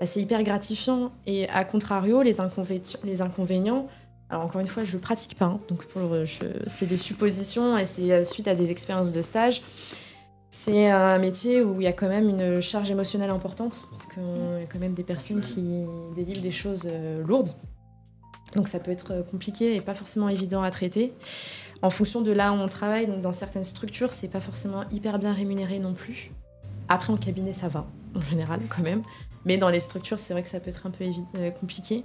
c'est hyper gratifiant. Et à contrario, les inconvénients, alors encore une fois, je ne pratique pas. Hein, donc c'est des suppositions et c'est suite à des expériences de stage. C'est un métier où il y a quand même une charge émotionnelle importante. Parce qu'il y a quand même des personnes qui délivrent des choses lourdes. Donc ça peut être compliqué et pas forcément évident à traiter. En fonction de là où on travaille, donc dans certaines structures, c'est pas forcément hyper bien rémunéré non plus. Après, en cabinet, ça va, en général, quand même. Mais dans les structures, c'est vrai que ça peut être un peu compliqué.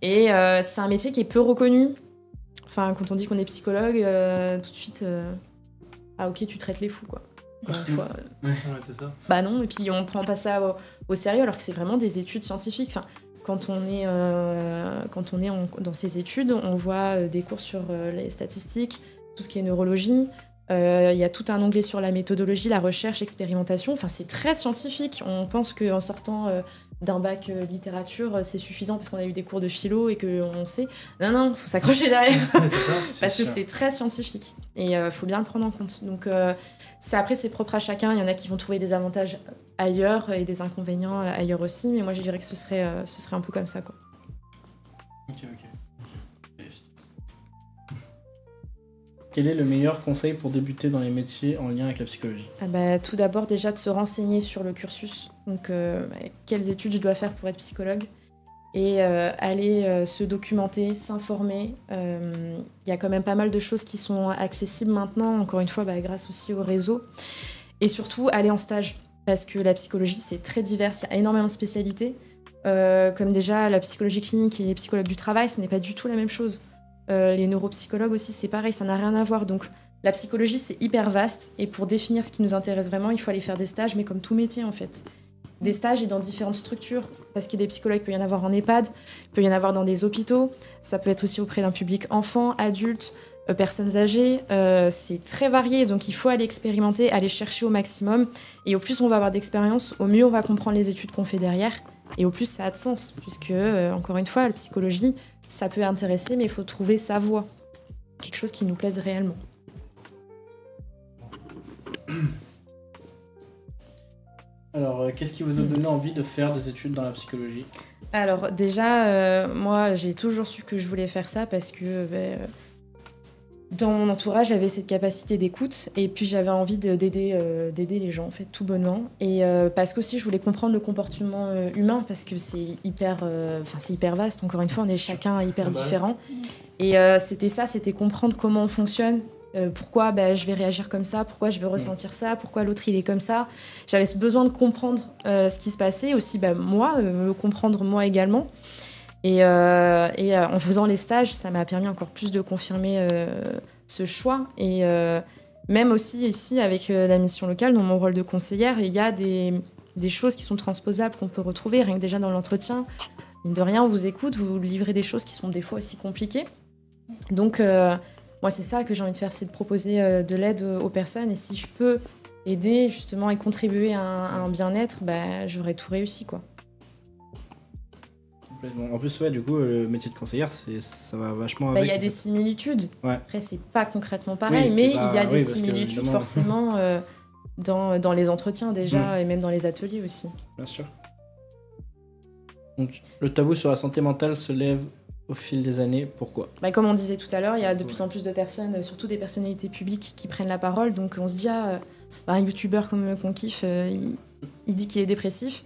Et c'est un métier qui est peu reconnu. Enfin, quand on dit qu'on est psychologue, tout de suite, ok, tu traites les fous, quoi. Encore une fois.
Ouais, c'est ça.
Bah non, et puis on prend pas ça au sérieux alors que c'est vraiment des études scientifiques. Enfin, quand on est dans ces études, on voit des cours sur les statistiques, tout ce qui est neurologie. Il y a tout un onglet sur la méthodologie, la recherche, l'expérimentation. Enfin, c'est très scientifique. On pense qu'en sortant d'un bac littérature, c'est suffisant parce qu'on a eu des cours de philo et qu'on sait. Non, il faut s'accrocher derrière. Parce que c'est très scientifique. Et il faut bien le prendre en compte. Donc, après, c'est propre à chacun. Il y en a qui vont trouver des avantages ailleurs et des inconvénients ailleurs aussi. Mais moi, je dirais que ce serait un peu comme ça, quoi.
Ok. Quel est le meilleur conseil pour débuter dans les métiers en lien avec la psychologie ?
Tout d'abord, déjà, de se renseigner sur le cursus. Donc, quelles études je dois faire pour être psychologue ? Et aller se documenter, s'informer. Il y a quand même pas mal de choses qui sont accessibles maintenant, encore une fois, grâce aussi au réseau. Et surtout, aller en stage. Parce que la psychologie, c'est très divers. Il y a énormément de spécialités. Comme déjà, la psychologie clinique et les psychologues du travail, ce n'est pas du tout la même chose. Les neuropsychologues aussi, c'est pareil, ça n'a rien à voir. Donc la psychologie, c'est hyper vaste. Et pour définir ce qui nous intéresse vraiment, il faut aller faire des stages, mais comme tout métier en fait. Des stages et dans différentes structures. Parce qu'il y a des psychologues, il peut y en avoir en EHPAD, il peut y en avoir dans des hôpitaux. Ça peut être aussi auprès d'un public enfant, adulte, personnes âgées. C'est très varié, donc il faut aller expérimenter, aller chercher au maximum. Et au plus on va avoir d'expérience, au mieux on va comprendre les études qu'on fait derrière. Et au plus ça a de sens, puisque, encore une fois, la psychologie, ça peut intéresser, mais il faut trouver sa voie. Quelque chose qui nous plaise réellement.
Alors, qu'est-ce qui vous a donné envie de faire des études dans la psychologie ?
Alors déjà, moi, j'ai toujours su que je voulais faire ça parce que dans mon entourage, j'avais cette capacité d'écoute et puis j'avais envie d'aider les gens, en fait, tout bonnement. Et parce qu'aussi, je voulais comprendre le comportement humain parce que c'est hyper vaste. Encore une fois, on est chacun hyper différent. Et c'était comprendre comment on fonctionne. Pourquoi je vais réagir comme ça, pourquoi je vais ressentir ça, pourquoi l'autre il est comme ça. J'avais besoin de comprendre ce qui se passait, aussi moi, me comprendre moi également. Et en faisant les stages, ça m'a permis encore plus de confirmer ce choix. Et même aussi ici, avec la mission locale, dans mon rôle de conseillère, il y a des choses qui sont transposables qu'on peut retrouver, rien que déjà dans l'entretien. De rien, on vous écoute, vous livrez des choses qui sont des fois aussi compliquées. Donc, moi, c'est ça que j'ai envie de faire, c'est de proposer de l'aide aux personnes. Et si je peux aider justement et contribuer à un bien-être, j'aurais tout réussi, quoi.
En plus, du coup, le métier de conseillère, ça va vachement avec.
Il y a des similitudes.
Ouais.
Après, c'est pas concrètement pareil, mais il y a des similitudes forcément dans les entretiens déjà et même dans les ateliers aussi.
Bien sûr. Donc, le tabou sur la santé mentale se lève au fil des années. Pourquoi ?
Comme on disait tout à l'heure, il y a de plus en plus de personnes, surtout des personnalités publiques, qui prennent la parole. Donc on se dit, un youtubeur qu'on kiffe, il dit qu'il est dépressif.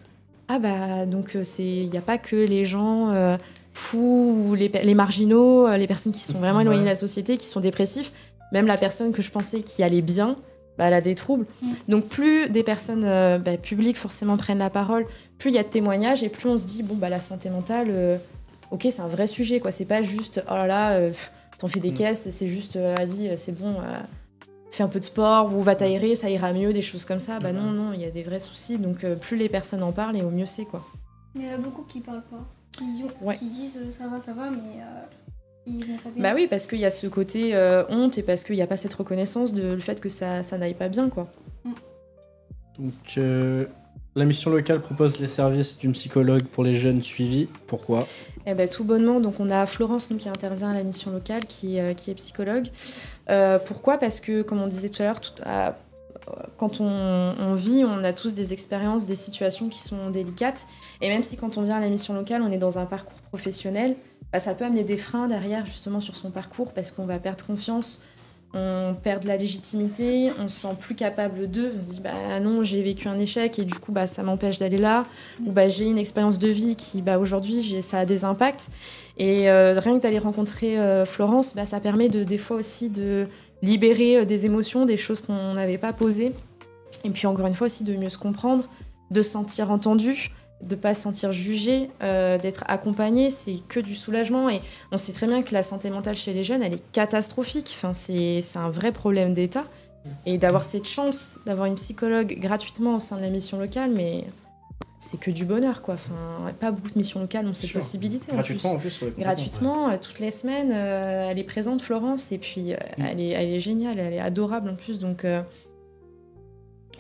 Donc il n'y a pas que les gens fous ou les marginaux, les personnes qui sont vraiment éloignées de la société, qui sont dépressifs. Même la personne que je pensais qui allait bien, elle a des troubles. Donc plus des personnes publiques forcément prennent la parole, plus il y a de témoignages et plus on se dit, la santé mentale... Ok, c'est un vrai sujet, quoi. C'est pas juste, oh là là, t'en fais des caisses, c'est juste, vas-y, c'est bon, fais un peu de sport ou va t'aérer, ça ira mieux, des choses comme ça. Non, il y a des vrais soucis. Donc, plus les personnes en parlent et au mieux c'est, quoi.
Mais il y en a beaucoup qui parlent pas. Qui disent ça va, mais ils vont pas bien.
Bah oui, parce qu'il y a ce côté honte et parce qu'il n'y a pas cette reconnaissance de le fait que ça n'aille pas bien, quoi.
Donc, la mission locale propose les services d'une psychologue pour les jeunes suivis. Pourquoi ?
Tout bonnement, donc on a Florence qui intervient à la mission locale, qui est psychologue. Pourquoi ? Parce que, comme on disait tout à l'heure, quand on vit, on a tous des expériences, des situations qui sont délicates. Et même si quand on vient à la mission locale, on est dans un parcours professionnel, ça peut amener des freins derrière justement sur son parcours parce qu'on va perdre confiance, on perd de la légitimité, on se sent plus capable d'eux, on se dit non, j'ai vécu un échec et du coup ça m'empêche d'aller là, ou j'ai une expérience de vie qui aujourd'hui ça a des impacts. Et rien que d'aller rencontrer Florence, ça permet des fois aussi de libérer des émotions, des choses qu'on n'avait pas posées, et puis encore une fois aussi de mieux se comprendre, de se sentir entendu, de pas se sentir jugé, d'être accompagné, c'est que du soulagement. Et on sait très bien que la santé mentale chez les jeunes, elle est catastrophique. Enfin, c'est un vrai problème d'État. Et d'avoir cette chance d'avoir une psychologue gratuitement au sein de la mission locale, mais c'est que du bonheur, quoi. Enfin, pas beaucoup de missions locales ont cette possibilité.
Gratuitement en plus.
Gratuitement, toutes les semaines, elle est présente, Florence, et puis elle est géniale, elle est adorable en plus. Donc,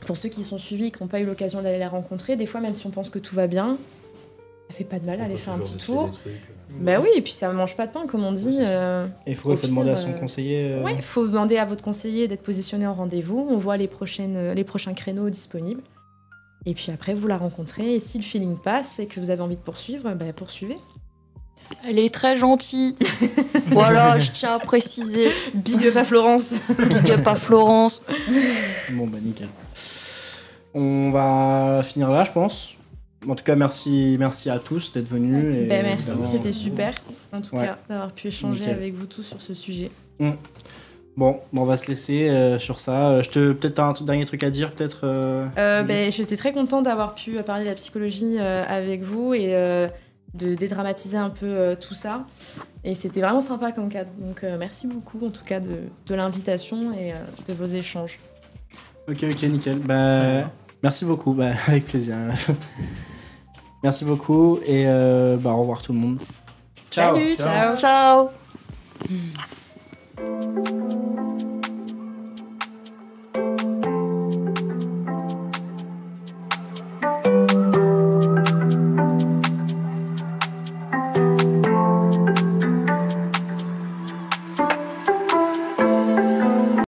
pour ceux qui sont suivis, qui n'ont pas eu l'occasion d'aller la rencontrer, des fois, même si on pense que tout va bien, ça fait pas de mal d'aller faire un petit tour. Bah oui, et puis ça ne mange pas de pain, comme on dit.
Et il faut demander à son conseiller.
Oui, il faut demander à votre conseiller d'être positionné en rendez-vous. On voit les prochains créneaux disponibles. Et puis après, vous la rencontrez. Et si le feeling passe et que vous avez envie de poursuivre, bah poursuivez.
Elle est très gentille. Voilà, je tiens à préciser.
Big up à Florence.
Big up à Florence.
Bon, bah nickel. On va finir là, je pense. En tout cas, merci à tous d'être venus. Et
merci, c'était super. En tout cas, d'avoir pu échanger avec vous tous sur ce sujet.
Bon, on va se laisser sur ça. Peut-être un dernier truc à dire, peut-être.
J'étais très contente d'avoir pu parler de la psychologie avec vous et de dédramatiser un peu tout ça. Et c'était vraiment sympa comme cadre. Donc merci beaucoup en tout cas de l'invitation et de vos échanges.
Ok, nickel. Merci beaucoup, avec plaisir. Merci beaucoup et au revoir tout le monde.
Ciao. Salut, ciao.
Ciao.